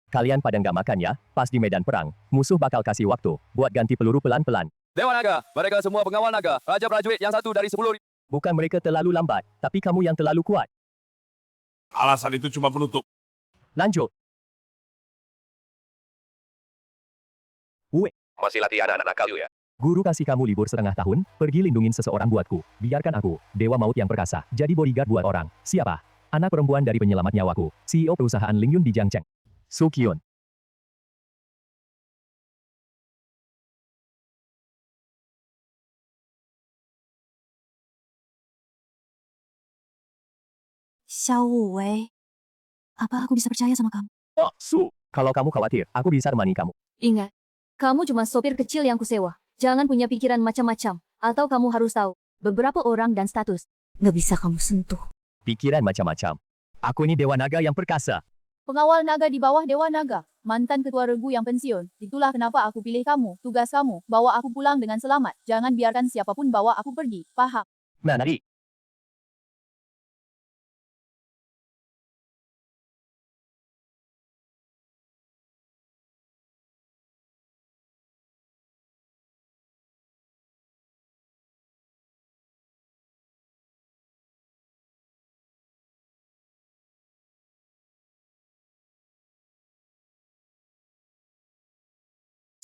Kalian pada nggak makan ya? Pas di medan perang, musuh bakal kasih waktu buat ganti peluru pelan-pelan. Dewa Naga, mereka semua pengawal naga. Raja prajurit yang satu dari 10.000. Bukan mereka terlalu lambat, tapi kamu yang terlalu kuat. Alasan itu cuma penutup. Lanjut. Masih latihan anak nakal ya? Guru kasih kamu libur setengah tahun, pergi lindungin seseorang buatku. Biarkan aku, Dewa Maut yang perkasa, jadi bodyguard buat orang. Siapa? Anak perempuan dari penyelamat nyawaku, CEO perusahaan Lingyun di Jiangcheng. Sukyun. Xiao Wei, apa aku bisa percaya sama kamu? Oh, Su. Kalau kamu khawatir, aku bisa temani kamu. Ingat, kamu cuma sopir kecil yang kusewa. Jangan punya pikiran macam-macam. Atau kamu harus tahu, beberapa orang dan status. Nggak bisa kamu sentuh. Pikiran macam-macam. Aku ini Dewa Naga yang perkasa. Pengawal naga di bawah Dewa Naga, mantan ketua regu yang pensiun. Itulah kenapa aku pilih kamu. Tugas kamu, bawa aku pulang dengan selamat. Jangan biarkan siapapun bawa aku pergi. Paham? Nari.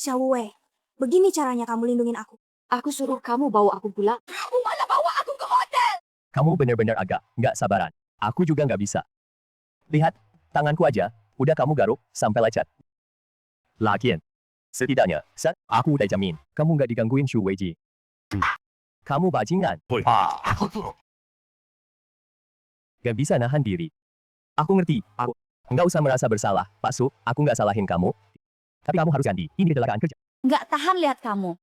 Xiao Wei, begini caranya kamu lindungin aku. Aku suruh kamu bawa aku pulang. Kamu malah bawa aku ke hotel. Kamu bener-bener agak nggak sabaran. Aku juga nggak bisa. Lihat, tanganku aja, udah kamu garuk sampai lecet. Lagian, setidaknya, aku udah jamin, kamu nggak digangguin Shu Weiji. Kamu bajingan. Gak bisa nahan diri. Aku ngerti, nggak usah merasa bersalah, Pak Su, aku nggak salahin kamu. Tapi kamu harus ganti, ini kecelakaan kerja. Nggak tahan lihat kamu.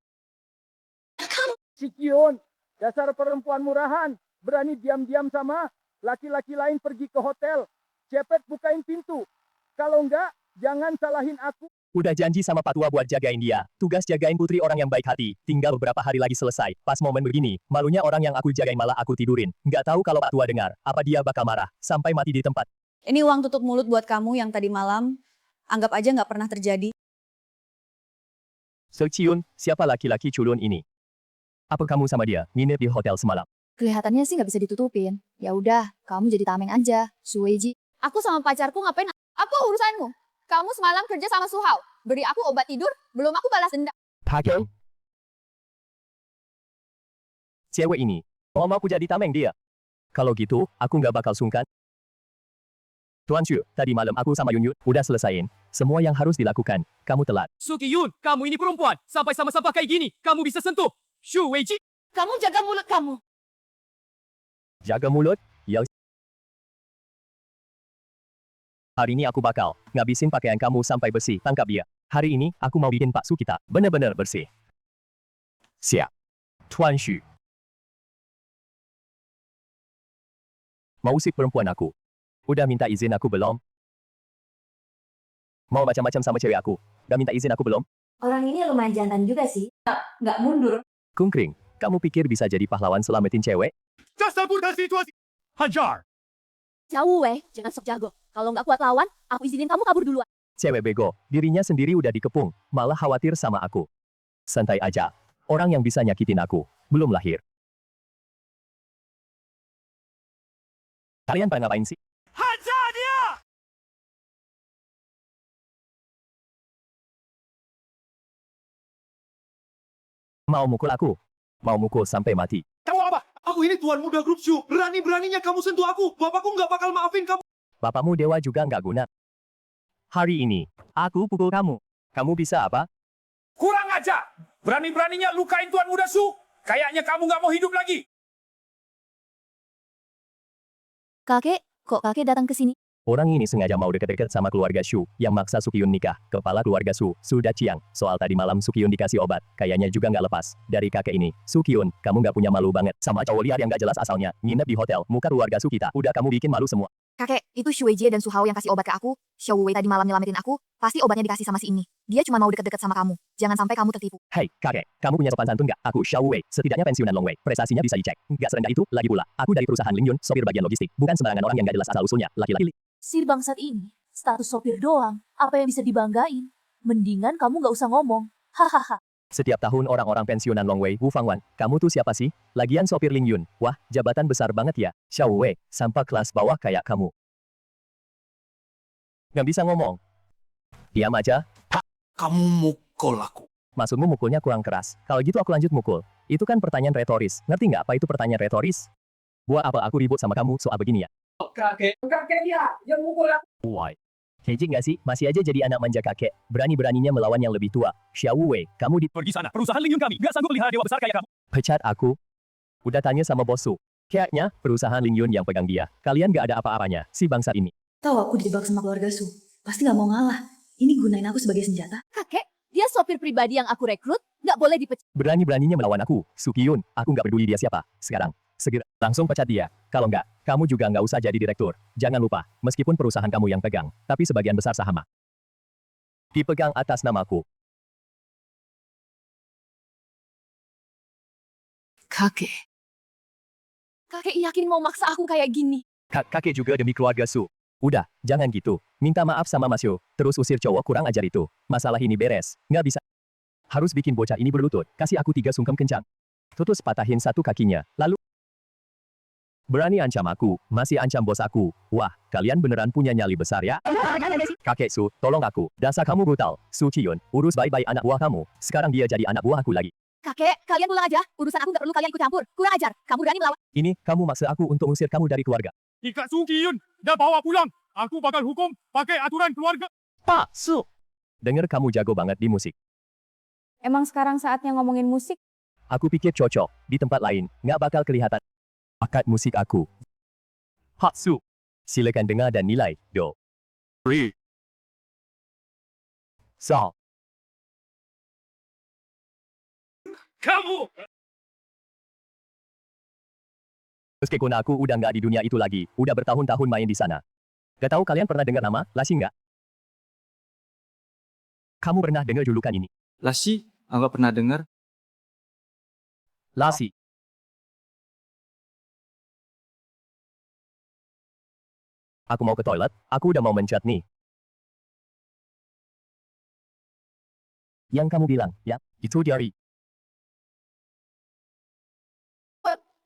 Sikion, dasar perempuan murahan, berani diam-diam sama laki-laki lain pergi ke hotel. Cepet bukain pintu. Kalau enggak, jangan salahin aku. Udah janji sama Pak Tua buat jagain dia. Tugas jagain putri orang yang baik hati. Tinggal beberapa hari lagi selesai. Pas momen begini, malunya orang yang aku jagain malah aku tidurin. Nggak tahu kalau Pak Tua dengar, apa dia bakal marah, sampai mati di tempat. Ini uang tutup mulut buat kamu yang tadi malam. Anggap aja nggak pernah terjadi. Sekiun, siapa laki-laki culun ini? Apa kamu sama dia nginep di hotel semalam? Kelihatannya sih nggak bisa ditutupin. Ya udah, kamu jadi tameng aja, Sueji. Aku sama pacarku ngapain? Apa urusanmu? Kamu semalam kerja sama Suhao. Beri aku obat tidur, belum aku balas dendam. Pakai. Cewek ini, mau aku jadi tameng dia? Kalau gitu, aku nggak bakal sungkan. Tuan Shu, tadi malam aku sama Yun Yun udah selesaiin. Semua yang harus dilakukan, kamu telat. Sukyun, kamu ini perempuan. Sampai sama sampah kayak gini, kamu bisa sentuh. Shu Weiji. Kamu jaga mulut kamu. Jaga mulut, ya. Hari ini aku bakal ngabisin pakaian kamu sampai bersih, tangkap dia. Hari ini, aku mau bikin Pak Su kita benar-benar bersih. Siap. Tuan Shu. Mau usik perempuan aku? Udah minta izin aku belum? Mau macam-macam sama cewek aku? Udah minta izin aku belum? Orang ini lumayan jantan juga sih. Nggak mundur. Kungkring, kamu pikir bisa jadi pahlawan selamatin cewek? Sabotase situasi. Hajar. Xiao Wei, jangan sok jago. Kalau nggak kuat lawan, aku izinin kamu kabur duluan. Cewek bego, dirinya sendiri udah dikepung, malah khawatir sama aku. Santai aja, orang yang bisa nyakitin aku, belum lahir. Kalian pada ngapain sih? Hajar dia. Mau mukul aku? Mau mukul sampai mati? Kamu apa? Aku ini tuan muda grup Shu. Berani-beraninya kamu sentuh aku. Bapakku nggak bakal maafin kamu. Bapakmu dewa juga nggak guna. Hari ini, aku pukul kamu. Kamu bisa apa? Kurang aja. Berani-beraninya lukain tuan muda Shu. Kayaknya kamu nggak mau hidup lagi. Kakek, kok kakek datang ke sini? Orang ini sengaja mau deket-deket sama keluarga Shu, yang maksa Sukyun nikah. Kepala keluarga Shu, sudah ciang. Soal tadi malam Sukyun dikasih obat, kayaknya juga nggak lepas. Dari kakek ini, Sukyun, kamu nggak punya malu banget. Sama cowok liar yang nggak jelas asalnya, nginep di hotel, muka keluarga Shu kita. Udah kamu bikin malu semua. Kakek, itu Shueji dan Suhao yang kasih obat ke aku. Xiao Wei tadi malam nyelamatin aku. Pasti obatnya dikasih sama si ini. Dia cuma mau deket-deket sama kamu. Jangan sampai kamu tertipu. Hei, kakek, kamu punya sopan santun nggak? Aku Xiao Wei, setidaknya pensiunan Long Wei. Prestasinya bisa dicek. Nggak serendah itu, lagi pula. Aku dari perusahaan Lingyun, sopir bagian logistik. Bukan sembarangan orang yang nggak jelas asal-usulnya, laki-laki. Si bangsat ini, status sopir doang. Apa yang bisa dibanggain? Mendingan kamu nggak usah ngomong. Hahaha. Setiap tahun orang-orang pensiunan Longwei, Wu Fangwan, kamu tuh siapa sih? Lagian sopir Ling Yun, wah, jabatan besar banget ya. Xiao Wei, sampah kelas bawah kayak kamu. Nggak bisa ngomong. Diam aja, Kamu mukul aku. maksudmu mukulnya kurang keras. Kalau gitu aku lanjut mukul. Itu kan pertanyaan retoris. Ngerti nggak apa itu pertanyaan retoris? Buat apa aku ribut sama kamu soal begini ya? Kakek. Kakek dia yang mukul aku. Why? Hejik nggak sih? Masih aja jadi anak manja kakek. Berani-beraninya melawan yang lebih tua. Xiao Wei, kamu Pergi sana. Perusahaan Ling Yun kami. Gak sanggup pelihara dewa besar kayak kamu. dipecat aku? Udah tanya sama bosku. Kayaknya perusahaan Ling Yun yang pegang dia. Kalian nggak ada apa-apanya, si bangsa ini. Tahu aku dijebak sama keluarga Su. Pasti nggak mau ngalah. Ini gunain aku sebagai senjata. Kakek, dia sopir pribadi yang aku rekrut, nggak boleh dipecat. Berani-beraninya melawan aku, Sukiyun. Aku nggak peduli dia siapa. Sekarang, segera langsung pecat dia. Kalau nggak, kamu juga nggak usah jadi direktur. Jangan lupa, meskipun perusahaan kamu yang pegang, tapi sebagian besar saham dipegang atas namaku. Kakek. Kakek yakin mau maksa aku kayak gini? Kakek juga demi keluarga Su. Udah, jangan gitu. Minta maaf sama Mas Yo, terus usir cowok kurang ajar itu. Masalah ini beres. Nggak bisa. Harus bikin bocah ini berlutut. Kasih aku 3 sungkem kencang. Terus patahin 1 kakinya. Lalu berani ancam aku, masih ancam bos aku. Wah, kalian beneran punya nyali besar ya? Kakek Su, tolong aku. Dasar kamu brutal. Su Chiyun, urus baik-baik anak buah kamu. Sekarang dia jadi anak buah aku lagi. Kakek, kalian pulang aja. Urusan aku nggak perlu kalian ikut campur. Kurang ajar. Kamu berani melawan. Ini, kamu maksa aku untuk usir kamu dari keluarga. Jika Sukiyun dah bawa pulang, aku bakal hukum pakai aturan keluarga. Pak Su. Dengar kamu jago banget di musik. Emang sekarang saatnya ngomongin musik? Aku pikir cocok. Di tempat lain, nggak bakal kelihatan. Bakat musik aku. Hatsu. Silakan dengar dan nilai. Do. Ri. So. Kamu. Meskipun aku udah nggak di dunia itu lagi, udah bertahun-tahun main di sana. Gak tahu kalian pernah dengar nama Lasi nggak? Kamu pernah dengar julukan ini? Lasi, aku pernah dengar. Lasi. Aku mau ke toilet, aku udah mau mencet nih. Yang kamu bilang, ya, itu dari.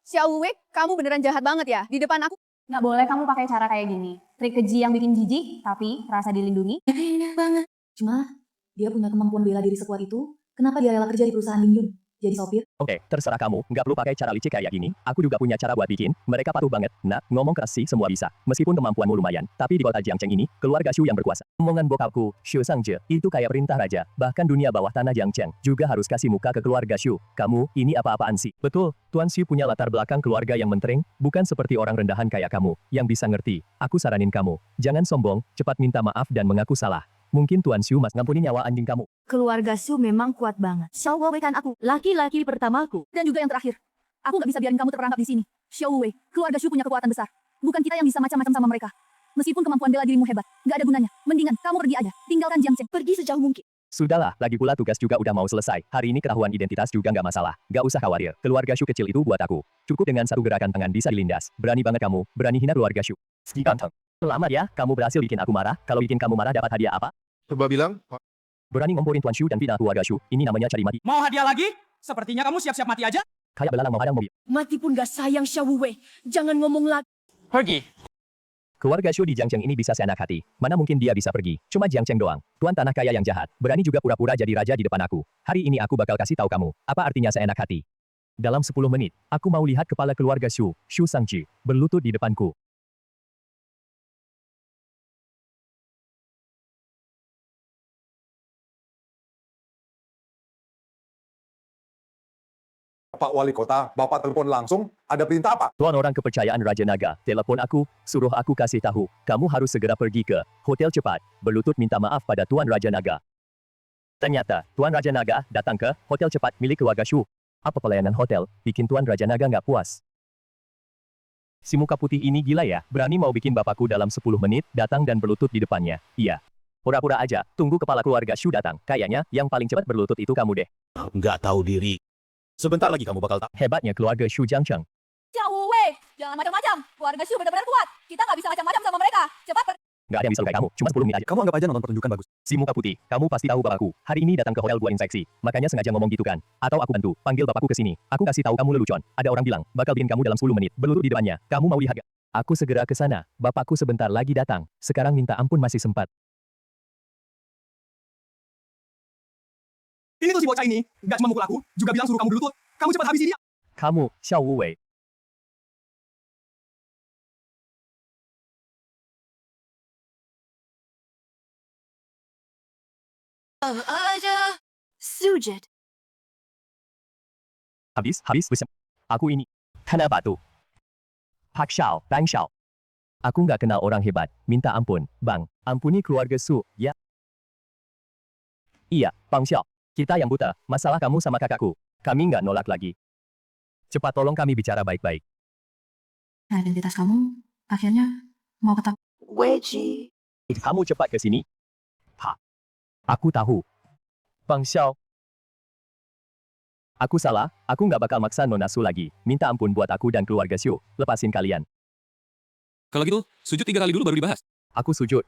Xiao Wei, kamu beneran jahat banget ya di depan aku. Nggak boleh kamu pakai cara kayak gini. Trik keji yang bikin jijik, tapi rasa dilindungi. Enak banget. Cuma, dia punya kemampuan bela diri sekuat itu. Kenapa dia rela kerja di perusahaan Ling Yun? Jadi sopir? Oke, terserah kamu, nggak perlu pakai cara licik kayak gini. Aku juga punya cara buat bikin, mereka patuh banget. Nah, ngomong keras sih semua bisa. Meskipun kemampuanmu lumayan, tapi di kota Jiangcheng ini, keluarga Shu yang berkuasa. Omongan bokapku, Shu Sangje, itu kayak perintah raja. Bahkan dunia bawah tanah Jiangcheng juga harus kasih muka ke keluarga Shu. Kamu, ini apa-apaan sih? Betul, Tuan Shu punya latar belakang keluarga yang mentereng, bukan seperti orang rendahan kayak kamu, yang bisa ngerti. Aku saranin kamu, jangan sombong, cepat minta maaf dan mengaku salah. Mungkin Tuan Shu mas ngampuni nyawa anjing kamu. Keluarga Su memang kuat banget. Xiao Wei kan aku, laki-laki pertamaku. Dan juga yang terakhir. Aku nggak bisa biarin kamu terperangkap di sini. Xiao Wei, keluarga Shu punya kekuatan besar. Bukan kita yang bisa macam-macam sama mereka. Meskipun kemampuan bela dirimu hebat, nggak ada gunanya. Mendingan kamu pergi aja. Tinggalkan Jiangcheng. Pergi sejauh mungkin. Sudahlah, lagi pula tugas juga udah mau selesai. Hari ini ketahuan identitas juga nggak masalah. Nggak usah khawatir, keluarga Shu kecil itu buat aku. Cukup dengan 1 gerakan tangan bisa dilindas. Berani banget kamu, berani hina keluarga Shu. Ganteng. Selamat ya, kamu berhasil bikin aku marah. Kalau bikin kamu marah dapat hadiah apa? Coba bilang. Berani ngomporin Tuan Shu dan fitnah keluarga Shu. Ini namanya cari mati. Mau hadiah lagi? Sepertinya kamu siap-siap mati aja. Kayak belalang mau hadang mobil. Mati pun gak sayang Xiao Wei. Jangan ngomong lagi. Pergi. Keluarga Shu di Jiangcheng ini bisa seenak hati. Mana mungkin dia bisa pergi? Cuma Jiangcheng doang. Tuan tanah kaya yang jahat. Berani juga pura-pura jadi raja di depan aku. Hari ini aku bakal kasih tahu kamu, apa artinya seenak hati. Dalam 10 menit, aku mau lihat kepala keluarga Shu, Shu Sangji, berlutut di depanku. Pak Wali Kota, Bapak telepon langsung, ada perintah apa? Tuan orang kepercayaan Raja Naga, telepon aku, suruh aku kasih tahu, kamu harus segera pergi ke hotel cepat, berlutut minta maaf pada Tuan Raja Naga. Ternyata, Tuan Raja Naga datang ke hotel cepat milik keluarga Shu. Apa pelayanan hotel, bikin Tuan Raja Naga nggak puas. Si muka putih ini gila ya, berani mau bikin bapakku dalam 10 menit, datang dan berlutut di depannya. Iya. Pura-pura aja, tunggu kepala keluarga Shu datang. Kayaknya, yang paling cepat berlutut itu kamu deh. Nggak tahu diri. Sebentar lagi kamu bakal tahu. Hebatnya keluarga Shu Jiangcheng. Xiao Wei, jangan macam-macam. Keluarga Shu benar-benar kuat. Kita nggak bisa macam-macam sama mereka. Cepat pergi. Nggak ada yang bisa lukai kamu, cuma 10 menit aja. Kamu anggap aja nonton pertunjukan bagus. Si muka putih, kamu pasti tahu bapakku. Hari ini datang ke hotel gua infeksi, makanya sengaja ngomong gitu kan. Atau aku bantu, panggil bapakku ke sini. Aku kasih tahu kamu lelucon. Ada orang bilang, bakal bikin kamu dalam 10 menit, berlutut di depannya. Kamu mau lihat gak? Aku segera ke sana. Bapakku sebentar lagi datang. Sekarang minta ampun masih sempat. Ini tuh si bocah ini, nggak cuma mukul aku, juga bilang suruh kamu berlutut. Kamu cepat habisi dia. Kamu, Xiao Wuwei. Sujud. Habis, besem. Aku ini. Kenapa tuh? Pak Xiao, Bang Xiao. Aku nggak kenal orang hebat. Minta ampun, Bang. Ampuni keluarga Su, ya. Iya, Bang Xiao. Kita yang buta. Masalah kamu sama kakakku. Kami nggak nolak lagi. Cepat tolong kami bicara baik-baik. Identitas kamu akhirnya mau ketemu. Kamu cepat ke sini. Pak. Aku tahu. Bang Xiao. Aku salah, aku nggak bakal maksa Nona Su lagi. Minta ampun buat aku dan keluarga Xiu. Lepasin kalian. Kalau gitu, sujud 3 kali dulu baru dibahas. Aku sujud.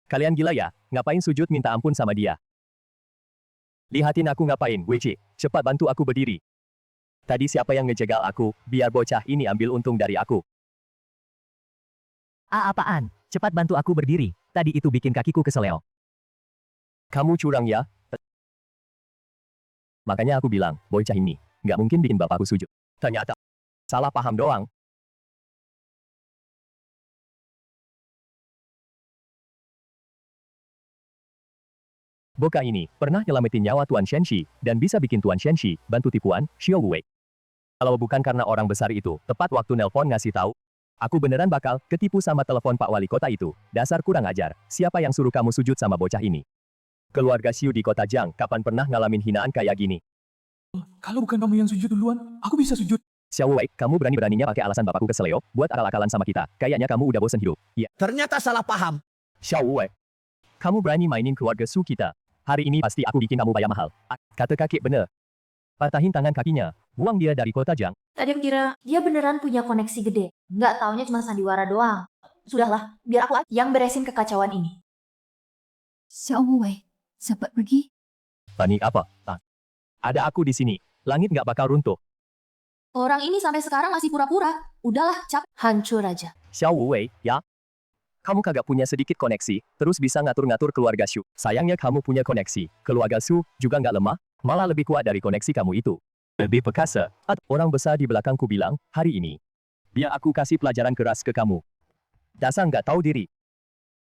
Kalian gila ya? Ngapain sujud minta ampun sama dia? Lihatin aku ngapain, Weichi. Cepat bantu aku berdiri. Tadi siapa yang ngejegal aku, biar bocah ini ambil untung dari aku. Apaan? Cepat bantu aku berdiri. Tadi itu bikin kakiku keseleo. Kamu curang ya? Makanya aku bilang, bocah ini, nggak mungkin bikin bapakku sujud. Ternyata, salah paham doang. Bocah ini pernah nyelamatin nyawa Tuan Shenxi dan bisa bikin Tuan Shenxi bantu tipuan Xiao Wuwei. Kalau bukan karena orang besar itu, tepat waktu nelpon ngasih tahu, aku beneran bakal ketipu sama telepon Pak Wali Kota itu. Dasar kurang ajar. Siapa yang suruh kamu sujud sama bocah ini? Keluarga Xiu di kota Jiang kapan pernah ngalamin hinaan kayak gini? Kalau bukan kamu yang sujud duluan, aku bisa sujud. Xiao Wuwei, kamu berani-beraninya pakai alasan bapakku keseleo buat akal-akalan sama kita. Kayaknya kamu udah bosen hidup. Iya. Ternyata salah paham. Xiao Wuwei, kamu berani mainin keluarga Su kita. Hari ini pasti aku bikin kamu bayar mahal. Kata kakek bener. Patahin tangan kakinya, buang dia dari kota Jiang. Tadi aku kira dia beneran punya koneksi gede. Nggak taunya cuma sandiwara doang. Sudahlah, biar aku yang beresin kekacauan ini. Xiao Wuwei, sempat pergi? Panik apa? Ada aku di sini. Langit nggak bakal runtuh. Orang ini sampai sekarang masih pura-pura. Udahlah, Hancur aja. Xiao Wuwei, ya? Kamu kagak punya sedikit koneksi, terus bisa ngatur-ngatur keluarga Shu. Sayangnya kamu punya koneksi. Keluarga Shu juga nggak lemah, malah lebih kuat dari koneksi kamu itu. Lebih perkasa. Orang besar di belakangku bilang, hari ini, biar aku kasih pelajaran keras ke kamu. Dasar nggak tahu diri.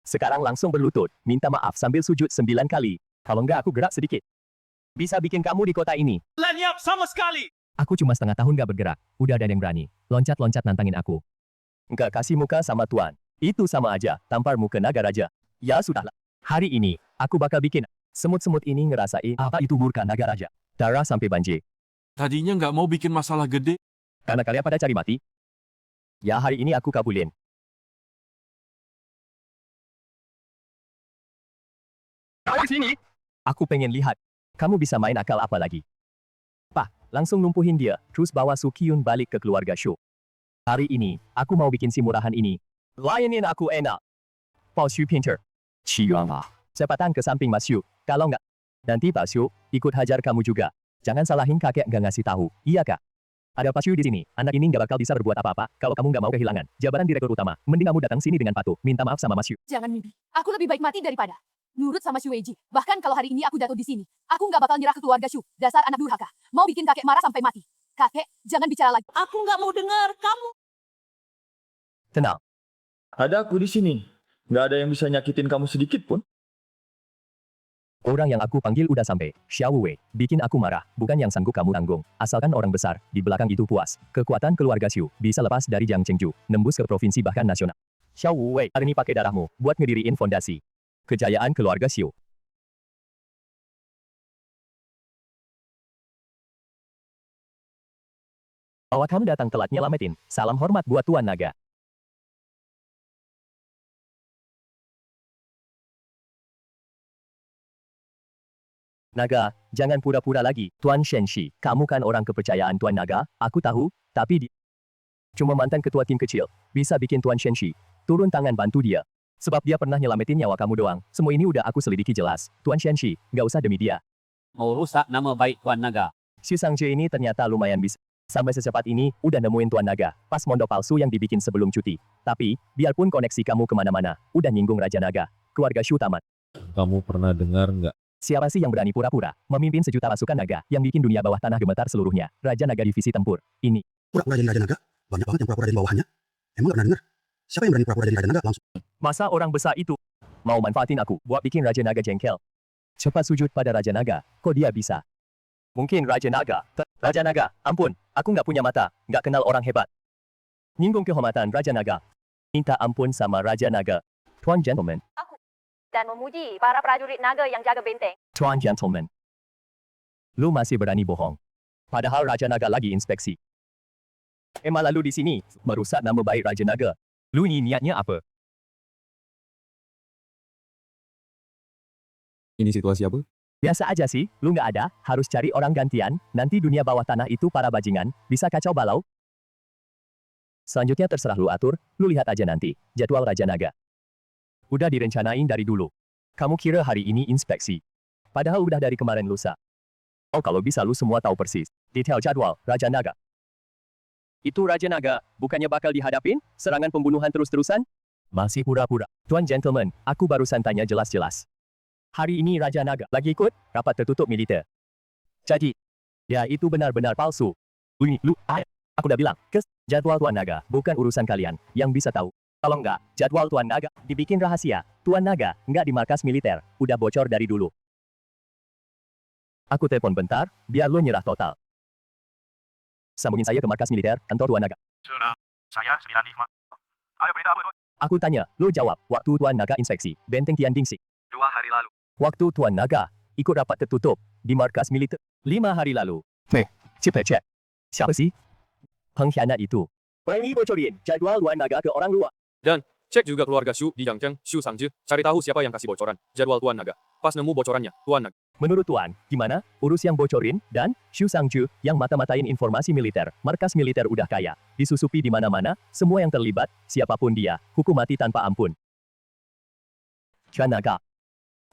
Sekarang langsung berlutut, minta maaf sambil sujud 9 kali. Kalau nggak aku gerak sedikit. Bisa bikin kamu di kota ini. Lenyap sama sekali. Aku cuma setengah tahun nggak bergerak. Udah ada yang berani. Loncat-loncat nantangin aku. Nggak kasih muka sama Tuan. Itu sama aja, tampar muka naga raja. Ya sudahlah. Hari ini, aku bakal bikin semut-semut ini ngerasain apa itu murka naga raja. Darah sampai banjir. Tadinya nggak mau bikin masalah gede. Karena kalian pada cari mati. Ya hari ini aku kabulin. Kalian sini. Aku pengen lihat. Kamu bisa main akal apa lagi? Pak, langsung lumpuhin dia, terus bawa Su Qiun balik ke keluarga Shu. Hari ini, aku mau bikin si murahan ini. Layanin aku enak. Pak Shu pinter. Cium. Cepatan ke samping Mas Shu. Kalau nggak, nanti Pak Shu ikut hajar kamu juga. Jangan salahin kakek nggak ngasih tahu. Iya kak. Ada Pak Shu di sini. Anak ini nggak bakal bisa berbuat apa-apa kalau kamu nggak mau kehilangan jabatan direktur utama. Mending kamu datang sini dengan patuh. Minta maaf sama Mas Shu. Jangan mimpi. Aku lebih baik mati daripada nurut sama Shu Weiji. Bahkan kalau hari ini aku jatuh di sini, aku nggak bakal nyerah ke keluarga Shu. Dasar anak durhaka. Mau bikin kakek marah sampai mati. Kakek, jangan bicara lagi. Aku nggak mau dengar kamu. Tenang. Ada aku di sini. Nggak ada yang bisa nyakitin kamu sedikit pun. Orang yang aku panggil udah sampai. Xiao Wuwei, bikin aku marah. Bukan yang sanggup kamu tanggung. Asalkan orang besar, di belakang itu puas. Kekuatan keluarga Shu bisa lepas dari Jiang Chengju, nembus ke provinsi bahkan nasional. Xiao Wuwei, hari ini pakai darahmu, buat ngediriin fondasi. Kejayaan keluarga Shu. Bahwa kamu datang telat nyelamatin. Salam hormat buat Tuan Naga. Naga, jangan pura-pura lagi. Tuan Shenxi, kamu kan orang kepercayaan Tuan Naga, aku tahu, tapi Cuma mantan ketua tim kecil, bisa bikin Tuan Shenxi turun tangan bantu dia. Sebab dia pernah nyelamatin nyawa kamu doang. Semua ini udah aku selidiki jelas. Tuan Shenxi, nggak usah demi dia. Mau rusak nama baik Tuan Naga. Si Sangje ini ternyata lumayan bisa. Sampai secepat ini, udah nemuin Tuan Naga, pas mondok palsu yang dibikin sebelum cuti. Tapi, biarpun koneksi kamu kemana-mana, udah nyinggung Raja Naga. Keluarga Shu tamat. Kamu pernah dengar nggak? Siapa sih yang berani pura-pura, memimpin sejuta pasukan naga, yang bikin dunia bawah tanah gemetar seluruhnya? Raja Naga Divisi Tempur. Ini. Pura-pura jadi Raja Naga? Banyak banget yang pura-pura jadi bawahannya. Emang gak pernah dengar? Siapa yang berani pura-pura jadi Raja Naga langsung? Masa orang besar itu mau manfaatin aku buat bikin Raja Naga jengkel? Cepat sujud pada Raja Naga, kok dia bisa? Mungkin Raja Naga. Raja Naga, ampun, aku nggak punya mata, nggak kenal orang hebat. Nyinggung kehormatan Raja Naga. Minta ampun sama Raja Naga. Tuan Gentleman, Dan memuji para prajurit naga yang jaga benteng. Tuan Gentleman. Lu masih berani bohong. Padahal Raja Naga lagi inspeksi. Emang lalu di sini, merusak nama baik Raja Naga. Lu ini niatnya apa? Ini situasi apa? Biasa aja sih, lu nggak ada, harus cari orang gantian, nanti dunia bawah tanah itu para bajingan, bisa kacau balau. Selanjutnya terserah lu atur, lu lihat aja nanti, jadwal Raja Naga. Udah direncanain dari dulu. Kamu kira hari ini inspeksi. Padahal udah dari kemarin lusa. Oh kalau bisa lu semua tahu persis, detail jadwal Raja Naga. Itu Raja Naga, bukannya bakal dihadapin, serangan pembunuhan terus-terusan? Masih pura-pura. Tuan Gentleman, aku barusan tanya jelas-jelas. Hari ini Raja Naga lagi ikut rapat tertutup militer. Jadi, ya itu benar-benar palsu. Aku udah bilang, jadwal Tuan Naga bukan urusan kalian, yang bisa tahu. Kalau enggak, jadwal Tuan Naga dibikin rahasia. Tuan Naga enggak di markas militer, udah bocor dari dulu. Aku telepon bentar, biar lo nyerah total. Sambungin saya ke markas militer, kantor Tuan Naga. Sudah, saya 95. Ayo berita apa, Tuan? Aku tanya, lo jawab, waktu Tuan Naga inspeksi, benteng Tianjingxi. 2 hari lalu. Waktu Tuan Naga ikut rapat tertutup di markas militer 5 hari lalu. Cepet cek. Siapa sih pengkhianat itu? Berani bocorin jadwal Tuan Naga ke orang luar. Dan, cek juga keluarga Shu di Yangcheng, Shu Sangje, cari tahu siapa yang kasih bocoran, jadwal Tuan Naga. Pas nemu bocorannya, Tuan Naga. Menurut Tuan, gimana? Urus yang bocorin, dan Shu Sangju yang mata-matain informasi militer. Markas militer udah kaya, disusupi di mana-mana, semua yang terlibat, siapapun dia, hukum mati tanpa ampun. Tuan Naga.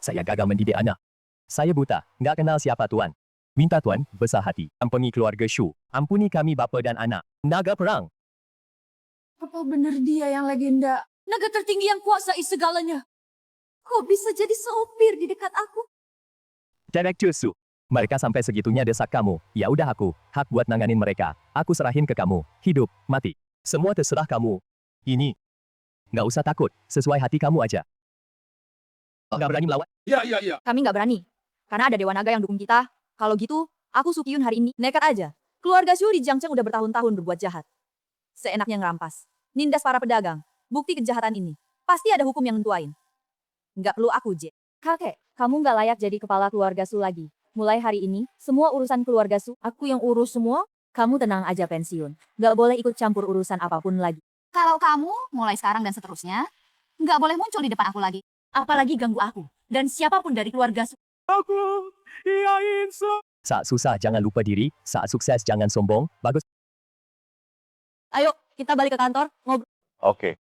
Saya gagal mendidik anak. Saya buta, nggak kenal siapa Tuan. Minta Tuan, besar hati, ampuni keluarga Shu. Ampuni kami bapa dan anak. Naga perang. Apa benar dia yang legenda? Naga tertinggi yang kuasai segalanya. Kok bisa jadi sopir di dekat aku? Direktur Su. Mereka sampai segitunya desak kamu. Ya udah aku, hak buat nanganin mereka. Aku serahin ke kamu. Hidup, mati. Semua terserah kamu. Ini. Nggak usah takut, sesuai hati kamu aja. Nggak berani melawan? Iya. Kami nggak berani. Karena ada Dewa Naga yang dukung kita. Kalau gitu, aku Sukyun hari ini nekat aja. Keluarga Shu di Jiangcheng udah bertahun-tahun berbuat jahat. Seenaknya ngerampas. Nindas para pedagang. Bukti kejahatan ini. Pasti ada hukum yang nentuain. Nggak perlu aku, J. Kakek, kamu nggak layak jadi kepala keluarga Su lagi. Mulai hari ini, semua urusan keluarga Su, aku yang urus semua. Kamu tenang aja pensiun. Nggak boleh ikut campur urusan apapun lagi. Kalau kamu, mulai sekarang dan seterusnya, nggak boleh muncul di depan aku lagi. Apalagi ganggu aku. Dan siapapun dari keluarga Su. Aku iain Saat susah jangan lupa diri, saat sukses jangan sombong. Bagus. Ayo, kita balik ke kantor, ngobrol. Oke.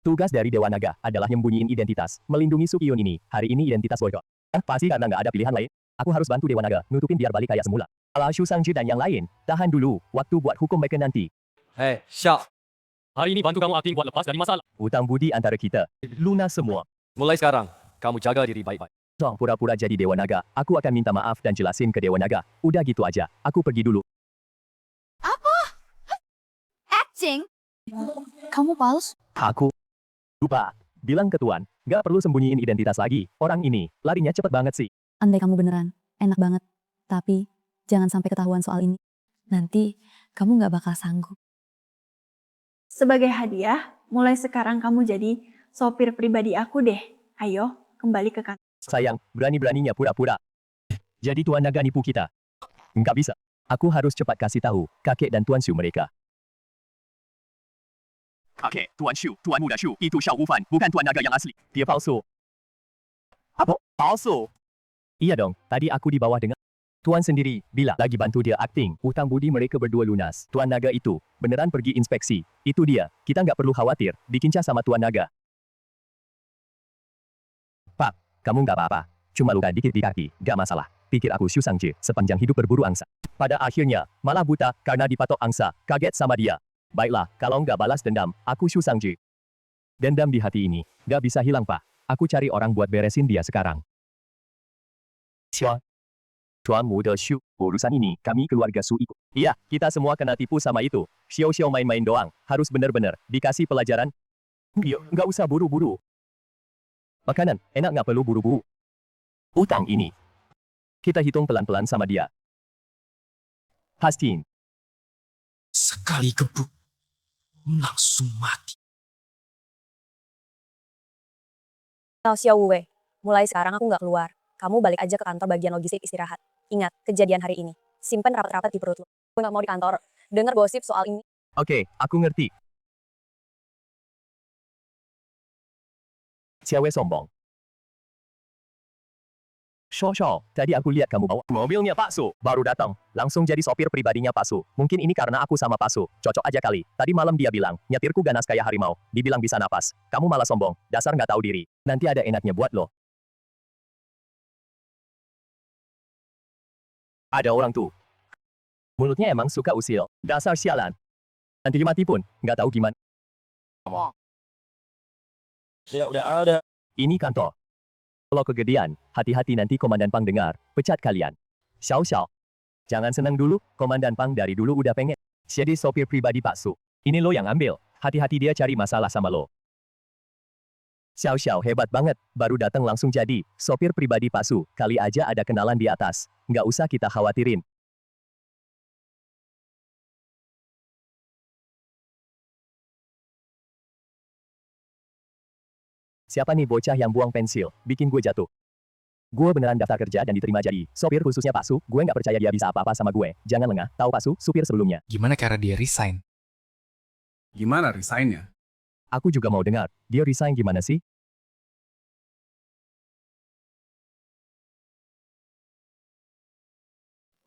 Tugas dari Dewa Naga adalah nyembunyiin identitas, melindungi Sukyun ini. Hari ini identitas boykot. Pasti karena nggak ada pilihan lain. Aku harus bantu Dewa Naga, nutupin biar balik kayak semula. Ala Shu Sangji dan yang lain, tahan dulu, waktu buat hukum mereka nanti. Hei, Sha. Hari ini bantu kamu akting buat lepas dari masalah. Utang budi antara kita, lunas semua. Mulai sekarang, kamu jaga diri baik-baik. Song pura-pura jadi Dewa Naga, aku akan minta maaf dan jelasin ke Dewa Naga. Udah gitu aja, aku pergi dulu. Acting? Kamu palsu? Aku lupa. Bilang ke Tuan, nggak perlu sembunyiin identitas lagi. Orang ini, larinya cepet banget sih. Andai kamu beneran, enak banget. Tapi, jangan sampai ketahuan soal ini. Nanti, kamu nggak bakal sanggup. Sebagai hadiah, mulai sekarang kamu jadi sopir pribadi aku deh. Ayo, kembali ke kantor. Sayang, berani-beraninya pura-pura. Jadi Tuan Naga nipu kita. Nggak bisa. Aku harus cepat kasih tahu kakek dan Tuan Shu mereka. Kakek, Tuan Shu, Tuan Muda Shu, itu Xiao Wufan, bukan Tuan Naga yang asli. Dia palsu. Apa? Palsu? Iya dong, tadi aku di bawah dengar. Tuan sendiri, bila lagi bantu dia akting, hutang budi mereka berdua lunas. Tuan Naga itu, beneran pergi inspeksi. Itu dia, kita nggak perlu khawatir, dikincah sama Tuan Naga. Pak, kamu nggak apa-apa. Cuma luka dikit di kaki, nggak masalah. Pikir aku Xu Sangje, sepanjang hidup berburu angsa. Pada akhirnya, malah buta karena dipatok angsa, kaget sama dia. Baiklah, kalau nggak balas dendam, aku Xu Sangje. Dendam di hati ini, nggak bisa hilang Pak. Aku cari orang buat beresin dia sekarang. Siapa? Tuan Muda Xu, urusan ini, kami keluarga Su ikut. Iya, kita semua kena tipu sama itu. Xiao-xiao main-main doang, harus bener-bener, dikasih pelajaran. Yuk, nggak usah buru-buru. Makanan, enak nggak perlu buru-buru. Utang ini. Kita hitung pelan-pelan sama dia. Pastiin. Sekali gebuk, langsung mati. Tao Xiao Wei, mulai sekarang aku nggak keluar. Kamu balik aja ke kantor bagian logistik istirahat. Ingat, kejadian hari ini. Simpen rapat-rapat di perut lo. Gue nggak mau di kantor. Dengar gosip soal ini. Oke, aku ngerti. Cewek sombong. Shosho, tadi aku lihat kamu bawa mobilnya Pak Su. Baru datang, langsung jadi sopir pribadinya Pak Su. Mungkin ini karena aku sama Pak Su. Cocok aja kali. Tadi malam dia bilang, nyetirku ganas kayak harimau. Dibilang bisa napas. Kamu malah sombong. Dasar nggak tahu diri. Nanti ada enaknya buat lo. Ada orang tuh. Mulutnya emang suka usil. Dasar sialan. Nanti mati pun, nggak tahu gimana. Ya udah ada. Ini kantor. Kalau kegedean, hati-hati nanti Komandan Pang dengar, pecat kalian. Xiao Xiao. Jangan senang dulu, Komandan Pang dari dulu udah pengen. Jadi sopir pribadi Pak Su. Ini lo yang ambil. Hati-hati dia cari masalah sama lo. Xiao Xiao hebat banget, baru datang langsung jadi sopir pribadi Pak Su. Kali aja ada kenalan di atas. Nggak usah kita khawatirin. Siapa nih bocah yang buang pensil, bikin gue jatuh. Gue beneran daftar kerja dan diterima jadi sopir khususnya Pak Su. Gue nggak percaya dia bisa apa-apa sama gue. Jangan lengah, tahu Pak Su, supir sebelumnya. Gimana cara dia resign? Gimana resign-nya? Aku juga mau dengar, dia resign gimana sih?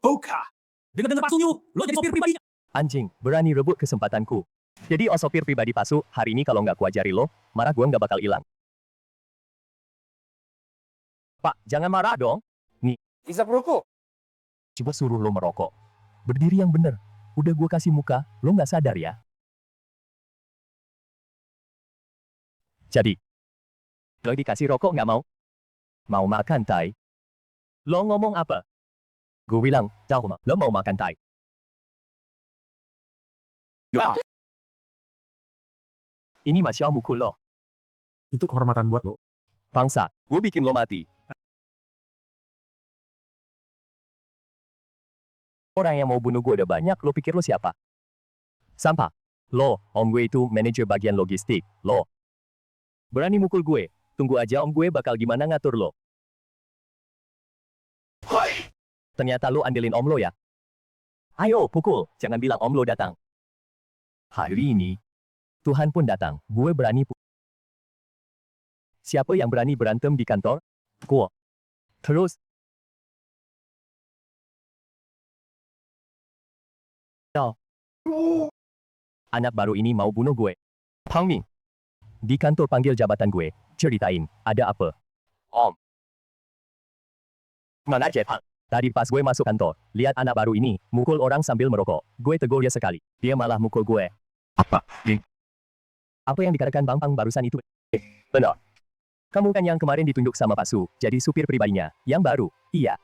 Buka! Dengar-dengar Pak Su nyuruh, lo jadi sopir pribadinya. Anjing, berani rebut kesempatanku. Jadi sopir pribadi Pak Su, hari ini kalau nggak kuajari lo, marah gue nggak bakal hilang. Pak, jangan marah dong. Nih. Isap rokok. Coba suruh lo merokok. Berdiri yang bener. Udah gue kasih muka, lo nggak sadar ya? Jadi, lo dikasih rokok nggak mau? Mau makan tai? Lo ngomong apa? Gue bilang, tahu mah, lo mau makan tai? Ya. Ini masih mukul lo. Itu kehormatan buat lo. Bangsa, gue bikin lo mati. Orang yang mau bunuh gue udah banyak, lo pikir lo siapa? Sampah. Lo, om gue itu manajer bagian logistik. Lo. Berani mukul gue, tunggu aja om gue bakal gimana ngatur lo. Ternyata lo andelin om lo ya? Ayo, pukul, jangan bilang om lo datang. Hari ini, Tuhan pun datang, gue berani Siapa yang berani berantem di kantor? Gue. Terus, anak baru ini mau bunuh gue. Pang Ming. Di kantor panggil jabatan gue, ceritain, ada apa? Om. Mana Jepang? Tadi pas gue masuk kantor, lihat anak baru ini, mukul orang sambil merokok. Gue tegur dia sekali. Dia malah mukul gue. Apa? Apa yang dikatakan Bang Pang barusan itu? Benar. Kamu kan yang kemarin ditunjuk sama Pak Su, jadi supir pribadinya. Yang baru? Iya.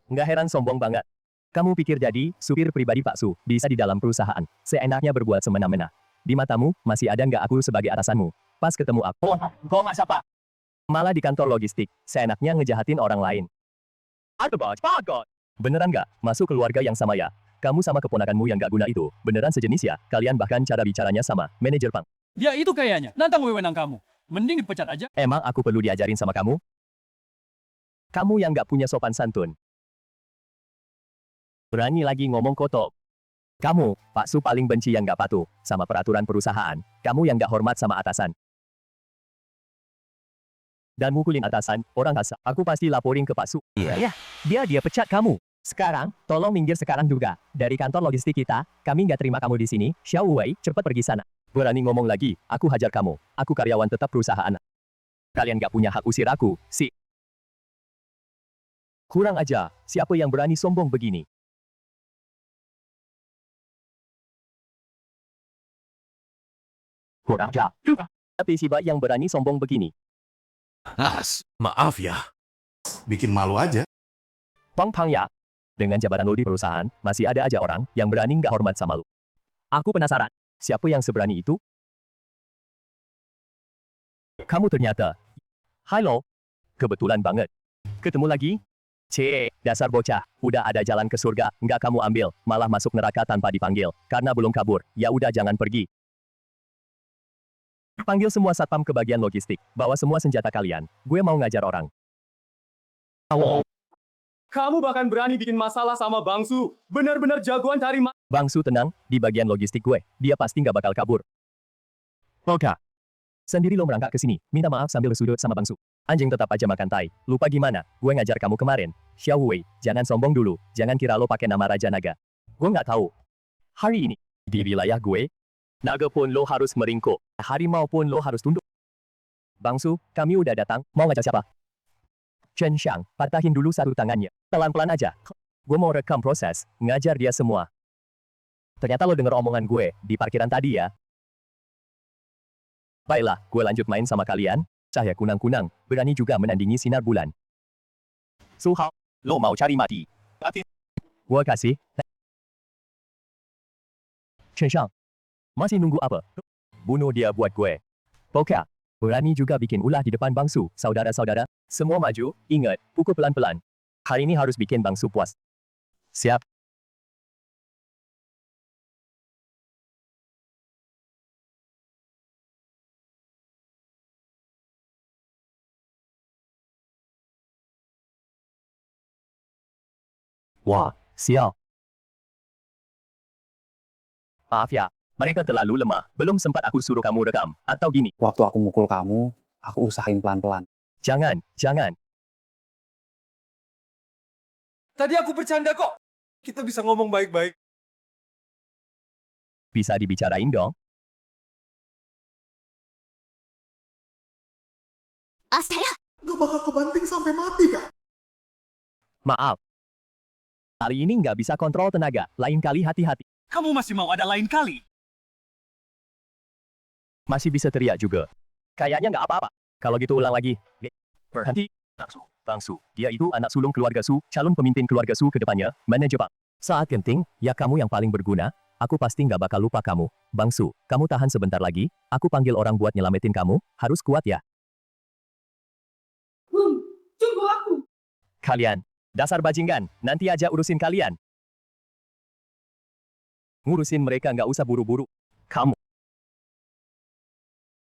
Nggak heran sombong banget. Kamu pikir jadi supir pribadi Pak Su, bisa di dalam perusahaan, seenaknya berbuat semena-mena. Di matamu, masih ada nggak aku sebagai atasanmu? Pas ketemu aku, kok nggak siapa? Malah di kantor logistik, seenaknya ngejahatin orang lain. Beneran nggak? Masuk keluarga yang sama ya? Kamu sama keponakanmu yang nggak guna itu, beneran sejenis ya? Kalian bahkan cara bicaranya sama, manajer Pang. Dia itu kayaknya, nantang wewenang kamu. Mending dipecat aja. Emang aku perlu diajarin sama kamu? Kamu yang nggak punya sopan santun. Berani lagi ngomong kotor. Kamu, Pak Su paling benci yang nggak patuh sama peraturan perusahaan. Kamu yang nggak hormat sama atasan. Dan mukulin atasan, orang kasar. Aku pasti laporin ke Pak Su. Iya, dia pecat kamu. Sekarang, tolong minggir sekarang juga. Dari kantor logistik kita, kami nggak terima kamu di sini. Xiao Wei, cepat pergi sana. Berani ngomong lagi, aku hajar kamu. Aku karyawan tetap perusahaan. Kalian nggak punya hak usir aku, si. Kurang aja, siapa yang berani sombong begini? Kurang aja. Tapi siapa yang berani sombong begini? Maaf ya. Bikin malu aja. Pang ya. Dengan jabatan lo di perusahaan, masih ada aja orang yang berani nggak hormat sama lo. Aku penasaran, siapa yang seberani itu? Kamu ternyata. Halo. Kebetulan banget. Ketemu lagi? Dasar bocah. Udah ada jalan ke surga, nggak kamu ambil, malah masuk neraka tanpa dipanggil. Karena belum kabur, ya udah jangan pergi. Panggil semua satpam ke bagian logistik. Bawa semua senjata kalian. Gue mau ngajar orang. Kamu bahkan berani bikin masalah sama Bangsu. Benar-benar jagoan cari Bangsu tenang, di bagian logistik gue. Dia pasti nggak bakal kabur. Oke. Sendiri lo merangkak ke sini, minta maaf sambil bersudut sama Bangsu. Anjing tetap aja makan tai. Lupa gimana? Gue ngajar kamu kemarin. Xiao Wei, jangan sombong dulu. Jangan kira lo pakai nama Raja Naga. Gue nggak tahu. Hari ini, di wilayah gue, naga pun lo harus meringkuk. Harimau pun lo harus tunduk. Bangsu, kami udah datang. Mau ngajar siapa? Chen Xiang, patahin dulu satu tangannya. Pelan-pelan aja. Gue mau rekam proses, ngajar dia semua. Ternyata lo denger omongan gue di parkiran tadi ya. Baiklah, gue lanjut main sama kalian. Cahaya kunang-kunang, berani juga menandingi sinar bulan. Su Hao, lo mau cari mati? Gue kasih. Chen Xiang, masih nunggu apa? Bunuh dia buat gue. Pokoknya, berani juga bikin ulah di depan Bangsu, saudara-saudara. Semua maju, ingat, pukul pelan-pelan. Hari ini harus bikin Bangsu puas. Siap. Wah, sial. Maaf ya, mereka terlalu lemah. Belum sempat aku suruh kamu rekam. Atau gini. Waktu aku mukul kamu, aku usahain pelan-pelan. Jangan, jangan. Tadi aku bercanda kok. Kita bisa ngomong baik-baik. Bisa dibicarain dong. Astaga, Gak bakal kebanting sampai mati, Kak. Maaf. Kali ini nggak bisa kontrol tenaga. Lain kali hati-hati. Kamu masih mau ada lain kali? Masih bisa teriak juga. Kayaknya nggak apa-apa. Kalau gitu ulang lagi. Berhenti. Bangsu. Dia itu anak sulung keluarga Su, calon pemimpin keluarga Su ke depannya, manajer Pak. Saat genting, ya kamu yang paling berguna. Aku pasti nggak bakal lupa kamu. Bangsu, kamu tahan sebentar lagi. Aku panggil orang buat nyelamatin kamu. Harus kuat ya. Tunggu aku. Kalian. Dasar bajingan. Nanti aja urusin kalian. Ngurusin mereka nggak usah buru-buru. Kamu.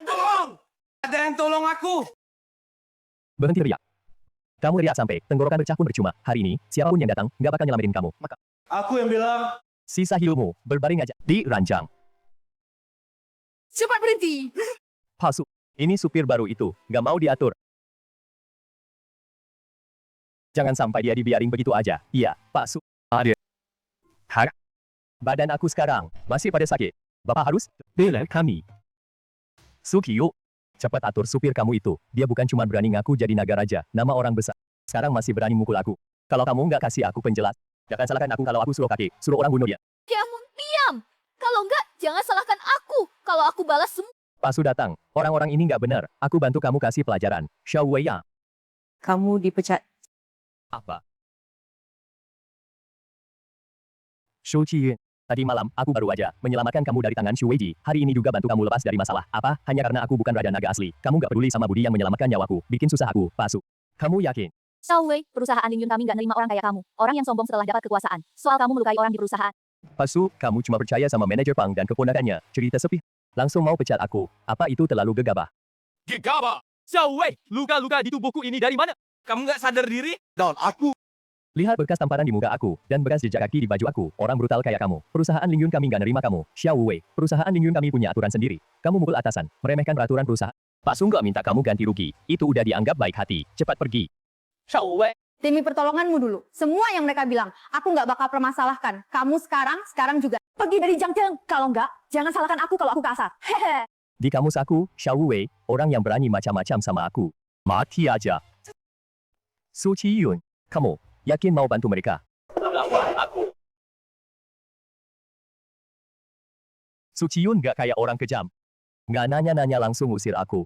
Tolong! Ada yang tolong aku! Berhenti teriak. Kamu teriak sampai tenggorokan pecah pun percuma. Hari ini, siapapun yang datang, nggak bakal nyelamatin kamu. Maka, Aku yang bilang. sisa hidupmu, berbaring aja. Di ranjang. Cepat berhenti. Palsu. Ini supir baru itu, nggak mau diatur. Jangan sampai dia dibiarin begitu aja. Iya, Pak Su. Ada. Harap. Badan aku sekarang, masih pada sakit. Bapak harus bela kami. Sukiyo. Cepat atur supir kamu itu. Dia bukan cuma berani ngaku jadi naga raja, nama orang besar. Sekarang masih berani mukul aku. Kalau kamu nggak kasih aku penjelas, jangan salahkan aku kalau aku suruh kakek, suruh orang bunuh dia. Kamu diam. Kalau enggak, jangan salahkan aku. Kalau aku balas semua. Pak Su datang. Orang-orang ini nggak benar. Aku bantu kamu kasih pelajaran. Xiao Wei ya. Kamu dipecat. Apa? Shu Qiyun. Tadi malam, aku baru aja menyelamatkan kamu dari tangan Shu Weiji. Hari ini juga bantu kamu lepas dari masalah. Apa? Hanya karena aku bukan Raja Naga asli. Kamu nggak peduli sama budi yang menyelamatkan nyawaku. Bikin susah aku, Pak Su. Kamu yakin? Xiao Wei, perusahaan Lingyun kami nggak nerima orang kayak kamu. Orang yang sombong setelah dapat kekuasaan. Soal kamu melukai orang di perusahaan. Pak Su, kamu cuma percaya sama manajer Pang dan keponakannya. Cerita sepi. Langsung mau pecat aku. Apa itu terlalu gegabah? Gegabah! Xiao Wei, luka-luka di tubuhku ini dari mana? Kamu nggak sadar diri? Dan aku. Lihat bekas tamparan di muka aku, dan bekas jejak kaki di baju aku. Orang brutal kayak kamu. Perusahaan Lingyun kami nggak nerima kamu. Xiao Wei, perusahaan Lingyun kami punya aturan sendiri. Kamu mukul atasan, meremehkan peraturan perusahaan. Pak Su nggak minta kamu ganti rugi. Itu udah dianggap baik hati. Cepat pergi. Xiao Wei, Demi pertolonganmu dulu. Semua yang mereka bilang, aku nggak bakal permasalahkan. Kamu sekarang juga. Pergi dari Jiangcheng. Kalau nggak, jangan salahkan aku kalau aku kasar. Hehe. Di kamus aku, Xiao Wei, orang yang berani macam-macam sama aku. Mati aja. Su Qiyun, kamu yakin mau bantu mereka? Lawan aku. Su Qiyun gak kayak orang kejam. Nggak nanya-nanya langsung usir aku.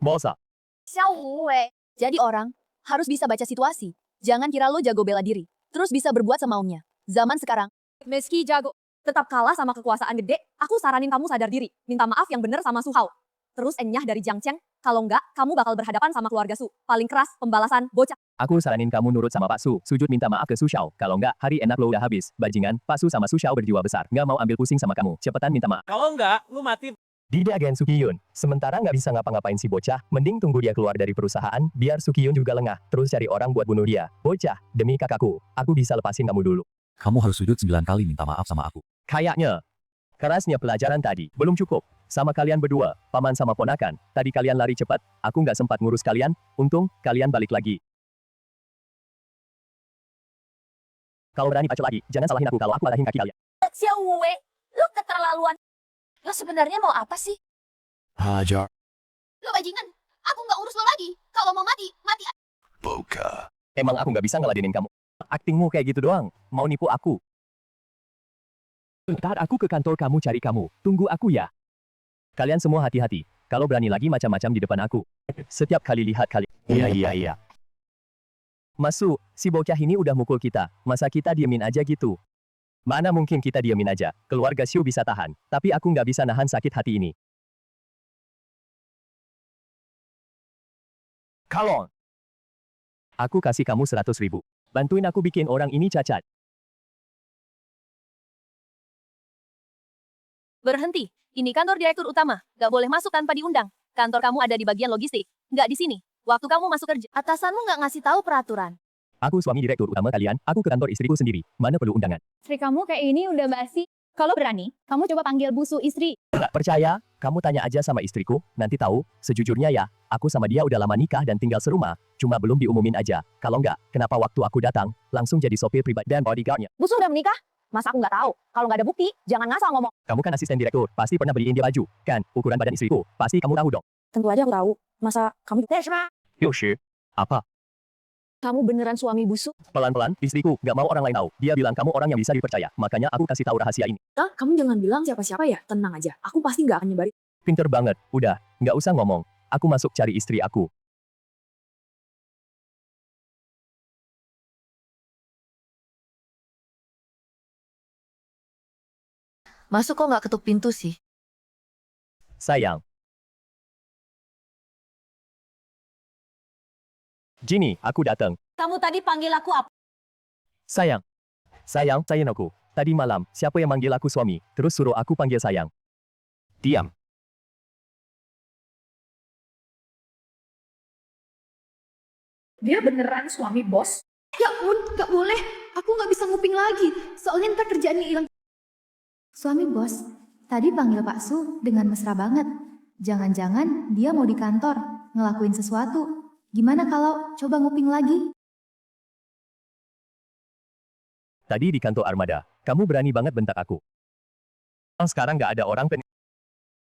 Bosa. Xiao Wei. Jadi orang harus bisa baca situasi. Jangan kira lo jago bela diri, terus bisa berbuat semaunya. Zaman sekarang, meski jago, tetap kalah sama kekuasaan gede. Aku saranin kamu sadar diri, minta maaf yang bener sama Su Hao. Terus enyah dari Jiangcheng, kalau enggak, kamu bakal berhadapan sama keluarga Su. Paling keras, pembalasan, bocah. Aku saranin kamu nurut sama Pak Su, sujud minta maaf ke Su Xiao. Kalau enggak, hari enak lo udah habis. Bajingan, Pak Su sama Su Xiao berjiwa besar. Nggak mau ambil pusing sama kamu. Cepetan minta maaf. Kalau enggak, lu mati. Dida Gen Su Qiyun, sementara nggak bisa ngapa-ngapain si bocah, mending tunggu dia keluar dari perusahaan, biar Su Qiyun juga lengah, terus cari orang buat bunuh dia. Bocah, demi kakakku, aku bisa lepasin kamu dulu. Kamu harus sujud 9 kali minta maaf sama aku. Kayaknya, kerasnya pelajaran tadi, belum cukup. Sama kalian berdua, paman sama ponakan, tadi kalian lari cepat, aku nggak sempat ngurus kalian, untung, kalian balik lagi. Kalau berani bacot lagi, jangan salahin aku kalau aku patahin kaki kalian. Xiao Wei, lu keterlaluan. Lo sebenarnya mau apa sih? Hajar. Lo bajingan. Aku nggak urus lo lagi. Kalau mau mati, mati. Boka. Emang aku nggak bisa ngeladenin kamu. Aktingmu kayak gitu doang, mau nipu aku. Ntar aku ke kantor kamu cari kamu, tunggu aku ya. Kalian semua hati-hati, kalau berani lagi macam-macam di depan aku. Setiap kali lihat kalian. Iya. Masu, si bocah ini udah mukul kita, masa kita diemin aja gitu? Mana mungkin kita diemin aja, keluarga Xiu bisa tahan, tapi aku nggak bisa nahan sakit hati ini. Kalon. Aku kasih kamu 100.000. Bantuin aku bikin orang ini cacat. Berhenti. Ini kantor direktur utama. Gak boleh masuk tanpa diundang. Kantor kamu ada di bagian logistik. Nggak di sini. Waktu kamu masuk kerja. Atasanmu nggak ngasih tahu peraturan. Aku suami direktur utama kalian, aku ke kantor istriku sendiri. Mana perlu undangan? Istri kamu kayak ini udah basi. Kalau berani, kamu coba panggil busu istri. Nggak percaya? Kamu tanya aja sama istriku, nanti tahu. Sejujurnya ya, aku sama dia udah lama nikah dan tinggal serumah, cuma belum diumumin aja. Kalau nggak, kenapa waktu aku datang, langsung jadi sopir pribadi dan bodyguardnya? Busu udah menikah? Masa aku nggak tahu? Kalau nggak ada bukti, jangan ngasal ngomong. Kamu kan asisten direktur, pasti pernah beliin dia baju, kan? Ukuran badan istriku, pasti kamu tahu dong. Tentu aja aku tahu. Masa kamu... Yoshi, apa? Kamu beneran suami busuk? Pelan-pelan, istriku, nggak mau orang lain tahu. Dia bilang kamu orang yang bisa dipercaya, makanya aku kasih tahu rahasia ini. Kamu jangan bilang siapa-siapa ya, tenang aja. Aku pasti nggak akan nyebarin. Pinter banget, udah, nggak usah ngomong. Aku masuk cari istri aku. Masuk kok nggak ketuk pintu sih? Sayang. Jinny, aku datang. Kamu tadi panggil aku apa? Sayang, sayang aku. Tadi malam, siapa yang manggil aku suami, terus suruh aku panggil sayang. Diam. Dia beneran suami bos? Ya ampun, gak boleh. Aku gak bisa nguping lagi. Soalnya ntar kerjaannya hilang. Suami bos, tadi panggil Pak Su dengan mesra banget. Jangan-jangan dia mau di kantor, ngelakuin sesuatu. Gimana kalau coba nguping lagi? Tadi di kantor Armada, kamu berani banget bentak aku. Sekarang nggak ada orang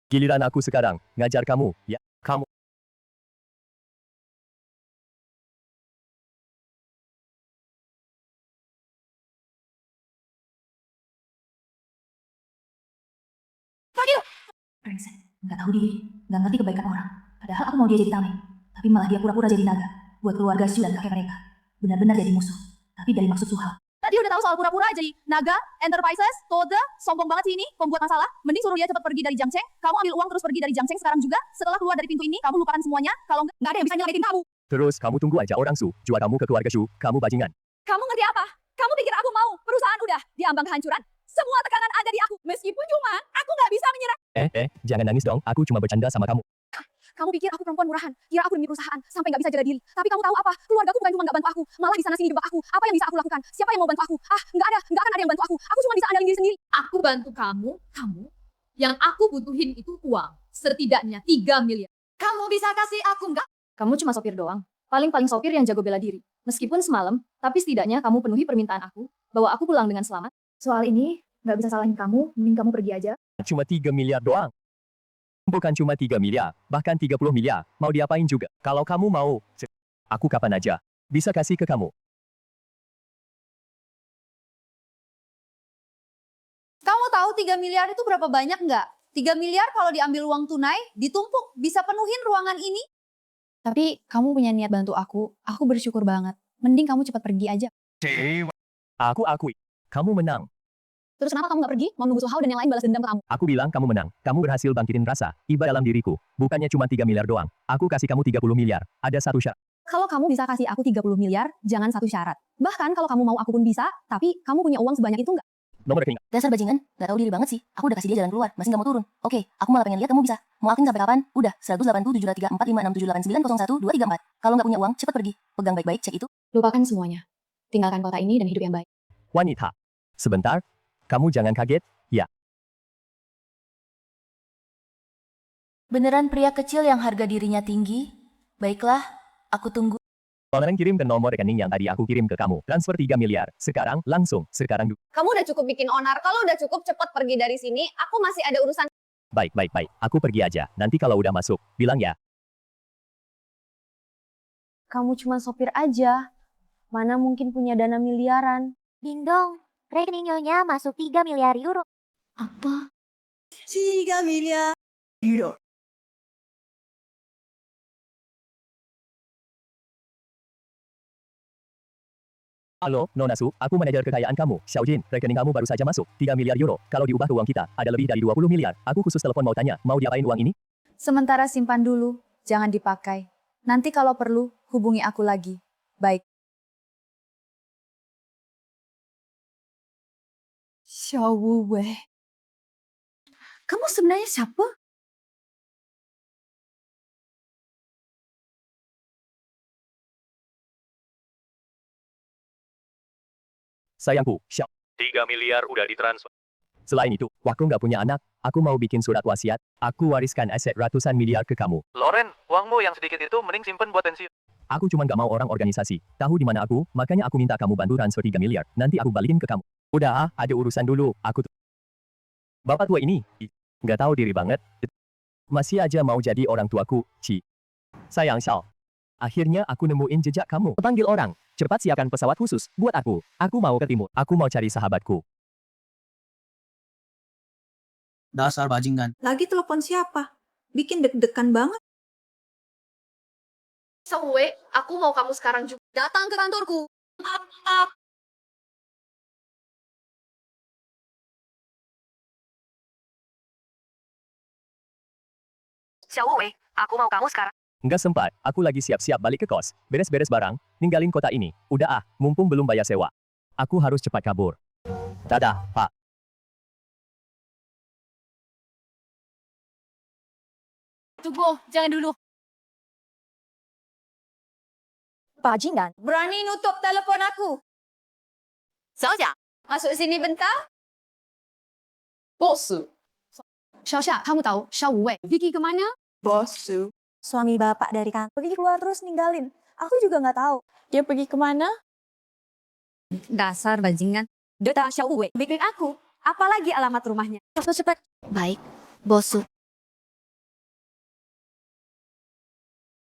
Giliran aku sekarang, ngajar kamu, ya, kamu. Fadil! Brengsek, nggak tahu diri, nggak ngerti kebaikan orang. Padahal aku mau dia jadi tameng. Tapi malah dia pura-pura jadi naga, buat keluarga Xiu dan kakek mereka. Benar-benar jadi musuh, tapi dari maksud Su Hao. Tadi udah tahu soal pura-pura jadi naga, enterprises, Tode, sombong banget sih ini, pembuat masalah. Mending suruh dia cepat pergi dari Jiangcheng. Kamu ambil uang terus pergi dari Jiangcheng sekarang juga. Setelah keluar dari pintu ini, kamu lupakan semuanya. Kalau nggak ada yang bisa nyelamatin kamu. Terus kamu tunggu aja orang Su, jual kamu ke keluarga Xiu, kamu bajingan. Kamu ngerti apa? Kamu pikir aku mau? Perusahaan udah diambang kehancuran. Semua tekanan ada di aku. Meskipun cuma, aku nggak bisa menyerah. Jangan nangis dong, aku cuma bercanda sama kamu. Kamu pikir aku perempuan murahan, kira aku demi perusahaan, sampai nggak bisa jaga diri. Tapi kamu tahu apa? Keluargaku bukan cuma nggak bantu aku, malah di sana sini jebak aku. Apa yang bisa aku lakukan? Siapa yang mau bantu aku? Nggak akan ada yang bantu aku. Aku cuma bisa andalin diri sendiri. Aku bantu kamu. Yang aku butuhin itu uang. Setidaknya 3 miliar. Kamu bisa kasih aku nggak? Kamu cuma sopir doang. Paling sopir yang jago bela diri. Meskipun semalam, tapi setidaknya kamu penuhi permintaan aku, bahwa aku pulang dengan selamat. Soal ini, nggak bisa salahin kamu, mending kamu pergi aja. Cuma 3 miliar doang. Bukan cuma 3 miliar, bahkan 30 miliar. Mau diapain juga. Kalau kamu mau, aku kapan aja bisa kasih ke kamu. Kamu tahu 3 miliar itu berapa banyak nggak? 3 miliar kalau diambil uang tunai, ditumpuk, bisa penuhin ruangan ini. Tapi kamu punya niat bantu aku bersyukur banget. Mending kamu cepat pergi aja. Aku akui, kamu menang. Terus kenapa kamu nggak pergi? Mau nunggu Suhao dan yang lain balas dendam ke kamu? Aku bilang kamu menang. Kamu berhasil bangkitin rasa iba dalam diriku. Bukannya cuma 3 miliar doang. Aku kasih kamu 30 miliar. Ada satu syarat. Kalau kamu bisa kasih aku 30 miliar, jangan satu syarat. Bahkan kalau kamu mau aku pun bisa, tapi kamu punya uang sebanyak itu nggak? Nomor rekening. Dasar bajingan, nggak tahu diri banget sih. Aku udah kasih dia jalan keluar, masih nggak mau turun. Oke, aku malah pengen lihat kamu bisa. Mau acting sampai kapan? Udah, 187.34567890124. Kalau nggak punya uang, cepet pergi. Pegang baik-baik cek itu. Lupakan semuanya. Tinggalkan kota ini dan hidup yang baik. Wanita. Sebentar. Kamu jangan kaget, ya. Beneran pria kecil yang harga dirinya tinggi? Baiklah, aku tunggu. Orang kirim ke nomor rekening yang tadi aku kirim ke kamu. Transfer 3 miliar. Sekarang, langsung. Sekarang. Kamu udah cukup bikin onar. Kalau udah cukup, cepet pergi dari sini. Aku masih ada urusan. Baik. Aku pergi aja. Nanti kalau udah masuk, bilang ya. Kamu cuma sopir aja. Mana mungkin punya dana miliaran. Ding dong, rekening nyonya masuk 3 miliar euro. Apa? 3 miliar euro. Halo, Nona Su, aku manajer kekayaan kamu. Xiaojin, rekening kamu baru saja masuk. 3 miliar euro. Kalau diubah ke uang kita, ada lebih dari 20 miliar. Aku khusus telepon mau tanya, mau diapain uang ini? Sementara simpan dulu, jangan dipakai. Nanti kalau perlu, hubungi aku lagi. Baik. Xiao Wei. Kamu sebenarnya siapa? Sayangku, Xiao. 3 miliar udah ditransfer. Selain itu, waktu nggak punya anak, aku mau bikin surat wasiat. Aku wariskan aset ratusan miliar ke kamu. Loren, uangmu yang sedikit itu mending simpen buat pensiun. Aku cuma nggak mau orang organisasi tahu di mana aku, makanya aku minta kamu bantu transfer 3 miliar. Nanti aku balikin ke kamu. Udah, ada urusan dulu. Aku Bapak tua ini, nggak tahu diri banget. Masih aja mau jadi orang tuaku, Ci. Sayang Xiao. Akhirnya aku nemuin jejak kamu. Panggil orang. Cepat siapkan pesawat khusus buat aku. Aku mau ke timur. Aku mau cari sahabatku. Dasar bajingan. Lagi telepon siapa? Bikin deg-degan banget. Xiaowei, aku mau kamu sekarang juga datang ke kantorku. Xiaowei, aku mau kamu sekarang. Nggak sempat, aku lagi siap-siap balik ke kos. Beres-beres barang, ninggalin kota ini. Udah mumpung belum bayar sewa. Aku harus cepat kabur. Dadah, Pak. Tunggu, jangan dulu. Bajingan. Berani nutup telepon aku. Xiaojia, masuk sini bentar. Bos. Xiaoxia, kamu tahu Xiao Wei Vicky kemana? Bos. Suami bapak dari kantor pergi keluar terus ninggalin. Aku juga nggak tahu. Dia pergi kemana? Dasar bajingan. Data Xiao Wei bikin aku. Apalagi alamat rumahnya. Cepat. Baik, bos.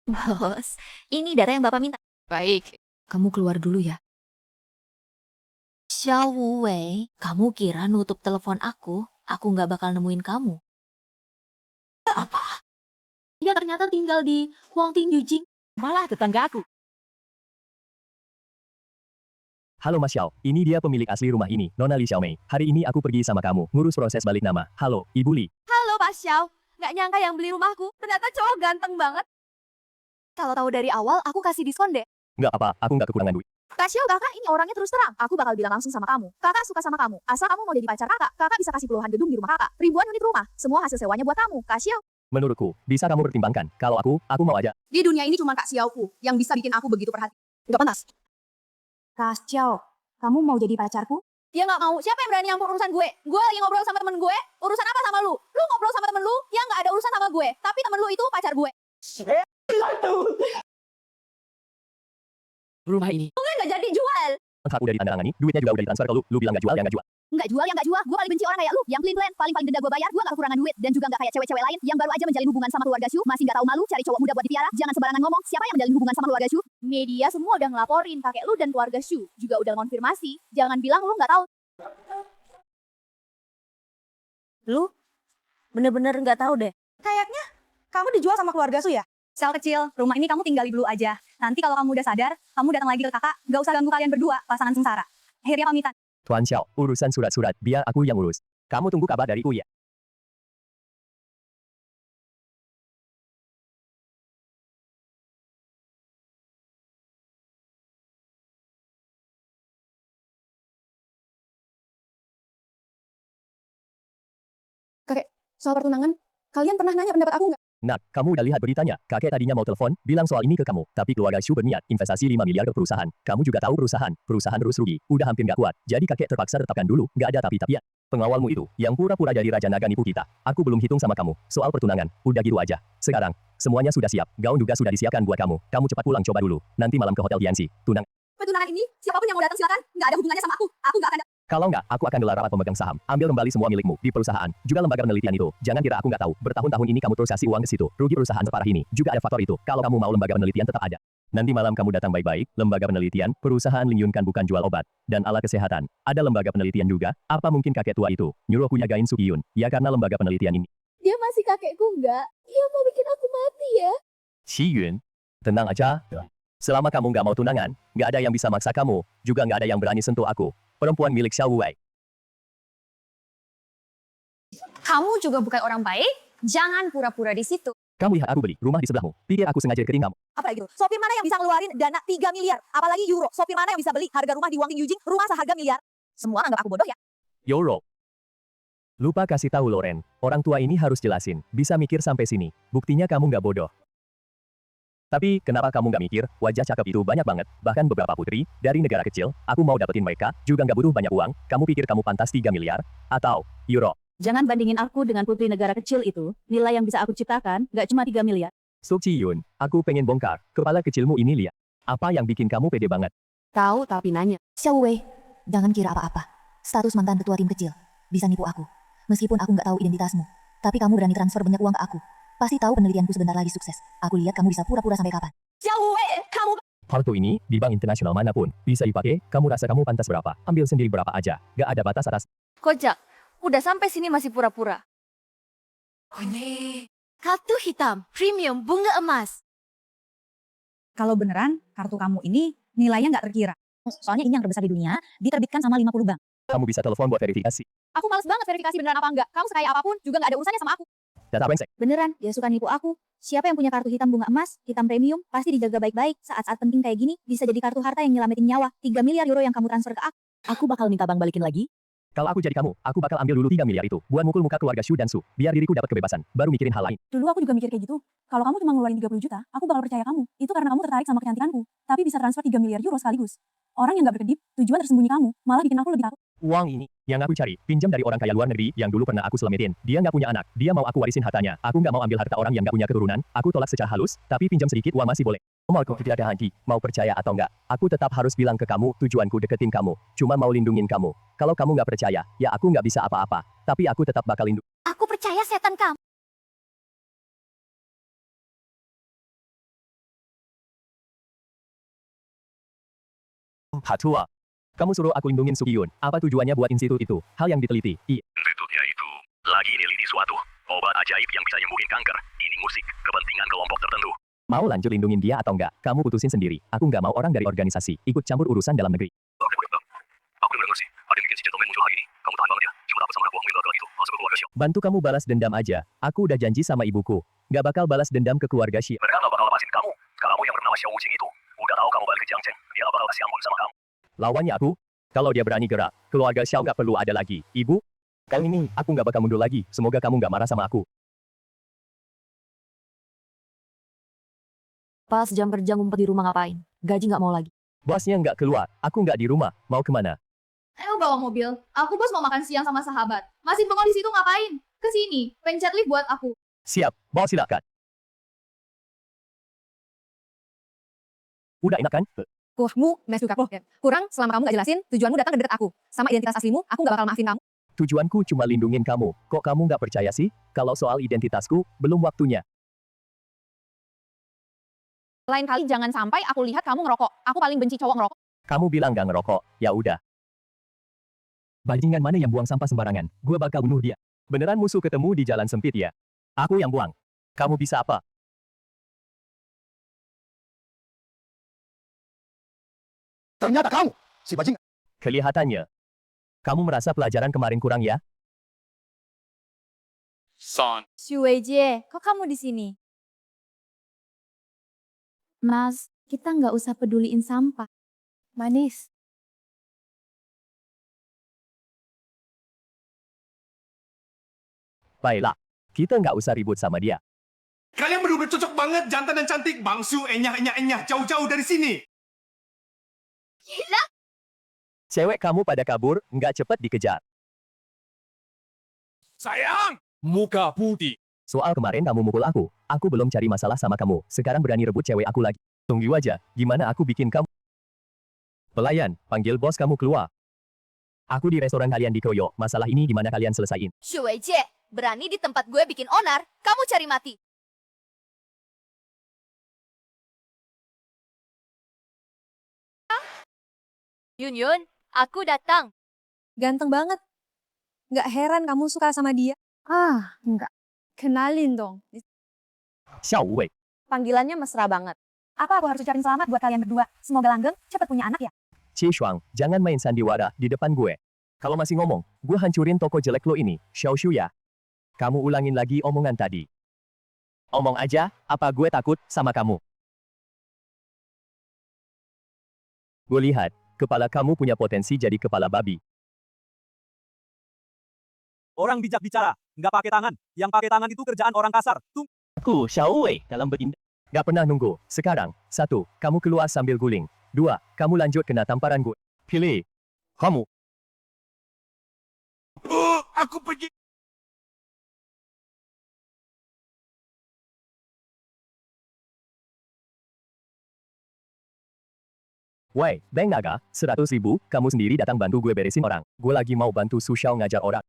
Bos, ini data yang Bapak minta. Baik, kamu keluar dulu ya. Xiao Wei, kamu kira nutup telepon aku nggak bakal nemuin kamu? Apa? Dia ternyata tinggal di Huangting Yujing. Malah tetangga aku. Halo Mas Xiao, ini dia pemilik asli rumah ini, Nona Li Xiaomei. Hari ini aku pergi sama kamu, ngurus proses balik nama. Halo, Ibu Li. Halo Pak Xiao, nggak nyangka yang beli rumahku ternyata cowok ganteng banget. Kalau tahu dari awal, aku kasih diskon deh. Nggak apa, aku nggak kekurangan duit. Kak Xiao, kakak ini orangnya terus terang. Aku bakal bilang langsung sama kamu. Kakak suka sama kamu. Asal kamu mau jadi pacar kakak bisa kasih puluhan gedung di rumah kakak. Ribuan unit rumah. Semua hasil sewanya buat kamu, Kak Xiao. Menurutku, bisa kamu pertimbangkan. Kalau aku mau aja. Di dunia ini cuma Kak Xiaoku yang bisa bikin aku begitu perhatian. Nggak pantas. Kak Xiao, kamu mau jadi pacarku? Dia nggak mau. Siapa yang berani campur urusan gue? Gue lagi ngobrol sama temen gue. Urusan apa sama lu? Lu ngobrol sama temen lu yang nggak ada urusan sama gue. Tapi temen lu itu pacar gue. Rumah ini. Nggak jadi jual. Hak udah ditandatangani, duitnya juga udah ditransfer ke lu. Lu bilang nggak jual, ya nggak jual. Nggak jual, yang nggak jual. Gue paling benci orang kayak lu, yang pelin-pelin, paling denda gue bayar. Gue nggak kekurangan duit, dan juga nggak kayak cewek-cewek lain yang baru aja menjalin hubungan sama keluarga Shu, masih nggak tahu malu cari cowok muda buat dipiara. Jangan sembarangan ngomong. Siapa yang menjalin hubungan sama keluarga Shu? Media semua udah ngelaporin kakek lu dan keluarga Shu. Juga udah konfirmasi. Jangan bilang lu nggak tahu. Lu bener-bener nggak tahu deh. Kayaknya kamu dijual sama keluarga Su ya? Sel kecil, rumah ini kamu tinggali dulu aja. Nanti kalau kamu udah sadar, kamu datang lagi ke kakak, nggak usah ganggu kalian berdua, pasangan sengsara. Akhirnya pamitan. Tuan Xiao, urusan surat-surat, biar aku yang urus. Kamu tunggu kabar dariku ya. Kakek, soal pertunangan, kalian pernah nanya pendapat aku nggak? Nak, kamu udah lihat beritanya. Kakek tadinya mau telepon, bilang soal ini ke kamu. Tapi keluarga Shu berniat investasi 5 miliar ke perusahaan. Kamu juga tahu perusahaan terus rugi. Udah hampir nggak kuat. Jadi kakek terpaksa tetapkan dulu, nggak ada tapi-tapian. Pengawalmu itu, yang pura-pura jadi Raja Naga nipu kita. Aku belum hitung sama kamu. Soal pertunangan, udah gitu aja. Sekarang, semuanya sudah siap. Gaun juga sudah disiapkan buat kamu. Kamu cepat pulang coba dulu. Nanti malam ke Hotel Tianxi. Tunang. Pertunangan ini, siapapun yang mau datang silakan. Nggak ada hubungannya sama aku. Aku nggak akan Kalau nggak, aku akan gelar rapat pemegang saham. Ambil kembali semua milikmu di perusahaan. Juga lembaga penelitian itu. Jangan kira aku nggak tahu. Bertahun-tahun ini kamu terus kasih uang ke situ. Rugi perusahaan separah ini. Juga ada faktor itu. Kalau kamu mau lembaga penelitian tetap ada. Nanti malam kamu datang baik-baik. Lembaga penelitian, perusahaan Ling Yun kan bukan jual obat dan alat kesehatan. Ada lembaga penelitian juga. Apa mungkin kakek tua itu nyuruh aku jagain Suki Yun? Ya karena lembaga penelitian ini. Dia masih kakekku nggak? Dia mau bikin aku mati ya? Xi Yun, tenang aja. Selama kamu nggak mau tunangan, nggak ada yang bisa maksa kamu. Juga nggak ada yang berani sentuh aku. Perempuan milik Xiao Wei. Kamu juga bukan orang baik, jangan pura-pura di situ. Kamu lihat aku beli rumah di sebelahmu. Pikir aku sengaja deketin kamu. Apalagi itu? Sopir mana yang bisa ngeluarin dana 3 miliar? Apalagi euro. Sopir mana yang bisa beli harga rumah di Wangting Yujing, rumah seharga miliar? Semua anggap aku bodoh ya? Euro. Lupa kasih tahu Loren. Orang tua ini harus jelasin. Bisa mikir sampai sini. Buktinya kamu nggak bodoh. Tapi, kenapa kamu nggak mikir, wajah cakep itu banyak banget, bahkan beberapa putri, dari negara kecil, aku mau dapetin mereka, juga nggak butuh banyak uang, kamu pikir kamu pantas 3 miliar? Atau, euro? Jangan bandingin aku dengan putri negara kecil itu. Nilai yang bisa aku ciptakan nggak cuma 3 miliar. Suki Yun, aku pengen bongkar, kepala kecilmu ini lihat. Apa yang bikin kamu pede banget? Tahu tapi nanya. Xiao Wei, jangan kira apa-apa. Status mantan ketua tim kecil. Bisa nipu aku. Meskipun aku nggak tahu identitasmu. Tapi kamu berani transfer banyak uang ke aku. Pasti tahu penelitianku sebentar lagi sukses. Aku lihat kamu bisa pura-pura sampai kapan. Xiao Wei, kamu... Kartu ini, di bank internasional manapun, bisa dipakai, kamu rasa kamu pantas berapa, ambil sendiri berapa aja. Gak ada batas atas. Kocak, udah sampai sini masih pura-pura. Kartu hitam, premium, bunga emas. Kalau beneran, kartu kamu ini nilainya nggak terkira. Soalnya ini yang terbesar di dunia, diterbitkan sama 50 bank. Kamu bisa telepon buat verifikasi. Aku males banget verifikasi beneran apa enggak. Kamu sekaya apapun juga nggak ada urusannya sama aku. Data brengsek. Beneran, dia suka nipu aku. Siapa yang punya kartu hitam bunga emas, hitam premium, pasti dijaga baik-baik. Saat-saat penting kayak gini, bisa jadi kartu harta yang nyelamatin nyawa. 3 miliar euro yang kamu transfer ke aku. Aku bakal minta bang balikin lagi. Kalau aku jadi kamu, aku bakal ambil dulu 3 miliar itu, buat mukul muka keluarga Shu dan Su, biar diriku dapat kebebasan, baru mikirin hal lain. Dulu aku juga mikir kayak gitu. Kalau kamu cuma ngeluarin 30 juta, aku bakal percaya kamu. Itu karena kamu tertarik sama kecantikanku. Tapi bisa transfer 3 miliar euro sekaligus. Orang yang gak berkedip, tujuan tersembunyi kamu, malah bikin aku lebih takut. Uang ini, yang aku cari, pinjam dari orang kaya luar negeri, yang dulu pernah aku selamatin. Dia nggak punya anak, dia mau aku warisin hartanya. Aku nggak mau ambil harta orang yang nggak punya keturunan. Aku tolak secara halus, tapi pinjam sedikit uang masih boleh. Mau aku tidak ada hati, mau percaya atau nggak, aku tetap harus bilang ke kamu, tujuanku deketin kamu. Cuma mau lindungin kamu. Kalau kamu nggak percaya, ya aku nggak bisa apa-apa. Tapi aku tetap bakal lindungi. Aku percaya setan kamu. Hatua. Kamu suruh aku lindungin Suki Yun. Apa tujuannya buat institut itu? Hal yang diteliti. Institutnya itu lagi neliti suatu obat ajaib yang bisa nyembuhin kanker. Ini musik kepentingan kelompok tertentu. Mau lanjut lindungin dia atau enggak? Kamu putusin sendiri. Aku nggak mau orang dari organisasi ikut campur urusan dalam negeri. Oke. Aku bener ngerti. Ada yang bikin si gentleman muncul hari ini. Kamu tahan banget ya. Cuma aku sama anak buahmu yang gagal itu. Masuk ke keluarga Xiao. Bantu kamu balas dendam aja. Aku udah janji sama ibuku. Nggak bakal balas dendam ke keluarga Xiao. Mereka nggak bakal lepasin kamu. Kamu yang bernama Xiao Wuqing itu. Udah tahu kamu balik ke Jiangcheng. Dia nggak bakal kasih ampun sama kamu. Lawannya aku, kalau dia berani gerak, keluarga Xiao nggak perlu ada lagi. Ibu, kali ini aku nggak bakal mundur lagi. Semoga kamu nggak marah sama aku. Pas jam kerja ngumpet di rumah ngapain? Gaji nggak mau lagi. Bosnya nggak keluar, aku nggak di rumah. Mau kemana? Ayo bawa mobil. Aku bos mau makan siang sama sahabat. Masih bengong di situ ngapain? Kesini, pencet lift buat aku. Siap, bawa silakan. Udah enak kan? Kamu mes suka kurang selama kamu gak jelasin tujuanmu datang ke deket aku. Sama identitas aslimu, aku gak bakal maafin kamu. Tujuanku cuma lindungin kamu. Kok kamu nggak percaya sih? Kalau soal identitasku, belum waktunya. Lain kali jangan sampai aku lihat kamu ngerokok. Aku paling benci cowok ngerokok. Kamu bilang nggak ngerokok, ya udah. Bajingan mana yang buang sampah sembarangan? Gue bakal bunuh dia. Beneran musuh ketemu di jalan sempit ya? Aku yang buang. Kamu bisa apa? Ternyata kamu, si bajingan. Kelihatannya. Kamu merasa pelajaran kemarin kurang ya? Son. Xu Weijie, kok kamu di sini? Mas, kita nggak usah peduliin sampah. Manis. Baiklah. Kita nggak usah ribut sama dia. Kalian berdua cocok banget, jantan dan cantik. Bangsu, enyah, jauh-jauh dari sini. Gila. Cewek kamu pada kabur, nggak cepet dikejar. Sayang! Muka putih. Soal kemarin kamu mukul aku belum cari masalah sama kamu. Sekarang berani rebut cewek aku lagi. Tunggu aja, gimana aku bikin kamu? Pelayan, panggil bos kamu keluar. Aku di restoran kalian dikoyok, masalah ini gimana kalian selesaiin? Xu Weijie, berani di tempat gue bikin onar, kamu cari mati. Yun, aku datang. Ganteng banget. Nggak heran kamu suka sama dia. Ah, enggak. Kenalin dong. Xiao Wei. Panggilannya mesra banget. Apa aku harus ucapin selamat buat kalian berdua? Semoga langgeng, cepat punya anak ya. Qi Shuang, jangan main sandiwara di depan gue. Kalau masih ngomong, gue hancurin toko jelek lo ini, Xiao Shu ya. Kamu ulangin lagi omongan tadi. Omong aja, apa gue takut sama kamu? Gue lihat, kepala kamu punya potensi jadi kepala babi. Orang bijak bicara, nggak pakai tangan. Yang pakai tangan itu kerjaan orang kasar. Aku, Xiao Wei, dalam bertindak. Gak pernah nunggu. Sekarang, 1, kamu keluar sambil guling. 2, kamu lanjut kena tamparan gue. Pilih. Kamu. Aku pergi. Woi, Bang Naga, 100.000, kamu sendiri datang bantu gue beresin orang. Gue lagi mau bantu Su Xiao ngajar orang.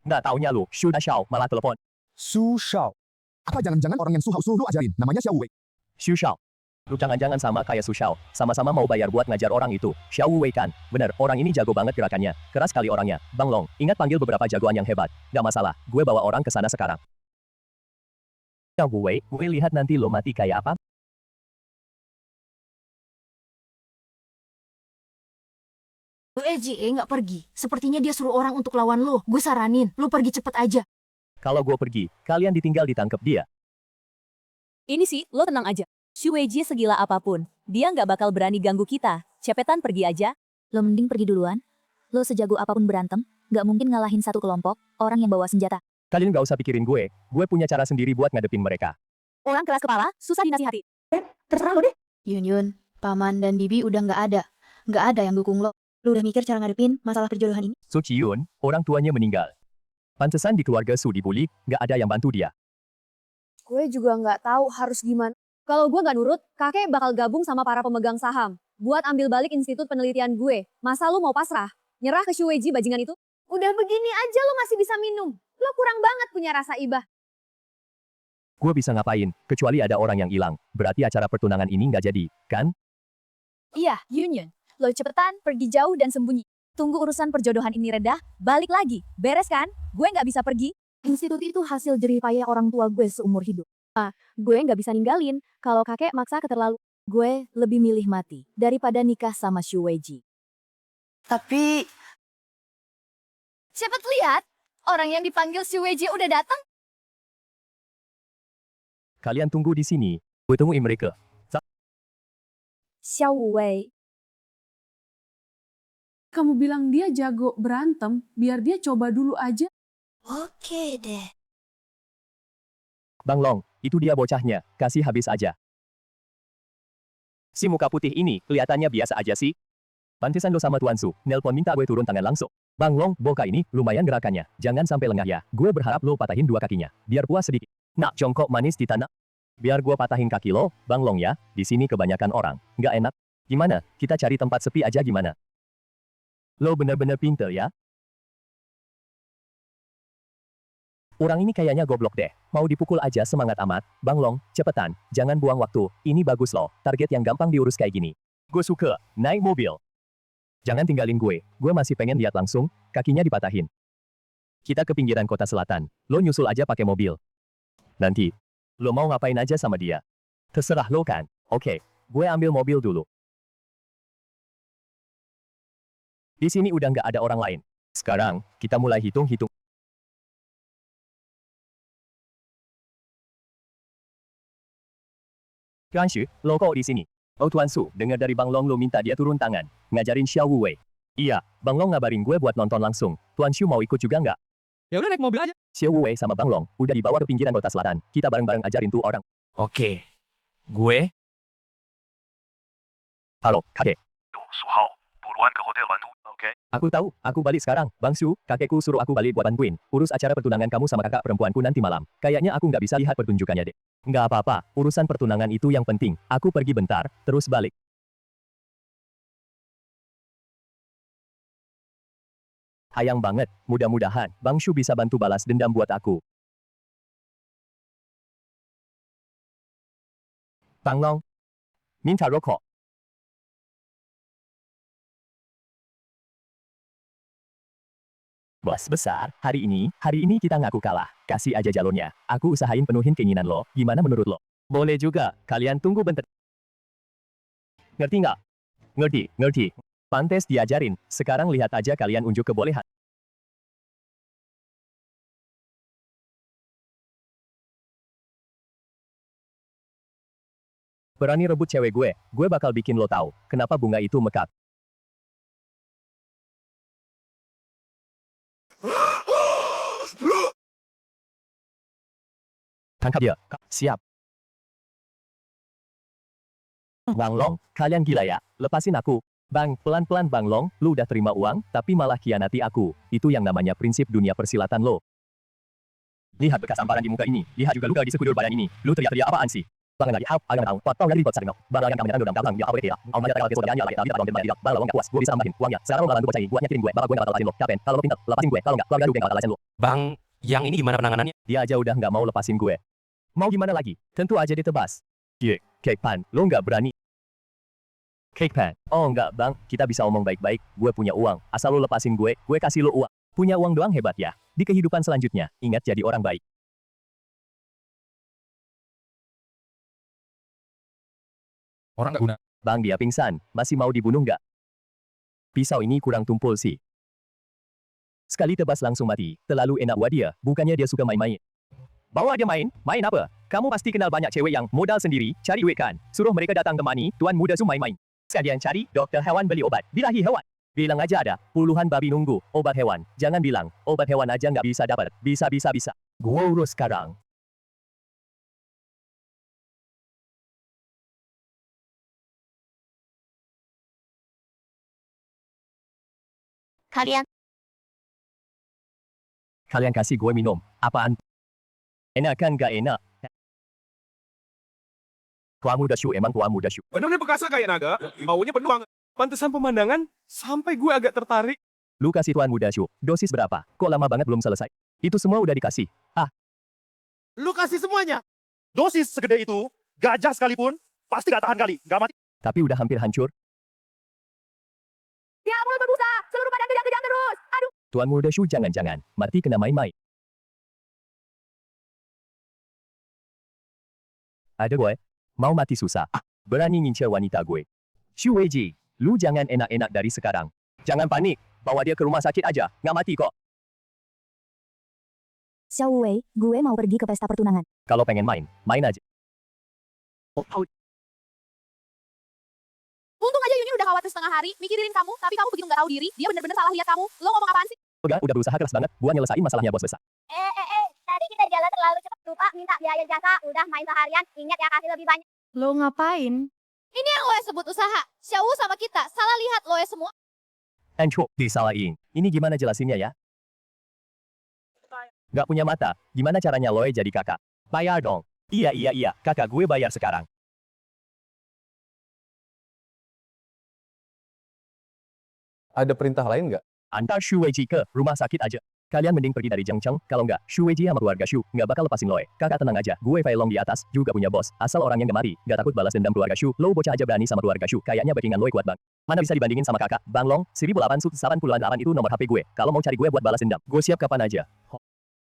Nggak taunya lu, Su Xiao malah telepon. Su Xiao. Apa jangan-jangan orang yang Su Hao suruh ajarin, namanya Xiao Wei. Su Xiao. Lu jangan-jangan sama kayak Su Xiao, sama-sama mau bayar buat ngajar orang itu. Xiao Wei kan? Bener, orang ini jago banget gerakannya. Keras kali orangnya. Bang Long, ingat panggil beberapa jagoan yang hebat. Nggak masalah, gue bawa orang ke sana sekarang. Xiao Wei, gue lihat nanti lo mati kayak apa? Weijie nggak pergi. Sepertinya dia suruh orang untuk lawan lo. Gue saranin, lo pergi cepet aja. Kalau gue pergi, kalian ditinggal ditangkap dia. Ini sih, lo tenang aja. Xu Weijie segila apapun, dia nggak bakal berani ganggu kita. Cepetan pergi aja. Lo mending pergi duluan. Lo sejago apapun berantem, nggak mungkin ngalahin satu kelompok, orang yang bawa senjata. Kalian nggak usah pikirin gue punya cara sendiri buat ngadepin mereka. Orang keras kepala, susah dinasihati. Terserah lo deh. Yun, Paman dan Bibi udah nggak ada. Nggak ada yang dukung lo. Lo udah mikir cara ngadepin masalah perjodohan ini? Su Qiyun, orang tuanya meninggal. Pantesan di keluarga Su dibully, nggak ada yang bantu dia. Gue juga nggak tahu harus gimana. Kalau gue nggak nurut, kakek bakal gabung sama para pemegang saham. Buat ambil balik institut penelitian gue. Masa lu mau pasrah? Nyerah ke Xu Weijie bajingan itu? Udah begini aja lo masih bisa minum. Lo kurang banget punya rasa ibah. Gue bisa ngapain, kecuali ada orang yang hilang. Berarti acara pertunangan ini nggak jadi, kan? Iya, Yun. Lo cepetan pergi jauh dan sembunyi. Tunggu urusan perjodohan ini reda, balik lagi. Beres kan? Gue nggak bisa pergi. Institut itu hasil jerih payah orang tua gue seumur hidup. Gue nggak bisa ninggalin. Kalau kakek maksa keterlaluan. Gue lebih milih mati daripada nikah sama Xu Weijie. Tapi... Cepet lihat, orang yang dipanggil Xu Weijie udah datang. Kalian tunggu di sini. Gue tungguin mereka. Xiao Wei. Kamu bilang dia jago berantem, biar dia coba dulu aja. Oke deh. Bang Long, itu dia bocahnya. Kasih habis aja. Si muka putih ini kelihatannya biasa aja sih. Pantesan lo sama Tuan Su, nelpon minta gue turun tangan langsung. Bang Long, boka ini lumayan gerakannya. Jangan sampai lengah ya. Gue berharap lo patahin 2 kakinya. Biar puas sedikit. Nak jongkok manis di tanah. Biar gue patahin kaki lo, Bang Long ya. Di sini kebanyakan orang. Nggak enak. Gimana, kita cari tempat sepi aja gimana? Lo bener-bener pinter ya? Orang ini kayaknya goblok deh. Mau dipukul aja semangat amat. Bang Long, cepetan. Jangan buang waktu. Ini bagus loh. Target yang gampang diurus kayak gini. Gue suka. Naik mobil. Jangan tinggalin gue. Gue masih pengen lihat langsung. Kakinya dipatahin. Kita ke pinggiran kota selatan. Lo nyusul aja pakai mobil. Nanti. Lo mau ngapain aja sama dia? Terserah lo kan. Oke. Gue ambil mobil dulu. Di sini udah nggak ada orang lain. Sekarang, kita mulai hitung-hitung. Tuan Shu, lo kok di sini? Oh Tuan Su, dengar dari Bang Long lo minta dia turun tangan. Ngajarin Xiao Wu Wei. Iya, Bang Long ngabarin gue buat nonton langsung. Tuan Shu mau ikut juga nggak? Ya udah naik mobil aja. Xiao Wu Wei sama Bang Long udah dibawa ke pinggiran kota selatan. Kita bareng-bareng ajarin tuh orang. Oke. Gue? Halo, kakek. Suhao, buruan ke hotel bantu, oke? Aku tahu, aku balik sekarang. Bang Su, kakekku suruh aku balik buat bantuin. Urus acara pertunangan kamu sama kakak perempuanku nanti malam. Kayaknya aku nggak bisa lihat pertunjukannya deh. Nggak apa-apa, urusan pertunangan itu yang penting. Aku pergi bentar, terus balik. Sayang banget, mudah-mudahan Bang Shu bisa bantu balas dendam buat aku. Bang Long, minta rokok. Bos besar, hari ini kita ngaku kalah. Kasih aja jalurnya. Aku usahain penuhin keinginan lo. Gimana menurut lo? Boleh juga. Kalian tunggu bentar. Ngerti nggak? Ngerti. Pantes diajarin. Sekarang lihat aja kalian unjuk kebolehan. Berani rebut cewek gue bakal bikin lo tahu kenapa bunga itu mekar. Tangkap dia. Siap. Bang Long, kalian gila ya? Lepasin aku. Bang, pelan-pelan Bang Long, lu udah terima uang, tapi malah khianati aku. Itu yang namanya prinsip dunia persilatan lo. Lihat bekas amparan di muka ini. Lihat juga luka di sekujur badan ini. Lu teriak-teriak apaan sih? Bang lagi, agak tahu. Potong dari bot sarino. Bang yang kamu dalam dalam, ya apa ya? Om ada kalau kesudahannya lagi, tapi belum tidak. Bang lo nggak puas, gue bisa nambahin uangnya. Sekarang lo bantu gue buat nyekirin gue. Bapak gue nggak bakal lepasin lo. Capek. Kalau lo pintar, lepasin gue. Kalau nggak, keluarga gue nggak bakal lepasin lo. Bang, yang ini gimana penanganannya? Dia aja udah nggak mau lepasin gue. Mau gimana lagi? Tentu aja ditebas. Cake Pan, lo nggak berani. Cake Pan, oh nggak bang, kita bisa omong baik-baik. Gue punya uang, asal lo lepasin gue kasih lo uang. Punya uang doang hebat ya. Di kehidupan selanjutnya, ingat jadi orang baik. Orang nggak guna. Bang dia pingsan, masih mau dibunuh nggak? Pisau ini kurang tumpul sih. Sekali tebas langsung mati, terlalu enak buat dia, bukannya dia suka main-main. Bawa dia main apa? Kamu pasti kenal banyak cewek yang modal sendiri, cari duit kan? Suruh mereka datang temani, Tuan Muda Su main-main. Sekalian cari dokter hewan beli obat, birahi hewan. Bilang aja ada, puluhan babi nunggu, obat hewan. Jangan bilang, obat hewan aja nggak bisa dapat. Bisa. Gua urus sekarang. Kalian kasih gue minum, apaan? Enak kan nggak enak? Tuan Muda Shu emang Tuan Muda Shu. Benernya perkasa kayak naga, maunya penuh banget. Pantesan pemandangan, sampai gue agak tertarik. Lu kasih Tuan Muda Shu, dosis berapa? Kok lama banget belum selesai? Itu semua udah dikasih. Lu kasih semuanya. Dosis segede itu, gajah sekalipun, pasti gak tahan kali, gak mati. Tapi udah hampir hancur. Ya mulai berbusa, seluruh badan kejang-kejang terus. Aduh. Tuan Muda Shu jangan-jangan, mati kena main-main. Ada gue, mau mati susah. Berani ngincer wanita gue. Shu Weiji, lu jangan enak-enak dari sekarang. Jangan panik, bawa dia ke rumah sakit aja, nggak mati kok. Xiao Wu Wei, gue mau pergi ke pesta pertunangan. Kalau pengen main, main aja. Untung aja Yuni udah khawatir setengah hari, mikirin kamu, tapi kamu begitu nggak tahu diri, dia bener-bener salah lihat kamu. Lo ngomong apaan sih? Udah berusaha keras banget buat nyelesain masalahnya bos besar. Tadi kita jalan terlalu cepat, lupa minta biaya jasa, udah main seharian, ingat ya kasih lebih banyak. Lo ngapain? Ini yang lo sebut usaha. Xiao sama kita, salah lihat lo semua. Enco, disalahin. Ini gimana jelasinnya ya? Gak punya mata, gimana caranya Loe jadi kakak? Bayar dong. Iya, kakak gue bayar sekarang. Ada perintah lain nggak? Antar Shu Weiji ke rumah sakit aja. Kalian mending pergi dari Jiangcheng, kalau nggak, Shu Weiji sama keluarga Shu nggak bakal lepasin lo. Kakak tenang aja, gue Fei Long di atas, juga punya bos. Asal orangnya nggak mati, nggak takut balas dendam keluarga Shu. Lo bocah aja berani sama keluarga Shu, kayaknya backingan lo kuat bang. Mana bisa dibandingin sama kakak, Bang Long, 1898 itu nomor HP gue. Kalau mau cari gue buat balas dendam, gue siap kapan aja.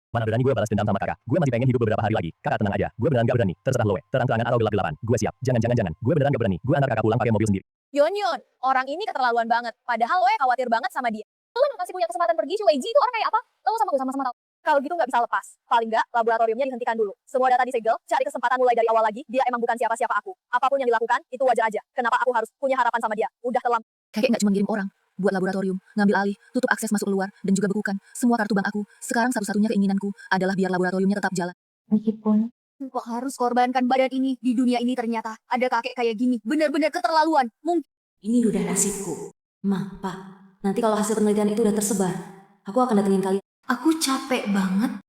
Mana berani gue balas dendam sama kakak, gue masih pengen hidup beberapa hari lagi. Kakak tenang aja, gue beneran gak berani, terserah lo. Terang-terangan atau gelap-gelapan, gue siap. Jangan, gue beneran gak berani, gue antar kakak pulang pakai mobil sendiri. Yun, orang ini keterlaluan banget. Padahal lo khawatir banget sama dia. Lo masih punya kesempatan pergi, Shu Weiji itu orang kayak apa? Lo sama gue sama-sama tahu. Kalau gitu nggak bisa lepas. Paling nggak, laboratoriumnya dihentikan dulu. Semua data disegel, cari kesempatan mulai dari awal lagi. Dia emang bukan siapa-siapa aku. Apapun yang dilakukan, itu wajar aja. Kenapa aku harus punya harapan sama dia? Udah terlambat. Kakek nggak cuma ngirim orang, buat laboratorium, ngambil alih, tutup akses masuk keluar, dan juga bekukan semua kartu bank aku. Sekarang satu-satunya keinginanku adalah biar laboratoriumnya tetap jalan. Meskipun kok harus korbankan badan ini di dunia ini ternyata ada kakek kayak gini. Bener-bener keterlaluan. Mungkin Ini udah nasibku. Ma, Pa, nanti kalau hasil penelitian itu udah tersebar, aku akan datengin kalian. Aku capek banget.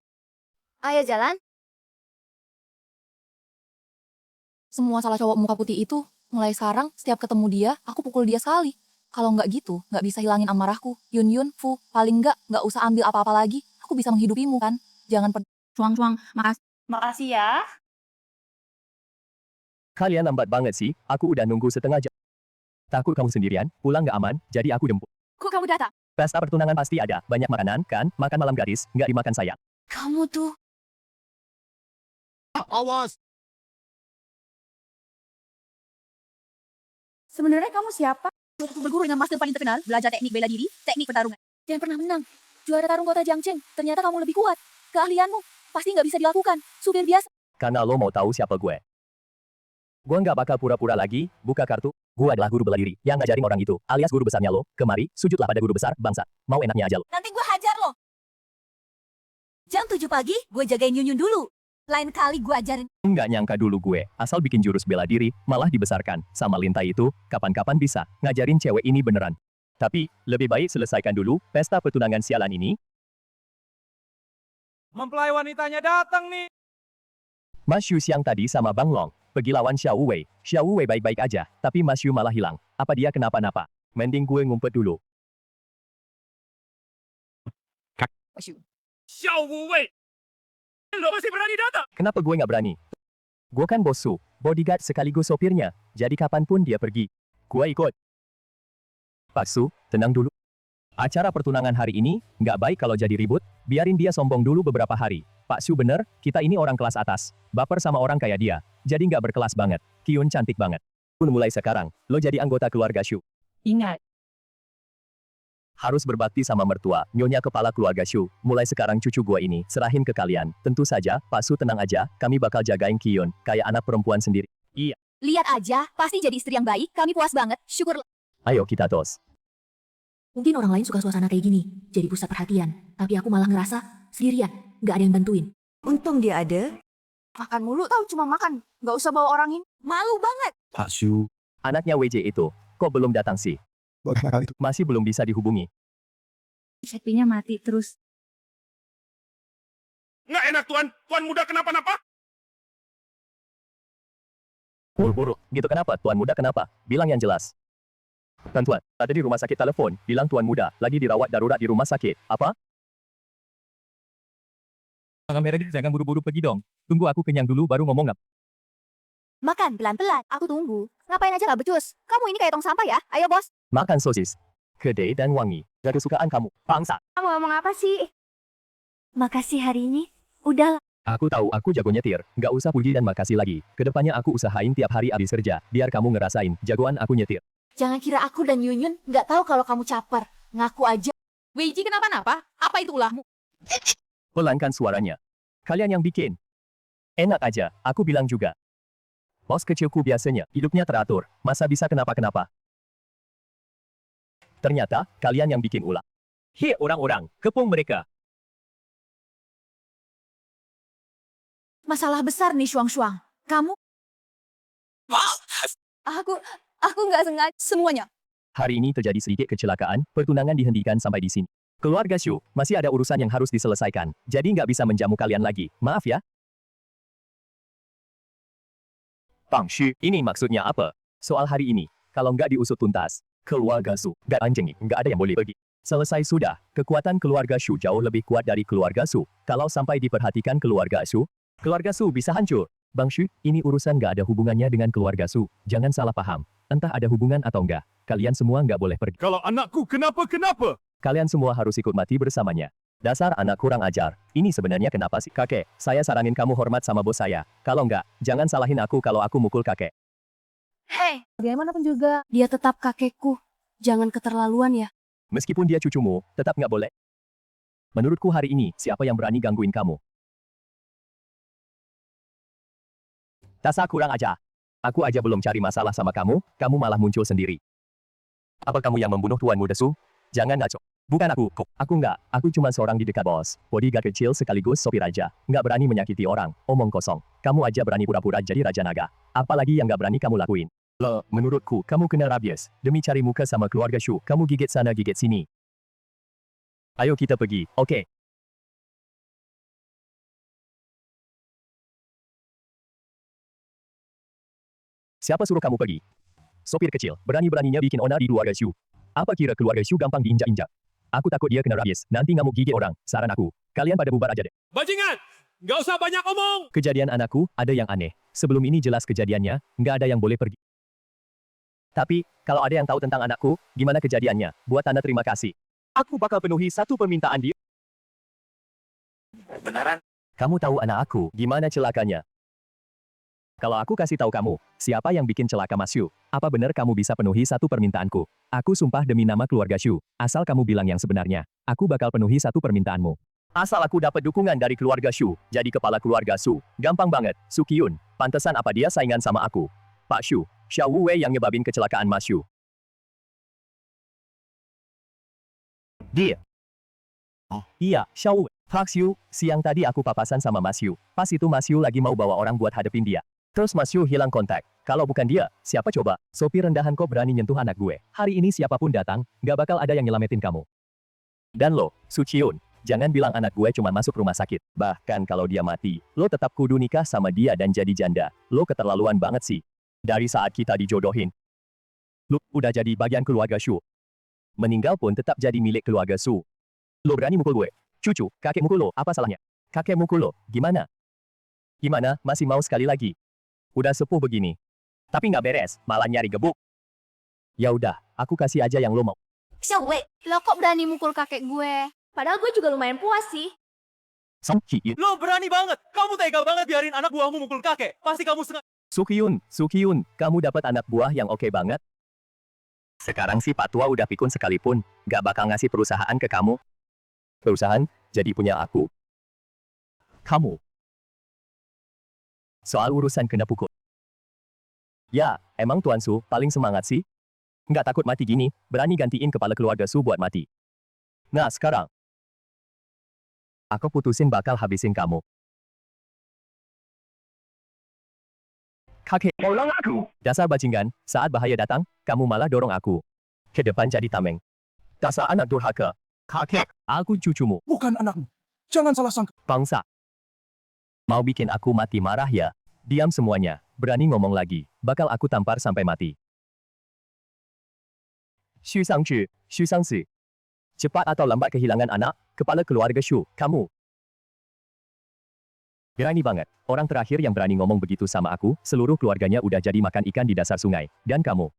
ayo jalan. Semua salah cowok muka putih itu, mulai sekarang setiap ketemu dia, aku pukul dia sekali. Kalau nggak gitu, nggak bisa hilangin amarahku. Yun, Fu, paling nggak usah ambil apa-apa lagi. Aku bisa menghidupimu kan. Jangan Cuang, makasih. Makasih ya. Kalian lambat banget sih, aku udah nunggu setengah jam. Takut kamu sendirian, pulang nggak aman, jadi aku jemput. Kok kamu datang? Pesta pertunangan pasti ada, banyak makanan, kan? Makan malam gadis, nggak dimakan sayang. Kamu tuh. Awas! Sebenarnya kamu siapa? Aku berguru dengan master paling terkenal, belajar teknik bela diri, teknik pertarungan. Dan pernah menang. Juara tarung kota Jiangcheng. Ternyata kamu lebih kuat. Keahlianmu pasti nggak bisa dilakukan. Supir biasa. Karena lo mau tahu siapa gue. Gue nggak bakal pura-pura lagi, buka kartu. Gue adalah guru bela diri, yang ngajarin orang itu, alias guru besarnya lo. Kemari, sujudlah pada guru besar, bangsa. Mau enaknya aja lo. Nanti gue hajar lo. Jam 7 pagi, gue jagain Yun dulu. Lain kali gue ajarin. Nggak nyangka dulu gue, asal bikin jurus bela diri, malah dibesarkan. Sama Lintai itu, kapan-kapan bisa ngajarin cewek ini beneran. Tapi, lebih baik selesaikan dulu pesta pertunangan sialan ini. Mempelai wanitanya datang nih. Mas Yu siang tadi sama Bang Long, pergi lawan Xiao Wei. Xiao Wei baik-baik aja, tapi Mas Yu malah hilang. Apa dia kenapa-napa? Mending gue ngumpet dulu. Xiao Wei. Lo masih berani datang? Kenapa gue nggak berani? Gue kan bos Su, bodyguard sekaligus sopirnya. Jadi kapanpun dia pergi, gue ikut. Pak Su, tenang dulu. Acara pertunangan hari ini, nggak baik kalau jadi ribut, biarin dia sombong dulu beberapa hari. Pak Su bener, kita ini orang kelas atas. Baper sama orang kayak dia, jadi nggak berkelas banget. Kyun cantik banget. Pun mulai sekarang, lo jadi anggota keluarga Shu. Ingat. Harus berbakti sama mertua, nyonya kepala keluarga Shu. Mulai sekarang cucu gua ini, serahin ke kalian. Tentu saja, Pak Su tenang aja, kami bakal jagain Kyun, kayak anak perempuan sendiri. Iya. Lihat aja, pasti jadi istri yang baik. Kami puas banget. Syukur. Ayo kita tos. Mungkin orang lain suka suasana kayak gini, jadi pusat perhatian. Tapi aku malah ngerasa sendirian, nggak ada yang bantuin. Untung dia ada. Makan mulu tahu cuma makan. Nggak usah bawa orang ini. Malu banget. Pak Shu. Anaknya WJ itu, kok belum datang sih? Masih belum bisa dihubungi. Happy-nya mati terus. Nggak enak Tuan, Tuan muda kenapa-napa? Buru-buru, gitu kenapa? Tuan muda kenapa? Bilang yang jelas. Tuan, ada di rumah sakit telepon, bilang Tuan muda, lagi dirawat darurat di rumah sakit. Apa? Mereka jangan buru-buru pergi dong. Tunggu aku kenyang dulu baru ngomong ngap. Makan pelan-pelan. Aku tunggu. Ngapain aja nggak becus? Kamu ini kayak tong sampah ya? Ayo bos. Makan sosis. Gede dan wangi. Gak kesukaan kamu, bangsa. Kamu ngomong apa sih? Makasih hari ini. Udah. Aku tahu aku jago nyetir. Nggak usah puji dan makasih lagi. Kedepannya aku usahain tiap hari abis kerja. Biar kamu ngerasain jagoan aku nyetir. Jangan kira aku dan Yun nggak tahu kalau kamu caper. Ngaku aja. Weiji kenapa-napa? Apa itu ulahmu? Pelankan suaranya. Kalian yang bikin. Enak aja, aku bilang juga. Bos kecilku biasanya hidupnya teratur. Masa bisa kenapa-kenapa? Ternyata, kalian yang bikin ulah. Hi orang-orang, kepung mereka. Masalah besar nih Shuang-Shuang. Kamu? Aku nggak sengaja semuanya. Hari ini terjadi sedikit kecelakaan, pertunangan dihentikan sampai di sini. Keluarga Shu, masih ada urusan yang harus diselesaikan, jadi nggak bisa menjamu kalian lagi. Maaf ya. Bang Shu, ini maksudnya apa? Soal hari ini, kalau nggak diusut tuntas, Keluarga Su, gak anjing, gak ada yang boleh pergi. Selesai sudah, kekuatan keluarga Shu jauh lebih kuat dari keluarga Su. Kalau sampai diperhatikan keluarga Su bisa hancur. Bang Shu, ini urusan gak ada hubungannya dengan keluarga Su. Jangan salah paham. Entah ada hubungan atau enggak, kalian semua nggak boleh pergi. Kalau anakku kenapa? Kalian semua harus ikut mati bersamanya. Dasar anak kurang ajar. Ini sebenarnya kenapa sih? Kakek, saya saranin kamu hormat sama bos saya. Kalau enggak, jangan salahin aku kalau aku mukul kakek. Hei, bagaimanapun juga, dia tetap kakekku. Jangan keterlaluan ya. Meskipun dia cucumu, tetap nggak boleh. Menurutku hari ini, siapa yang berani gangguin kamu? Dasar kurang ajar. Aku aja belum cari masalah sama kamu malah muncul sendiri. Apa kamu yang membunuh tuanmu Desu? Jangan ngaco. Bukan aku, kok. Aku enggak. Aku cuma seorang di dekat bos. Bodyguard kecil sekaligus sopir aja. Nggak berani menyakiti orang. Omong kosong. Kamu aja berani pura-pura jadi Raja Naga. Apalagi yang nggak berani kamu lakuin. Loh, menurutku, kamu kena rabies. Demi cari muka sama keluarga Shu, kamu gigit sana gigit sini. Ayo kita pergi, oke? Siapa suruh kamu pergi? Sopir kecil, berani-beraninya bikin onar di keluarga Shu. Apa kira keluarga Shu gampang diinjak-injak? Aku takut dia kena rabies, nanti ngamuk gigit orang. Saran aku, kalian pada bubar aja deh. Bajingan! Nggak usah banyak omong! Kejadian anakku, ada yang aneh. Sebelum ini jelas kejadiannya, nggak ada yang boleh pergi. Tapi, kalau ada yang tahu tentang anakku, gimana kejadiannya? Buat tanda terima kasih. Aku bakal penuhi satu permintaan dia. Beneran? Kamu tahu anak aku, gimana celakanya? Kalau aku kasih tahu kamu, siapa yang bikin celaka Mas Shu, apa benar kamu bisa penuhi satu permintaanku? Aku sumpah demi nama keluarga Shu, asal kamu bilang yang sebenarnya, aku bakal penuhi satu permintaanmu. Asal aku dapat dukungan dari keluarga Shu, jadi kepala keluarga Shu. Gampang banget, Su Qiyun. Pantesan apa dia saingan sama aku? Pak Shu, Xiao Wu Wei yang nyebabin kecelakaan Mas Shu. Dia. Oh, iya, Xiao Wu. Pak Shu, siang tadi aku papasan sama Mas Shu. Pas itu Mas Shu lagi mau bawa orang buat hadepin dia. Terus Mas Shu hilang kontak. Kalau bukan dia, siapa coba? Sopir rendahan kok berani nyentuh anak gue. Hari ini siapapun datang, gak bakal ada yang nyelamatin kamu. Dan lo, Su Qiyun, jangan bilang anak gue cuma masuk rumah sakit. Bahkan kalau dia mati, lo tetap kudu nikah sama dia dan jadi janda. Lo keterlaluan banget sih. Dari saat kita dijodohin, lo udah jadi bagian keluarga Shu. Meninggal pun tetap jadi milik keluarga Shu. Lo berani mukul gue? Cucu, kakek mukul lo, apa salahnya? Kakek mukul lo, gimana? Gimana, masih mau sekali lagi? Udah sepuh begini. Tapi nggak beres, malah nyari gebuk. Ya udah, aku kasih aja yang lo mau. Xiao Wei, lo kok berani mukul kakek gue? Padahal gue juga lumayan puas sih. Song Qiyun. Lo berani banget. Kamu tega banget biarin anak buahmu mukul kakek. Pasti kamu sengaja. Su Qiyun, kamu dapat anak buah yang oke banget. Sekarang sih Pak Tua udah pikun sekalipun, nggak bakal ngasih perusahaan ke kamu. Perusahaan, jadi punya aku. Kamu. Soal urusan kena pukul. Ya, emang Tuan Su paling semangat sih? Nggak takut mati gini, berani gantiin kepala keluarga Su buat mati. Nah sekarang, aku putusin bakal habisin kamu. Kakek, tolong aku! Dasar bajingan, saat bahaya datang, kamu malah dorong aku. Ke depan jadi tameng. Dasar anak durhaka. Kakek, aku cucumu. Bukan anakmu. Jangan salah sangka. Bangsa. Mau bikin aku mati marah ya? Diam semuanya, berani ngomong lagi, bakal aku tampar sampai mati. Xu Shangzi. Cepat atau lambat kehilangan anak, kepala keluarga Shu, kamu. Berani banget, orang terakhir yang berani ngomong begitu sama aku, seluruh keluarganya udah jadi makan ikan di dasar sungai, dan kamu.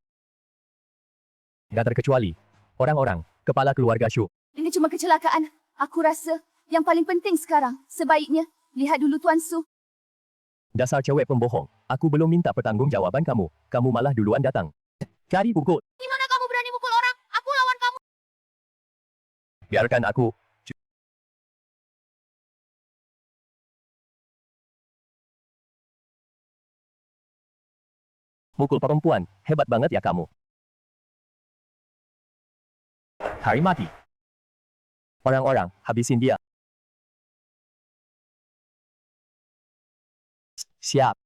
Gak terkecuali, orang-orang, kepala keluarga Shu. Ini cuma kecelakaan. Aku rasa yang paling penting sekarang, sebaiknya, lihat dulu Tuan Su. Dasar cewek pembohong, aku belum minta pertanggungjawaban kamu, kamu malah duluan datang. Cari pukul. Gimana kamu berani mukul orang? Aku lawan kamu. Biarkan aku. Mukul perempuan, hebat banget ya kamu. Hari mati. Orang-orang, habisin dia. Siap.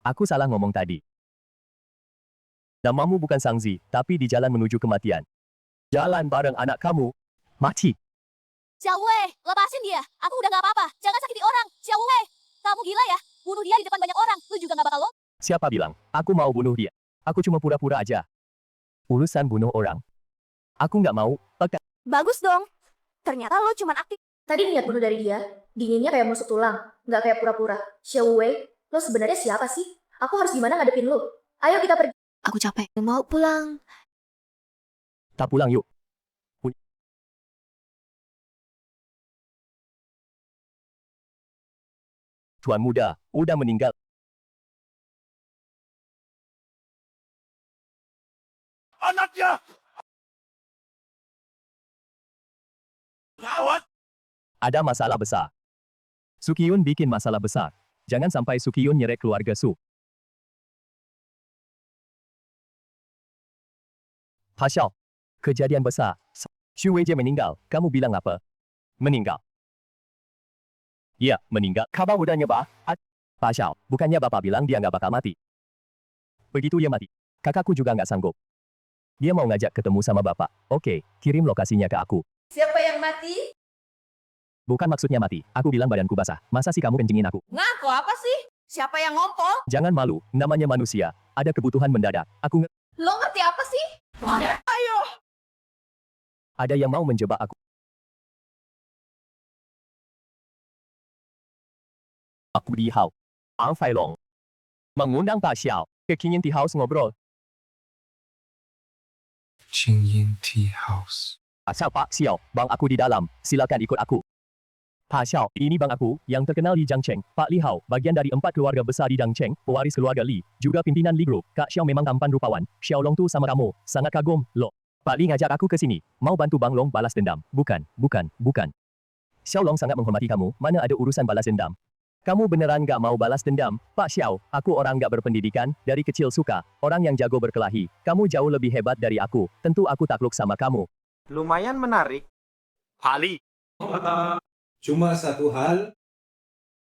Aku salah ngomong tadi. Namamu bukan Sangzi, tapi di jalan menuju kematian. Jalan bareng anak kamu. Mati. Xiao Wei, lepasin dia. Aku udah gak apa-apa. Jangan sakiti orang. Xiao Wei, kamu gila ya? Bunuh dia di depan banyak orang. Lu juga gak bakal lo. Siapa bilang? Aku mau bunuh dia. Aku cuma pura-pura aja. Urusan bunuh orang. Aku nggak mau. Oke. Bagus dong. Ternyata lo cuma aktif. Tadi niat bunuh dari dia, dinginnya kayak musuk tulang, nggak kayak pura-pura. Xiao Wei, lo sebenarnya siapa sih? Aku harus gimana ngadepin lo? Ayo kita pergi. Aku capek. Mau pulang. Tak pulang yuk. Tuan muda, udah meninggal. Anaknya! Gawat! Ada masalah besar. Sukiyun bikin masalah besar. Jangan sampai Sukiyun nyerek keluarga Su. Pa Xiao, kejadian besar. Xu Weijie meninggal. Kamu bilang apa? Meninggal. Iya, meninggal. Kabar udah nyebar. Pa Xiao, bukannya Bapak bilang dia nggak bakal mati. Begitu dia mati, kakakku juga nggak sanggup. Dia mau ngajak ketemu sama Bapak. Oke, kirim lokasinya ke aku. Siapa yang mati? Bukan maksudnya mati, aku bilang badanku basah. Masa sih kamu kencingin aku? Ngaku apa sih? Siapa yang ngompol? Jangan malu, namanya manusia. Ada kebutuhan mendadak. Aku Lo ngerti apa sih? Ayo! ada yang mau menjebak aku. Aku di Hao. Ang Fai Long. Mengundang Pak Xiao ke Qingyin Tea House ngobrol. Qingyin Tea House. Asal Pak Xiao, bang aku di dalam. Silakan ikut aku. Pak Xiao, ini bang aku, yang terkenal di Jiangcheng. Pak Li Hao, bagian dari 4 keluarga besar di Jiangcheng, pewaris keluarga Li, juga pimpinan Li Group. Kak Xiao memang tampan rupawan. Xiao Long tuh sama kamu, sangat kagum, loh. Pak Li ngajak aku ke sini, mau bantu Bang Long balas dendam. Bukan. Xiao Long sangat menghormati kamu, mana ada urusan balas dendam. Kamu beneran gak mau balas dendam? Pak Xiao, aku orang gak berpendidikan, dari kecil suka, orang yang jago berkelahi. Kamu jauh lebih hebat dari aku, tentu aku takluk sama kamu. Lumayan menarik. Pak Li. Cuma satu hal.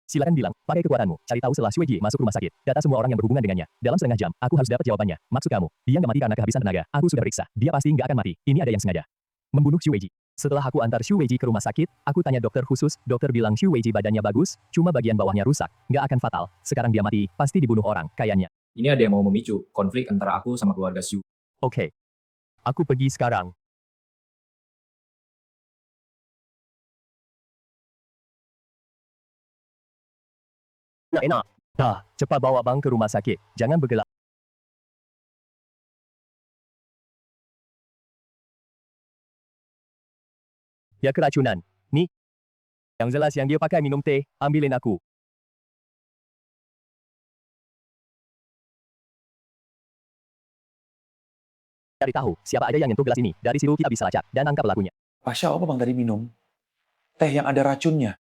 Silakan bilang, pakai kekuatanmu, cari tahu setelah Xu Weijie masuk rumah sakit, data semua orang yang berhubungan dengannya. Dalam setengah jam, aku harus dapat jawabannya. Maksud kamu, dia nggak mati karena kehabisan tenaga. Aku sudah periksa, dia pasti nggak akan mati. Ini ada yang sengaja membunuh Xu Weijie. Setelah aku antar Xu Weijie ke rumah sakit, aku tanya dokter khusus, dokter bilang Xu Weijie badannya bagus, cuma bagian bawahnya rusak, nggak akan fatal. Sekarang dia mati, pasti dibunuh orang, kayaknya. Ini ada yang mau memicu konflik antara aku sama keluarga Xu. Oke. Aku pergi sekarang. Enak. Dah, cepat bawa Bang ke rumah sakit. Jangan bergelak. Ya keracunan. Nih. Yang jelas yang dia pakai minum teh, ambilin aku. Cari tahu, siapa aja yang nyentuh gelas ini. Dari situ kita bisa lacak dan angkat pelakunya. Pasha, apa bang tadi minum? Teh yang ada racunnya.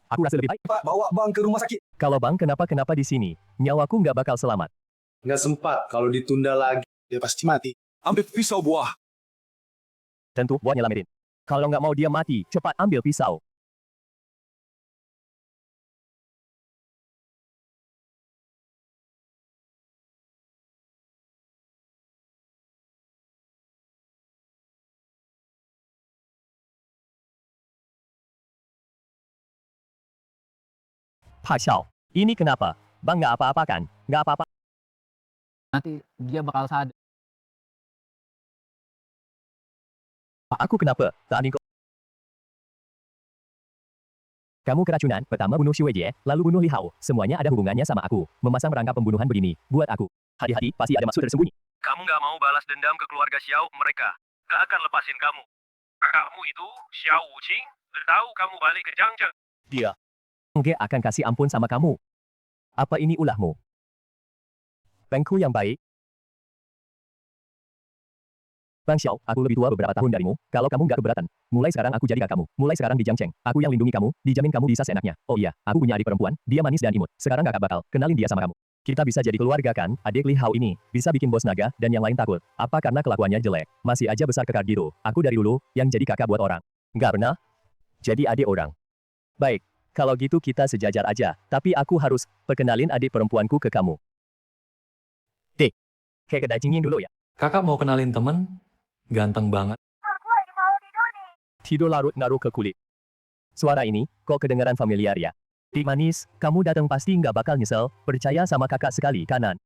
Aku rasa lebih baik. Pak, bawa Bang ke rumah sakit. Kalau Bang kenapa-kenapa di sini, nyawaku nggak bakal selamat. Nggak sempat. Kalau ditunda lagi, dia pasti mati. Ambil pisau buah. Tentu buat nyelamatin. Kalau nggak mau dia mati, cepat ambil pisau. Pak Xiao, ini kenapa? Bang nggak apa-apa kan? Nggak apa-apa. Nanti dia bakal sadar. Aku kenapa? Tadi kok. Kamu keracunan, pertama bunuh Xu Weijie, lalu bunuh Li Hao. Semuanya ada hubungannya sama aku. Memasang perangkap pembunuhan begini, buat aku. Hati-hati, pasti ada maksud tersembunyi. Kamu nggak mau balas dendam ke keluarga Xiao, mereka nggak akan lepasin kamu. Kamu itu, Xiao Wuqing, tahu kamu balik ke Jiangcheng. Dia nggak akan kasih ampun sama kamu. Apa ini ulahmu? Bangku yang baik. Bang Xiao, aku lebih tua beberapa tahun darimu. Kalau kamu nggak keberatan, mulai sekarang aku jadi kakakmu. Mulai sekarang di Jiangcheng, aku yang lindungi kamu, dijamin kamu bisa seenaknya. Oh iya, aku punya adik perempuan, dia manis dan imut. Sekarang kakak bakal kenalin dia sama kamu. Kita bisa jadi keluarga kan? Adik Li Hao ini bisa bikin bos naga dan yang lain takut. Apa karena kelakuannya jelek? Masih aja besar kekar gitu. Aku dari dulu yang jadi kakak buat orang. Nggak pernah jadi adik orang. Baik, kalau gitu kita sejajar aja. Tapi aku harus perkenalin adik perempuanku ke kamu. Dek, kayak kedai cingin dulu ya. Kakak mau kenalin temen? Ganteng banget. Tidur larut ngaruh ke kulit. Suara ini, kok kedengaran familiar ya? Tik manis, kamu datang pasti nggak bakal nyesel, percaya sama kakak sekali, kanan.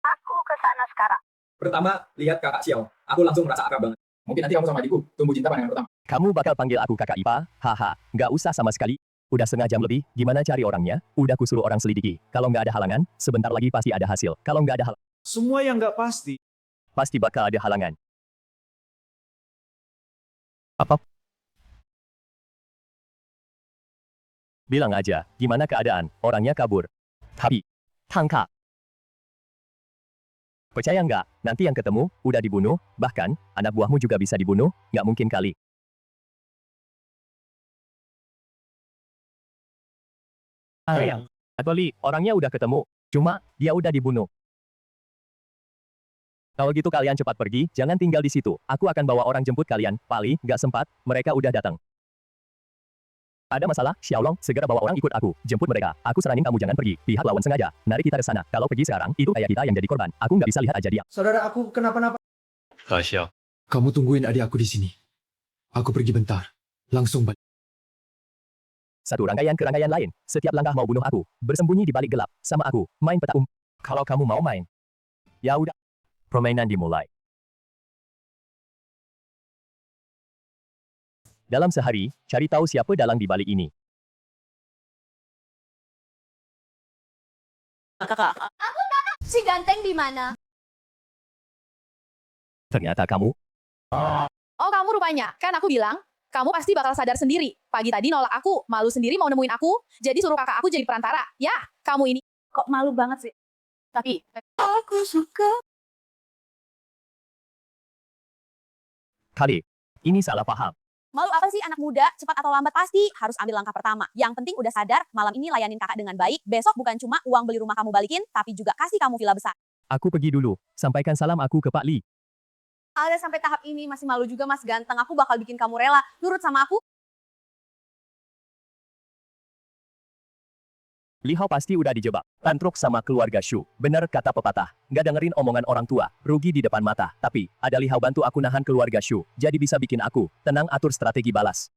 Aku ke sana sekarang. Pertama, lihat kakak Xiao. Aku langsung merasa akrab banget. Mungkin nanti kamu sama adikku tumbuh cinta pandangan pertama. Kamu bakal panggil aku kakak IPA, haha, nggak usah sama sekali. Udah setengah jam lebih, gimana cari orangnya? Udah kusuruh orang selidiki. Kalau nggak ada halangan, sebentar lagi pasti ada hasil. Kalau nggak ada halangan, Semua yang nggak pasti. pasti bakal ada halangan. Apa? Bilang aja, gimana keadaan? Orangnya kabur. Tapi, tangkap. Percaya nggak? Nanti yang ketemu, udah dibunuh, bahkan, anak buahmu juga bisa dibunuh, nggak mungkin kali. Sayang, Atoli, orangnya udah ketemu, cuma, dia udah dibunuh. Kalau gitu kalian cepat pergi, jangan tinggal di situ. Aku akan bawa orang jemput kalian. Pali, nggak sempat, mereka udah datang. Ada masalah, Xiaolong, segera bawa orang ikut aku. Jemput mereka. Aku saranin kamu jangan pergi. Pihak lawan sengaja. Narik kita ke sana. Kalau pergi sekarang, itu ayah kita yang jadi korban. Aku nggak bisa lihat aja dia. Saudara aku kenapa-napa. Xiao. Kamu tungguin adik aku di sini. Aku pergi bentar. Langsung balik. Satu rangkaian lain. Setiap langkah mau bunuh aku. Bersembunyi di balik gelap. Sama aku. Main peta Kalau kamu mau main. Ya udah. Permainan dimulai. Dalam sehari, cari tahu siapa dalang di balik ini. Kakak. Si ganteng di mana? Ternyata kamu. Oh, kamu rupanya. Kan aku bilang, kamu pasti bakal sadar sendiri. Pagi tadi nolak aku, malu sendiri mau nemuin aku, jadi suruh kakak aku jadi perantara. Ya, kamu ini kok malu banget sih. Tapi, aku suka. Kali, ini salah paham. Malu apa sih anak muda? Cepat atau lambat pasti harus ambil langkah pertama. Yang penting udah sadar, malam ini layanin kakak dengan baik. Besok bukan cuma uang beli rumah kamu balikin, tapi juga kasih kamu villa besar. Aku pergi dulu. Sampaikan salam aku ke Pak Li. Ada sampai tahap ini masih malu juga mas ganteng. Aku bakal bikin kamu rela. Nurut sama aku. Li Hao pasti udah dijebak. Antruk sama keluarga Shu. Bener kata pepatah. Nggak dengerin omongan orang tua. Rugi di depan mata. Tapi, ada Li Hao bantu aku nahan keluarga Shu. Jadi bisa bikin aku tenang atur strategi balas.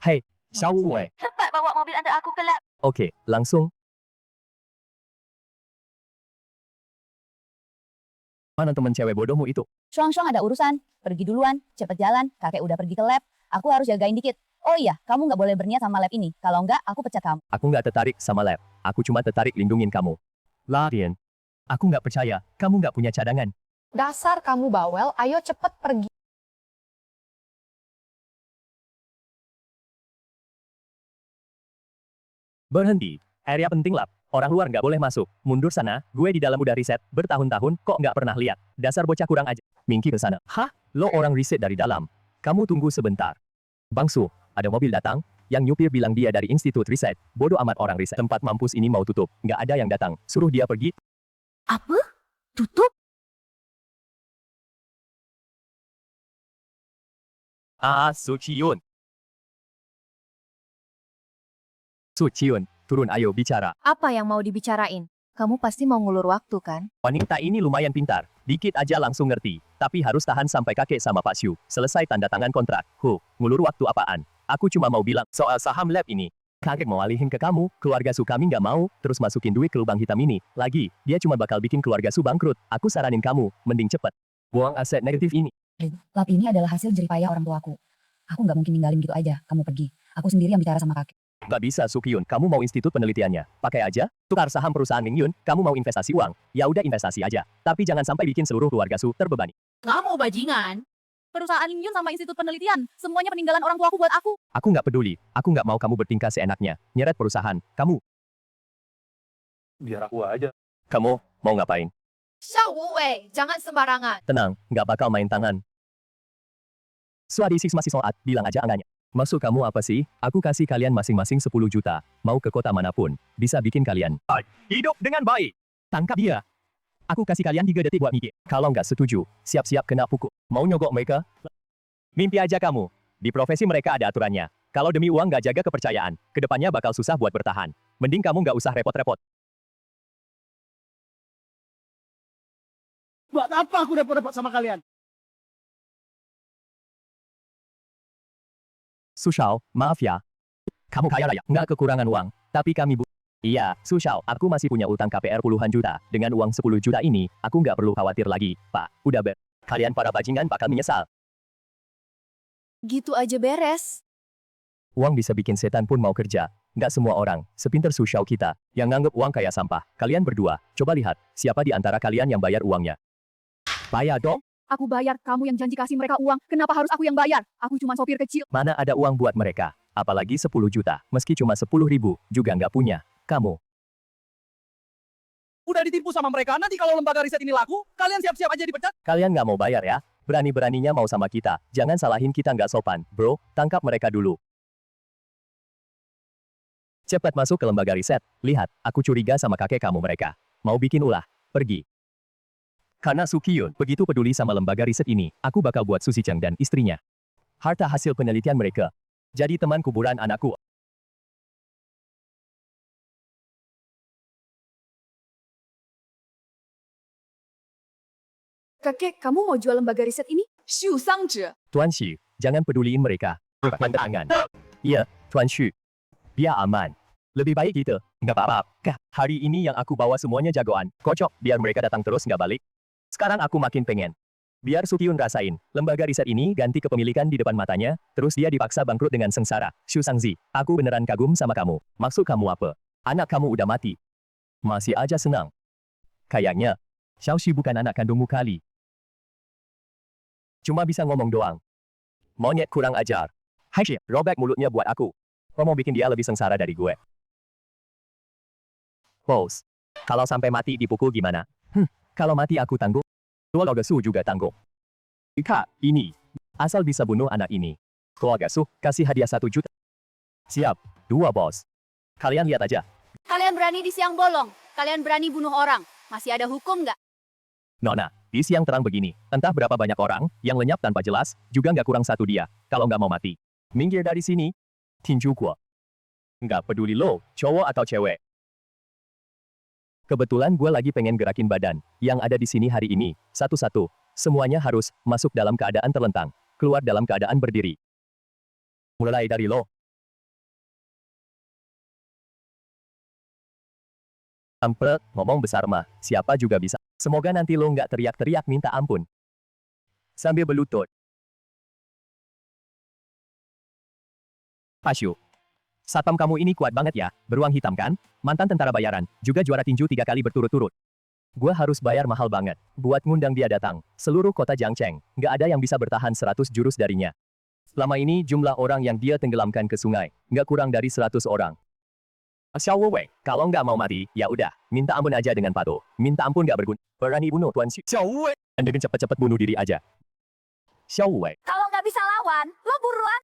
Hei, Xiao Wei. Cepat bawa mobil Anda aku ke lab. Oke, langsung. Mana temen cewek bodohmu itu? Shuang ada urusan. Pergi duluan, cepet jalan. Kakek udah pergi ke lab. Aku harus jagain dikit. Oh iya, kamu nggak boleh berniat sama lab ini. Kalau nggak, aku pecat kamu. Aku nggak tertarik sama lab. Aku cuma tertarik lindungin kamu. Larian. Aku nggak percaya, kamu nggak punya cadangan. Dasar kamu bawel, ayo cepet pergi. Berhenti. Area penting lab. Orang luar nggak boleh masuk. Mundur sana, gue di dalam udah riset. Bertahun-tahun, kok nggak pernah lihat. Dasar bocah kurang aja. Mingki ke sana. Hah? Lo orang riset dari dalam. Kamu tunggu sebentar. Bangsu, ada mobil datang. Yang nyupir bilang dia dari institut riset. Bodoh amat orang riset. Tempat mampus ini mau tutup. Nggak ada yang datang. Suruh dia pergi. Apa? Tutup? Suciun. Suciun, turun ayo bicara. Apa yang mau dibicarain? Kamu pasti mau ngulur waktu kan? Wanita ini lumayan pintar. Dikit aja langsung ngerti. Tapi harus tahan sampai kakek sama Pak Shu selesai tanda tangan kontrak. Ngulur waktu apaan? Aku cuma mau bilang soal saham lab ini. Kakek mau alihin ke kamu, keluarga Su kami nggak mau, terus masukin duit ke lubang hitam ini. Lagi, dia cuma bakal bikin keluarga Su bangkrut. Aku saranin kamu, mending cepet. Buang aset negatif ini. Lab ini adalah hasil jeripayah orang tuaku. Aku nggak mungkin ninggalin gitu aja, kamu pergi. Aku sendiri yang bicara sama kakek. Gak bisa, Sukyun. Kamu mau institut penelitiannya. Pakai aja. Tukar saham perusahaan Mingyun. Kamu mau investasi uang. Ya udah investasi aja. Tapi jangan sampai bikin seluruh keluarga Su terbebani. Kamu bajingan. Perusahaan Lingyun sama institut penelitian. Semuanya peninggalan orang tuaku buat aku. Aku nggak peduli. Aku nggak mau kamu bertingkah seenaknya. Nyeret perusahaan. Kamu. Biar aku aja. Kamu mau ngapain? Xiao Wei, jangan sembarangan. Tenang. Nggak bakal main tangan. Suadi Six masih soat. Bilang aja angkanya. Maksud kamu apa sih? Aku kasih kalian masing-masing 10 juta. Mau ke kota manapun. Bisa bikin kalian hidup dengan baik. Tangkap dia. Aku kasih kalian 3 detik buat mikir. Kalau nggak setuju, siap-siap kena pukul. Mau nyogok mereka? Mimpi aja kamu. Di profesi mereka ada aturannya. Kalau demi uang nggak jaga kepercayaan, kedepannya bakal susah buat bertahan. Mending kamu nggak usah repot-repot. Buat apa aku repot-repot sama kalian? Su Shao, maaf ya. Kamu kaya raya, nggak kekurangan uang, tapi kami Iya, Su Shao, aku masih punya utang KPR puluhan juta. Dengan uang 10 juta ini, aku nggak perlu khawatir lagi, Pak. Udah Kalian para bajingan bakal menyesal. Gitu aja beres. Uang bisa bikin setan pun mau kerja. Nggak semua orang, sepinter Su Shao kita, yang nganggep uang kayak sampah. Kalian berdua, coba lihat, siapa di antara kalian yang bayar uangnya? Bayar dong? Aku bayar, kamu yang janji kasih mereka uang. Kenapa harus aku yang bayar? Aku cuma sopir kecil. Mana ada uang buat mereka? Apalagi 10 juta, meski cuma 10.000, juga nggak punya. Kamu. Udah ditipu sama mereka, nanti kalau lembaga riset ini laku, kalian siap-siap aja dipecat. Kalian nggak mau bayar ya? Berani-beraninya mau sama kita. Jangan salahin kita nggak sopan. Bro, tangkap mereka dulu. Cepat masuk ke lembaga riset. Lihat, aku curiga sama kakek kamu mereka. Mau bikin ulah. Pergi. Karena Sukyun begitu peduli sama lembaga riset ini, aku bakal buat Susi Cheng dan istrinya. Harta hasil penelitian mereka. Jadi teman kuburan anakku. Kakek, kamu mau jual lembaga riset ini? Xu Sangzhe. Tuan Xu, jangan peduliin mereka. Pandangan. Iya, Tuan Xu. Biar aman. Lebih baik gitu. Nggak apa-apa. Kah, hari ini yang aku bawa semuanya jagoan. Kocok, biar mereka datang terus nggak balik. Sekarang aku makin pengen. Biar Sukyun rasain, lembaga riset ini ganti kepemilikan di depan matanya, terus dia dipaksa bangkrut dengan sengsara. Xu Sangzi, aku beneran kagum sama kamu. Maksud kamu apa? Anak kamu udah mati. Masih aja senang. Kayaknya, Xiao Xu bukan anak kandungmu kali. Cuma bisa ngomong doang. Monyet kurang ajar. Hai Shi, robek mulutnya buat aku. Kau mau bikin dia lebih sengsara dari gue. Bos, kalau sampai mati dipukul gimana? Kalau mati aku tanggung. Keluarga Su juga tanggung. Kak, ini. Asal bisa bunuh anak ini. Keluarga Su, kasih hadiah 1 juta. Siap, 2 bos. Kalian lihat aja. Kalian berani di siang bolong? Kalian berani bunuh orang? Masih ada hukum nggak? Nona, di siang terang begini, entah berapa banyak orang yang lenyap tanpa jelas, juga nggak kurang 1 dia, kalau nggak mau mati. Minggir dari sini. Tinju gua. Nggak peduli lo, cowok atau cewek. Kebetulan gue lagi pengen gerakin badan, yang ada di sini hari ini, satu-satu. Semuanya harus masuk dalam keadaan terlentang, keluar dalam keadaan berdiri. Mulai dari lo. Ampel, ngomong besar mah, siapa juga bisa. Semoga nanti lo nggak teriak-teriak minta ampun. Sambil berlutut. Pasyu. Satpam kamu ini kuat banget ya, beruang hitam kan? Mantan tentara bayaran, juga juara tinju 3 kali berturut-turut. Gua harus bayar mahal banget, buat ngundang dia datang. Seluruh kota Jiangcheng, nggak ada yang bisa bertahan 100 jurus darinya. Selama ini jumlah orang yang dia tenggelamkan ke sungai, nggak kurang dari 100 orang. Xiao Wei, kalau nggak mau mati, ya udah, minta ampun aja dengan patuh. Minta ampun nggak berguna. Berani bunuh Tuan Xiao Wei. Anda cepet-cepet bunuh diri aja. Xiao Wei. Kalau nggak bisa lawan, lo buruan.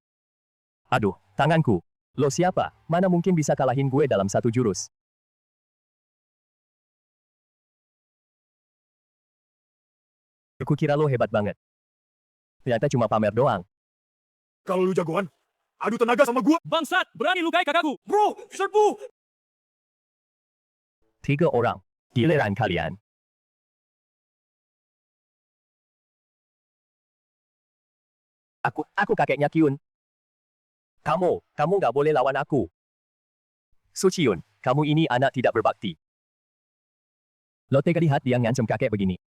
Aduh, tanganku. Lo siapa? Mana mungkin bisa kalahin gue dalam 1 jurus? Aku kira lo hebat banget. Ternyata cuma pamer doang. Kalau lu jagoan, adu tenaga sama gua. Bangsat, berani lukai kakakku. Bro, serbu. 3 orang. Giliran kalian. Aku kakeknya Kyun. Kamu nggak boleh lawan aku. Sukyun, kamu ini anak tidak berbakti. Lo tega lihat dia ngancem kakek begini.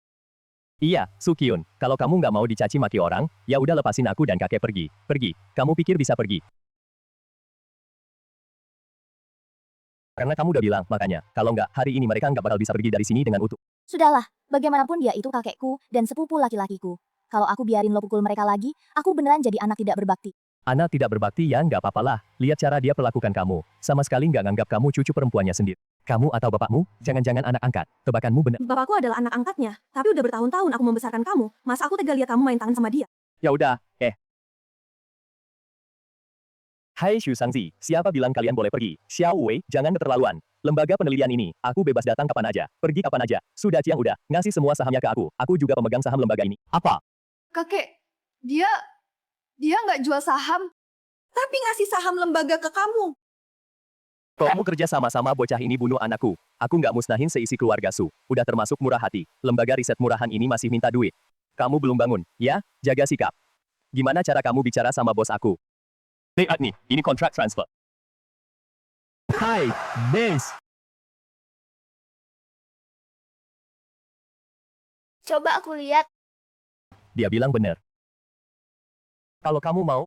Iya, Sukyun, kalau kamu nggak mau dicaci maki orang, ya udah lepasin aku dan kakek pergi. Pergi, kamu pikir bisa pergi? Karena kamu udah bilang, makanya, kalau nggak, hari ini mereka nggak bakal bisa pergi dari sini dengan utuh. Sudahlah, bagaimanapun dia itu kakekku dan sepupu laki-lakiku. Kalau aku biarin lo pukul mereka lagi, aku beneran jadi anak tidak berbakti. Anak tidak berbakti ya nggak apa-apalah. Lihat cara dia perlakukan kamu. Sama sekali nggak nganggap kamu cucu perempuannya sendiri. Kamu atau bapakmu, jangan-jangan anak angkat. Tebakanmu benar. Bapakku adalah anak angkatnya, tapi udah bertahun-tahun aku membesarkan kamu. Masa aku tega lihat kamu main tangan sama dia? Ya udah, Hai Xu Sangzi, siapa bilang kalian boleh pergi? Xiao Wei, jangan keterlaluan. Lembaga penelitian ini, aku bebas datang kapan aja, pergi kapan aja. Sudah Ciang udah, ngasih semua sahamnya ke aku. Aku juga pemegang saham lembaga ini. Apa? Kakek, dia nggak jual saham, tapi ngasih saham lembaga ke kamu. Kamu kerja sama-sama bocah ini bunuh anakku. Aku nggak musnahin seisi keluarga Su. Udah termasuk murah hati. Lembaga riset murahan ini masih minta duit. Kamu belum bangun, ya? Jaga sikap. Gimana cara kamu bicara sama bos aku? Lihat nih, ini kontrak transfer. Hai, Des. Coba aku lihat. Dia bilang benar. Kalau kamu mau,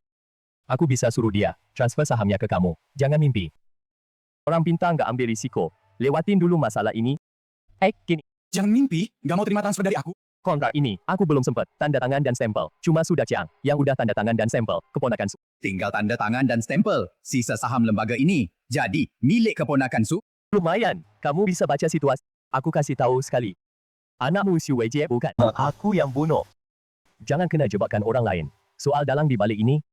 aku bisa suruh dia transfer sahamnya ke kamu. Jangan mimpi. Orang pintar nggak ambil risiko. Lewatin dulu masalah ini. Gini. Jangan mimpi, nggak mau terima transfer dari aku. Kontrak ini, aku belum sempat tanda tangan dan stempel. Cuma sudah Chiang yang udah tanda tangan dan stempel, keponakan Su. Tinggal tanda tangan dan stempel. Sisa saham lembaga ini jadi milik keponakan Su. Lumayan, kamu bisa baca situasi. Aku kasih tahu sekali. Anakmu Xu Weijie bukan aku yang bunuh. Jangan kena jebakan orang lain. Soal dalang di balik ini,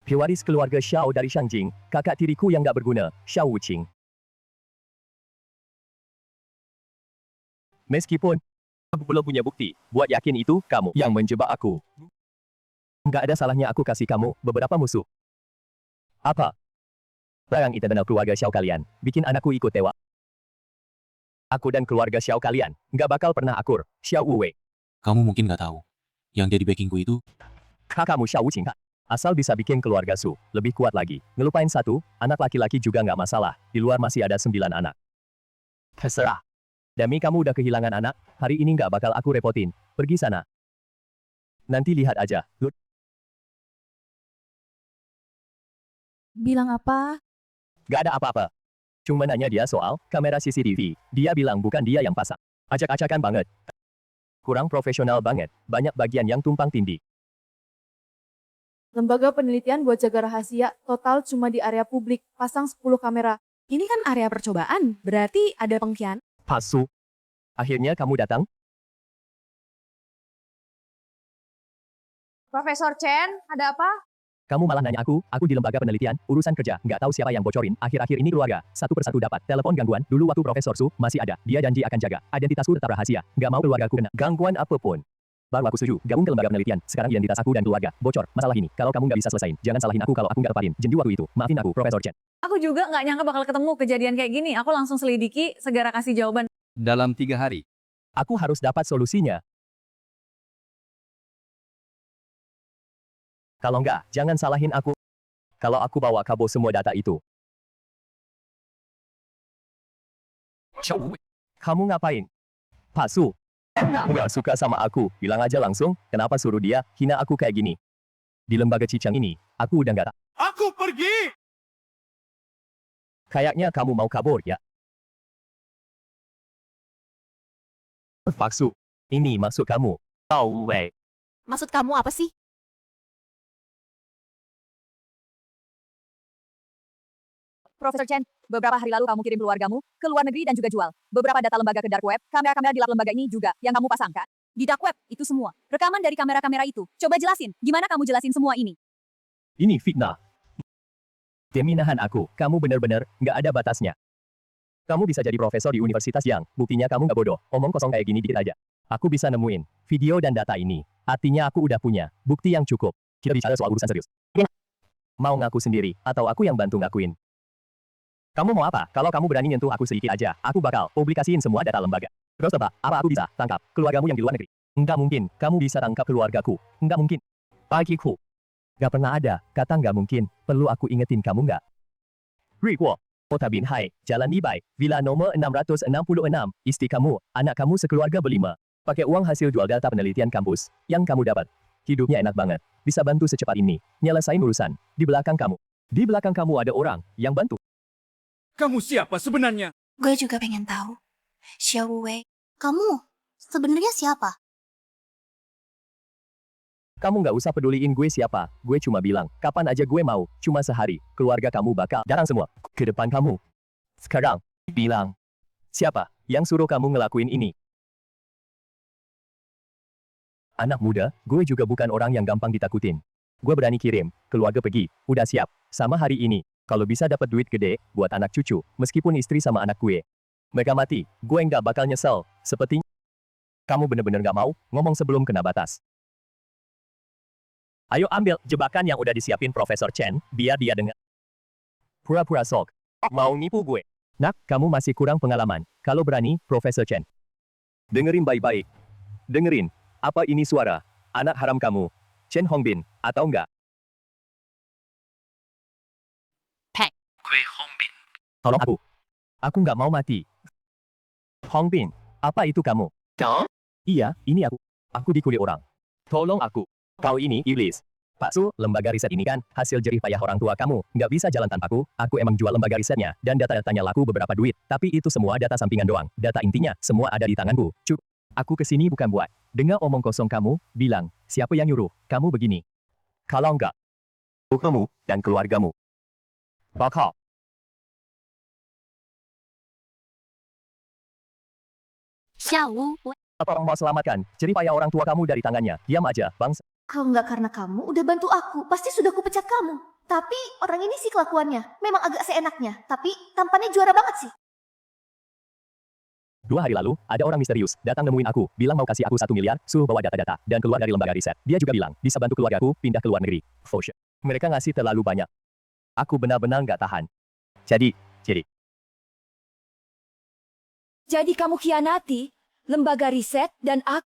pewaris keluarga Xiao dari Shangjing, kakak tiriku yang gak berguna, Xiao Wuqing. Meskipun aku belum punya bukti, buat yakin itu kamu yang menjebak aku. Nggak ada salahnya aku kasih kamu beberapa musuh. Apa? Barang internal keluarga Xiao kalian, bikin anakku ikut tewa. Aku dan keluarga Xiao kalian, nggak bakal pernah akur, Xiao Wuwei. Kamu mungkin nggak tahu. Yang jadi backingku itu, Kakakmu Xiao Wuqing. Asal bisa bikin keluarga Su lebih kuat lagi. Ngelupain satu, anak laki-laki juga nggak masalah. Di luar masih ada 9 anak. Terserah. Demi kamu udah kehilangan anak, hari ini nggak bakal aku repotin. Pergi sana. Nanti lihat aja. Bilang apa? Gak ada apa-apa. Cuma nanya dia soal kamera CCTV. Dia bilang bukan dia yang pasang. Acak-acakan banget. Kurang profesional banget. Banyak bagian yang tumpang tindih. Lembaga penelitian buat jaga rahasia, total cuma di area publik, pasang 10 kamera. Ini kan area percobaan, berarti ada pengkhianat. Palsu. Akhirnya kamu datang? Profesor Chen, ada apa? Kamu malah nanya aku di lembaga penelitian, urusan kerja, nggak tahu siapa yang bocorin. Akhir-akhir ini keluarga, satu persatu dapat telepon gangguan. Dulu waktu Profesor Su masih ada, dia janji akan jaga. Identitasku tetap rahasia, nggak mau keluargaku kena gangguan apapun. Baru aku setuju, gabung ke lembaga penelitian. Sekarang identitas aku dan keluarga bocor. Masalah ini, kalau kamu nggak bisa selesain, jangan salahin aku kalau aku nggak leparin. Jendi waktu itu, maafin aku, Profesor Chen. Aku juga nggak nyangka bakal ketemu kejadian kayak gini. Aku langsung selidiki, segera kasih jawaban. Dalam 3 hari. Aku harus dapat solusinya. Kalau nggak, jangan salahin aku. Kalau aku bawa kabur semua data itu. Kamu ngapain? Palsu. Nggak suka sama aku, bilang aja langsung, kenapa suruh dia hina aku kayak gini. Di lembaga Cicang ini, aku udah nggak. Aku pergi! Kayaknya kamu mau kabur ya. Palsu. Ini maksud kamu. Tahu, weh. Maksud kamu apa sih? Profesor Chen, beberapa hari lalu kamu kirim keluargamu ke luar negeri dan juga jual beberapa data lembaga ke dark web, kamera-kamera di lab lembaga ini juga yang kamu pasangkan. Di dark web, itu semua. Rekaman dari kamera-kamera itu. Coba jelasin, gimana kamu jelasin semua ini? Ini fitnah. Demi nahan aku, kamu benar-benar nggak ada batasnya. Kamu bisa jadi profesor di Universitas Yang, buktinya kamu nggak bodoh, omong kosong kayak gini dikit aja. Aku bisa nemuin video dan data ini. Artinya aku udah punya bukti yang cukup. Kita bicara soal urusan serius. Mau ngaku sendiri, atau aku yang bantu ngakuin? Kamu mau apa? Kalau kamu berani nyentuh aku sedikit aja, aku bakal publikasiin semua data lembaga. Terus apa aku bisa tangkap keluargamu yang di luar negeri? Enggak mungkin, kamu bisa tangkap keluargaku. Enggak mungkin. Bagiku. Gak pernah ada, kata nggak mungkin. Perlu aku ingetin kamu nggak? Rikuo. Kota Binhai, Jalan Ibai, Villa nomor 666, istri kamu, anak kamu sekeluarga berlima. Pakai uang hasil jual data penelitian kampus, yang kamu dapat. Hidupnya enak banget, bisa bantu secepat ini, nyelesain urusan. Di belakang kamu ada orang yang bantu. Kamu siapa sebenarnya? Gue juga pengen tahu. Xiao Wei, kamu sebenarnya siapa? Kamu nggak usah peduliin gue siapa, gue cuma bilang, kapan aja gue mau, cuma sehari, keluarga kamu bakal datang semua, ke depan kamu. Sekarang, bilang, siapa yang suruh kamu ngelakuin ini? Anak muda, gue juga bukan orang yang gampang ditakutin. Gue berani kirim, keluarga pergi, udah siap, sama hari ini, kalau bisa dapat duit gede, buat anak cucu, meskipun istri sama anak gue. Mereka mati, gue nggak bakal nyesel, sepertinya. Kamu bener-bener nggak mau, ngomong sebelum kena batas. Ayo ambil jebakan yang udah disiapin Profesor Chen, biar dia dengar. Pura-pura sok. Mau nipu gue? Nak, kamu masih kurang pengalaman. Kalau berani, Profesor Chen. Dengerin baik-baik. Dengerin. Apa ini suara? Anak haram kamu. Chen Hongbin, atau enggak? Tolong aku. Aku nggak mau mati. Hong Bin, apa itu kamu? Iya, ini aku. Aku dikulik orang. Tolong aku. Kau ini iblis. Pak Su, lembaga riset ini kan hasil jerih payah orang tua kamu. Nggak bisa jalan tanpaku. Aku emang jual lembaga risetnya dan data-datanya laku beberapa duit. Tapi itu semua data sampingan doang. Data intinya semua ada di tanganku. Cuk. Aku kesini bukan buat dengar omong kosong kamu. Bilang, siapa yang nyuruh kamu begini? Kalau enggak, kamu dan keluargamu bakal. Xiao, Apa orang mau selamatkan jerih payah orang tua kamu dari tangannya? Diam aja, bangsa. Kalau nggak karena kamu udah bantu aku, pasti sudah kupecat kamu. Tapi orang ini sih kelakuannya memang agak seenaknya, tapi tampannya juara banget sih. 2 hari lalu, ada orang misterius datang nemuin aku, bilang mau kasih aku 1 miliar, suruh bawa data-data, dan keluar dari lembaga riset. Dia juga bilang, bisa bantu keluargaku pindah ke luar negeri. For sure. Mereka ngasih terlalu banyak. Aku benar-benar nggak tahan. Jadi. Jadi kamu khianati lembaga riset dan aku.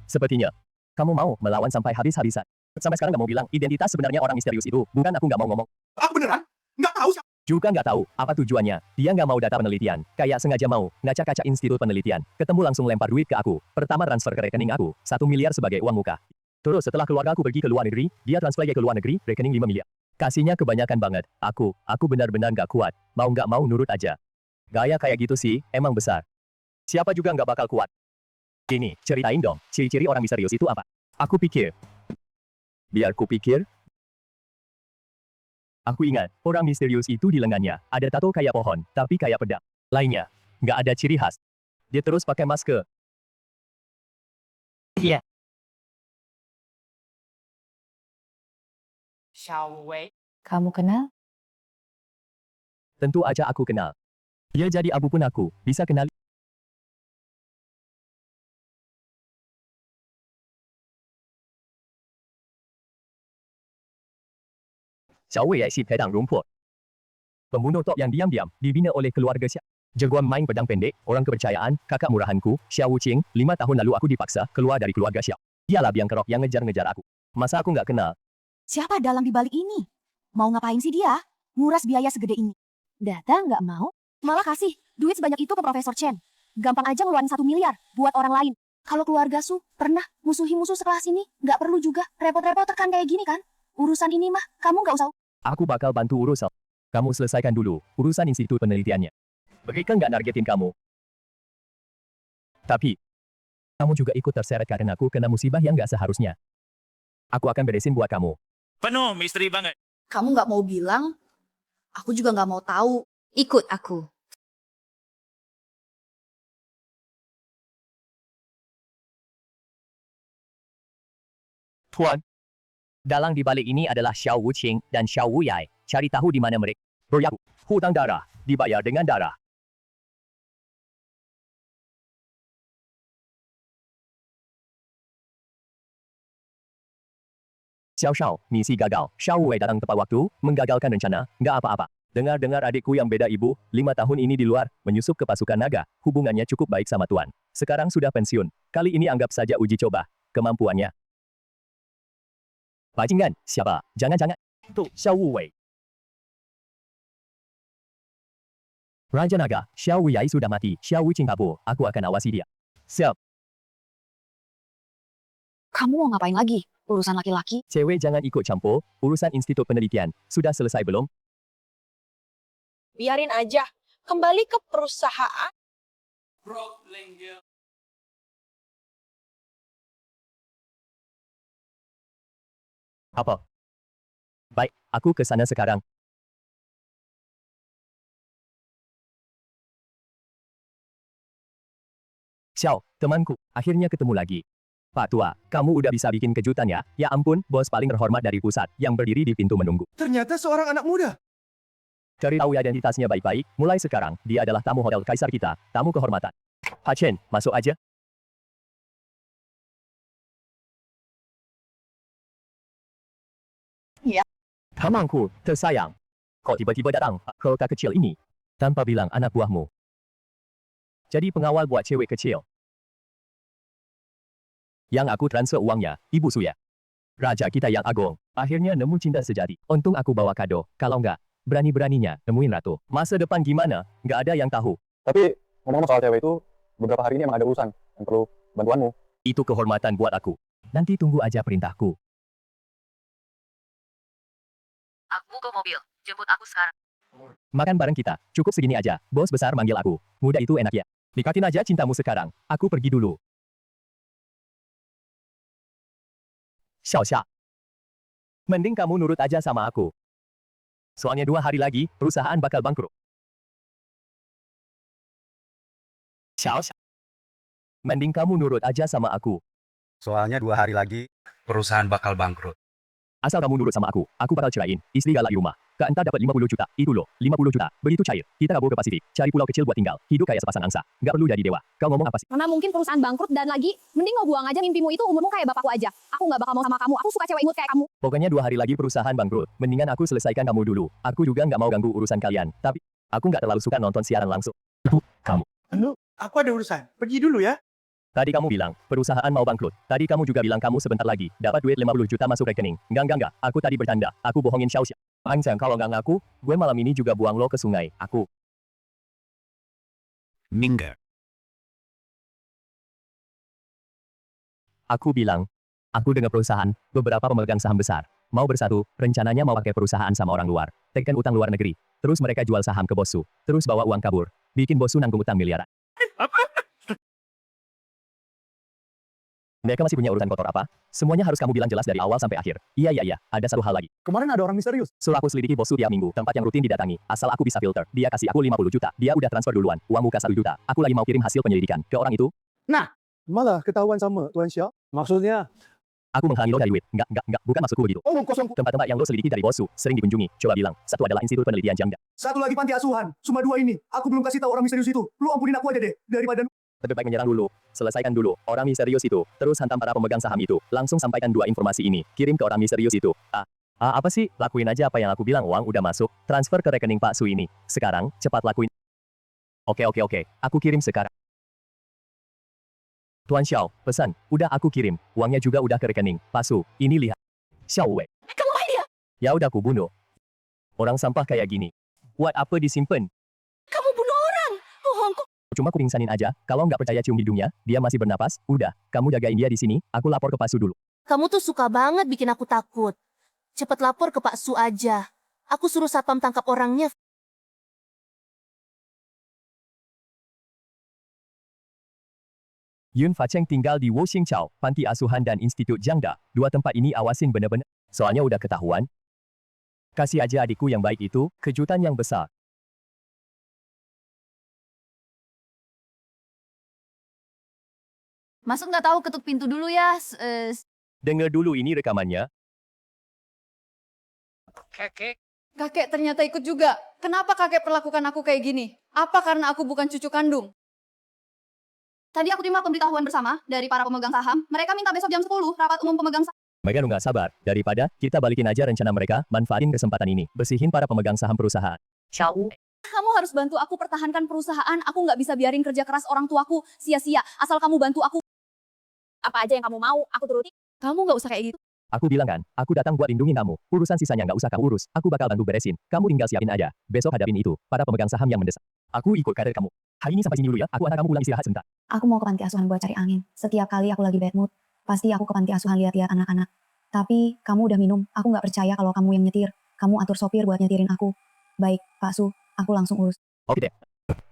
Sepertinya, kamu mau melawan sampai habis-habisan. Sampai sekarang nggak mau bilang identitas sebenarnya orang misterius itu. Bukan aku nggak mau ngomong. Aku beneran? Nggak tahu siapa. Juga nggak tahu apa tujuannya. Dia nggak mau data penelitian. Kayak sengaja mau ngacak-ngacak institut penelitian. Ketemu langsung lempar duit ke aku. Pertama transfer ke rekening aku. 1 miliar sebagai uang muka. Terus setelah keluarga aku pergi ke luar negeri, dia transfer lagi ke luar negeri, rekening 5 miliar. Kasihnya kebanyakan banget. Aku benar-benar nggak kuat. Mau nggak mau nurut aja. Gaya kayak gitu sih, emang besar. Siapa juga nggak bakal kuat. Gini, ceritain dong, ciri-ciri orang misterius itu apa? Aku pikir. Biar ku pikir. Aku ingat, orang misterius itu di lengannya ada tato kayak pohon, tapi kayak pedang. Lainnya, nggak ada ciri khas. Dia terus pakai masker. Iya. Kamu kenal? Tentu aja aku kenal. Dia jadi abu pun aku bisa kenal. Xiao Wei si pedang rumput. Pembunuh top yang diam-diam dibina oleh keluarga Xiao. Jagoan main pedang pendek, orang kepercayaan, kakak murahanku, Xiao Wuqing. 5 tahun lalu aku dipaksa keluar dari keluarga Xiao. Dialah biang kerok yang ngejar-ngejar aku. Masa aku nggak kenal? Siapa dalang di balik ini? Mau ngapain sih dia? Nguras biaya segede ini. Data nggak mau? Malah kasih duit sebanyak itu ke Profesor Chen. Gampang aja ngeluarin 1 miliar buat orang lain. Kalau keluarga Su pernah musuhi musuh sekelas ini, nggak perlu juga repot-repot tekan kayak gini kan? Urusan ini mah kamu nggak usah. Aku bakal bantu urusan. Kamu selesaikan dulu urusan institut penelitiannya. Mereka nggak nargetin kamu. Tapi, kamu juga ikut terseret karena aku kena musibah yang nggak seharusnya. Aku akan beresin buat kamu. Penuh misteri banget. Kamu nggak mau bilang, aku juga nggak mau tahu. ikut aku. Tuan, dalang di balik ini adalah Xiao Wuqing dan Xiao Wuyai. Cari tahu di mana mereka beraku. Hutang darah, dibayar dengan darah. Xiao Shao, misi gagal. Xiao Wei datang tepat waktu, menggagalkan rencana, nggak apa-apa. Dengar-dengar adikku yang beda ibu, 5 tahun ini di luar, menyusup ke pasukan naga, hubungannya cukup baik sama Tuan. Sekarang sudah pensiun, kali ini anggap saja uji coba, kemampuannya. Bajingan, siapa? Jangan-jangan. Tuh, Xiao Wei. Raja Naga, Xiao Wuyai sudah mati, Xiao Wuqing kabur, aku akan awasi dia. Siap. Kamu mau ngapain lagi? Urusan laki-laki? Cewek jangan ikut campur, urusan institut penelitian. Sudah selesai belum? Biarin aja. Kembali ke perusahaan. Apa? Baik, aku ke sana sekarang. Xiao, temanku, akhirnya ketemu lagi. Pak Tua, kamu udah bisa bikin kejutan ya? Ya ampun, bos paling terhormat dari pusat, yang berdiri di pintu menunggu. Ternyata seorang anak muda. Cari tahu identitasnya baik-baik, mulai sekarang, dia adalah tamu hotel kaisar kita, tamu kehormatan. Ha Chen, masuk aja. Ya. Temanku, tersayang. Kok tiba-tiba datang ke kota kecil ini? Tanpa bilang anak buahmu. Jadi pengawal buat cewek kecil. Yang aku transfer uangnya, Ibu Suya. Raja kita yang agung, akhirnya nemu cinta sejati. Untung aku bawa kado, kalau enggak, Berani-beraninya nemuin Ratu. Masa depan gimana? Nggak ada yang tahu. Tapi ngomong soal cewek itu, beberapa hari ini emang ada urusan yang perlu bantuanmu. Itu kehormatan buat aku. Nanti tunggu aja perintahku. Aku ke mobil. Jemput aku sekarang. Makan bareng kita. Cukup segini aja. Bos besar manggil aku. Muda itu enak ya. Nikatin aja cintamu sekarang. Aku pergi dulu. Xiaoxia. Mending kamu nurut aja sama aku. Soalnya 2 hari lagi, perusahaan bakal bangkrut. Xiaoxia. Mending kamu nurut aja sama aku. Soalnya 2 hari lagi, perusahaan bakal bangkrut. Asal kamu nurut sama aku bakal ceraiin. Istri galak di rumah. Kak entar dapat 50 juta. Itu loh, 50 juta. Begitu cair. Kita kabur ke Pasifik. Cari pulau kecil buat tinggal. Hidup kayak sepasang angsa. Nggak perlu jadi dewa. Kau ngomong apa sih? Karena mungkin perusahaan bangkrut dan lagi, mending lo buang aja mimpimu itu, umurmu kayak bapakku aja. Aku nggak bakal mau sama kamu, aku suka cewek imut kayak kamu. Pokoknya 2 hari lagi perusahaan bangkrut. Mendingan aku selesaikan kamu dulu. Aku juga nggak mau ganggu urusan kalian. Tapi, aku nggak terlalu suka nonton siaran langsung. Kamu. Aku ada urusan. Pergi dulu ya. Tadi kamu bilang, perusahaan mau bangkrut. Tadi kamu juga bilang kamu sebentar lagi, dapat duit 50 juta masuk rekening. Enggak. Aku tadi bercanda. Aku bohongin Xiaoxia. Anjang, kalau nggak ngaku, gue malam ini juga buang lo ke sungai. Aku. Mingga. Aku bilang, aku dengar perusahaan, beberapa pemegang saham besar. Mau bersatu, rencananya mau pakai perusahaan sama orang luar. Tekan utang luar negeri. Terus mereka jual saham ke bossu. Terus bawa uang kabur. Bikin bossu nanggung utang miliaran. Mereka masih punya urusan kotor apa? Semuanya harus kamu bilang jelas dari awal sampai akhir. Iya. Ada satu hal lagi. Kemarin ada orang misterius. Suruh aku selidiki bossu tiap minggu, tempat yang rutin didatangi. Asal aku bisa filter. Dia kasih aku 50 juta. Dia udah transfer duluan. Uang muka 1 juta. Aku lagi mau kirim hasil penyelidikan ke orang itu. Nah, malah ketahuan sama Tuan Xiao. Maksudnya? Aku menghalangi lo dari duit. Enggak. Bukan maksudku begitu. Omong kosong. Tempat-tempat yang lo selidiki dari bossu, sering dikunjungi. Coba bilang, satu adalah institut penelitian Jiangda. Satu lagi panti asuhan. Cuma 2 ini. Aku belum kasih tahu orang misterius itu. Lu ampunin aku aja deh. Daripada Lebih baik menyerang dulu. Selesaikan dulu orang misterius itu. Terus hantam para pemegang saham itu. Langsung sampaikan 2 informasi ini. Kirim ke orang misterius itu. Apa sih? Lakuin aja apa yang aku bilang. Uang udah masuk. Transfer ke rekening Pak Su ini. Sekarang, cepat lakuin. Oke. Aku kirim sekarang. Tuan Xiao, pesan. Udah aku kirim. Uangnya juga udah ke rekening. Pak Su, ini lihat. Xiao Wei. Kamu main dia? Ya udah aku bunuh. Orang sampah kayak gini. Buat apa disimpan? Kamu bunuh orang. Bohongku. Cuma ku pingsanin aja. Kalau nggak percaya cium hidungnya, dia masih bernapas. Udah, kamu jagain dia di sini. Aku lapor ke Pak Su dulu. Kamu tuh suka banget bikin aku takut. Cepet lapor ke Pak Su aja. Aku suruh satpam tangkap orangnya. Yun Facheng tinggal di Woxingchao, Panti Asuhan dan Institut Jiangda. 2 tempat ini awasin bener-bener. Soalnya udah ketahuan. Kasih aja adikku yang baik itu, kejutan yang besar. Masuk nggak tahu, ketuk pintu dulu ya. Dengar dulu ini rekamannya. Kakek ternyata ikut juga. Kenapa kakek perlakukan aku kayak gini? Apa karena aku bukan cucu kandung? Tadi aku terima pemberitahuan bersama dari para pemegang saham. Mereka minta besok jam 10 rapat umum pemegang saham. Mereka nggak sabar. Daripada kita balikin aja rencana mereka, manfaatin kesempatan ini. Bersihin para pemegang saham perusahaan. Ciao. Kamu harus bantu aku pertahankan perusahaan. Aku nggak bisa biarin kerja keras orang tuaku sia-sia. Asal kamu bantu aku. Apa aja yang kamu mau, aku turuti. Kamu nggak usah kayak gitu. Aku bilang kan, aku datang buat lindungi kamu. Urusan sisanya nggak usah kamu urus. Aku bakal bantu beresin. Kamu tinggal siapin aja. Besok hadapin itu. Para pemegang saham yang mendesak. Aku ikut kader kamu. Hari ini sampai sini dulu ya. Aku antar kamu pulang istirahat sebentar. Aku mau ke panti asuhan buat cari angin. Setiap kali aku lagi bad mood, pasti aku ke panti asuhan lihat-lihat anak-anak. Tapi kamu udah minum. Aku nggak percaya kalau kamu yang nyetir. Kamu atur sopir buat nyetirin aku. Baik, Pak Su. Aku langsung urus. Oke deh.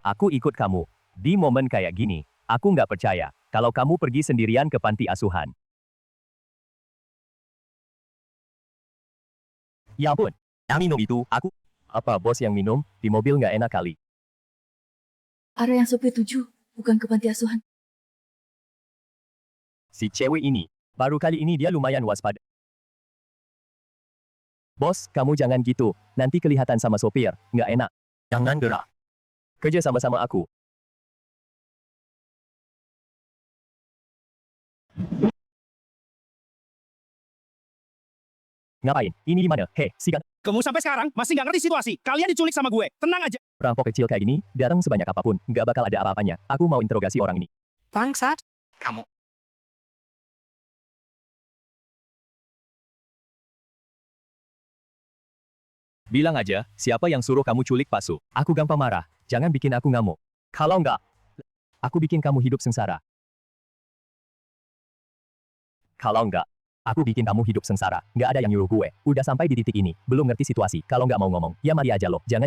Aku ikut kamu. Di momen kayak gini, aku nggak percaya kalau kamu pergi sendirian ke panti asuhan. Ya ampun, yang minum itu aku. Apa bos yang minum? Di mobil nggak enak kali. Ada yang sopir 7, bukan ke panti asuhan. Si cewek ini, baru kali ini dia lumayan waspada. Bos, kamu jangan gitu. Nanti kelihatan sama sopir, nggak enak. Jangan gerak. Kerja sama-sama aku. Ngapain? Ini di mana? Hei, si Kamu sampai sekarang masih nggak ngerti situasi. Kalian diculik sama gue. Tenang aja. perampok kecil kayak gini, datang sebanyak apapun, nggak bakal ada apa-apanya. Aku mau interogasi orang ini. Bangsat. Kamu. Bilang aja, siapa yang suruh kamu culik Pak Su? Aku gampang marah, jangan bikin aku ngamuk. Kalau enggak, aku bikin kamu hidup sengsara. Kalau enggak, aku bikin kamu hidup sengsara. Nggak ada yang nyuruh gue. Udah sampai di titik ini, belum ngerti situasi. Kalau nggak mau ngomong, ya mari aja loh. Jangan.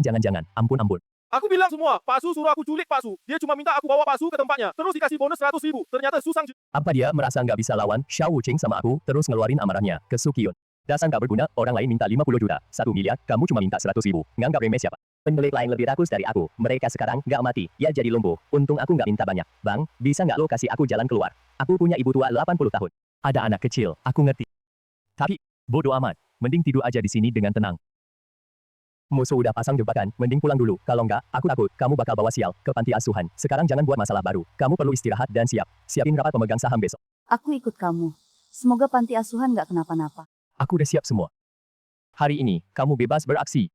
Ampun. Aku bilang semua, Pak Su suruh aku culik Pak Su. Dia cuma minta aku bawa Pak Su ke tempatnya. Terus dikasih bonus 100.000. Ternyata Su sang Apa dia merasa nggak bisa lawan Xiao Wuqing sama aku, terus ngeluarin amarahnya ke Su Qiyun? Dasar nggak berguna, orang lain minta 50 juta, 1 miliar, kamu cuma minta 100.000. Nganggap remeh siapa? Pendelik lain lebih rakus dari aku. Mereka sekarang nggak mati, ya jadi lumpuh. Untung aku nggak minta banyak. Bang, bisa nggak lo kasih aku jalan keluar? Aku punya ibu tua 80 tahun. Ada anak kecil, aku ngerti. Tapi, bodoh amat. Mending tidur aja di sini dengan tenang. Musuh udah pasang jebakan, mending pulang dulu. Kalau nggak, aku takut kamu bakal bawa sial ke panti asuhan. Sekarang jangan buat masalah baru. Kamu perlu istirahat dan siapin rapat pemegang saham besok. Aku ikut kamu. Semoga panti asuhan nggak kenapa-napa. Aku udah siap semua. Hari ini, kamu bebas beraksi.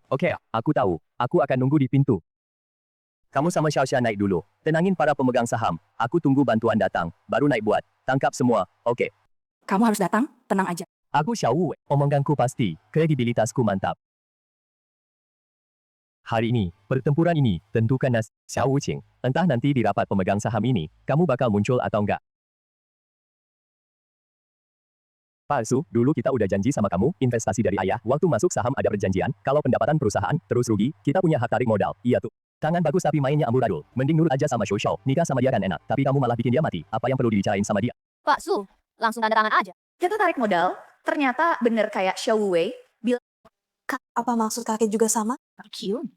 Oke, aku tahu. Aku akan nunggu di pintu. Kamu sama Xiaoxia naik dulu. Tenangin para pemegang saham. Aku tunggu bantuan datang. Baru naik buat. Tangkap semua. Oke. Kamu harus datang, tenang aja. Aku Xiao Wu. Omonganku pasti. Kredibilitasku mantap. Hari ini, pertempuran ini, tentukan nas Xiao Wuqing. Entah nanti di rapat pemegang saham ini, kamu bakal muncul atau enggak. Pak Su, dulu kita udah janji sama kamu, investasi dari ayah, waktu masuk saham ada perjanjian, kalau pendapatan perusahaan terus rugi, kita punya hak tarik modal. Iya tuh. Tangan bagus tapi mainnya amburadul. Mending nurut aja sama Shou Shou, nikah sama dia kan enak, tapi kamu malah bikin dia mati. Apa yang perlu dibicarain sama dia? Pak Su, langsung tanda tangan aja. Kita tarik modal, ternyata bener kayak Xiao Wei. Apa maksud kakek juga sama? Kyun.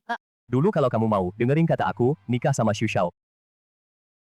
Dulu kalau kamu mau dengerin kata aku, nikah sama Xu Xiao.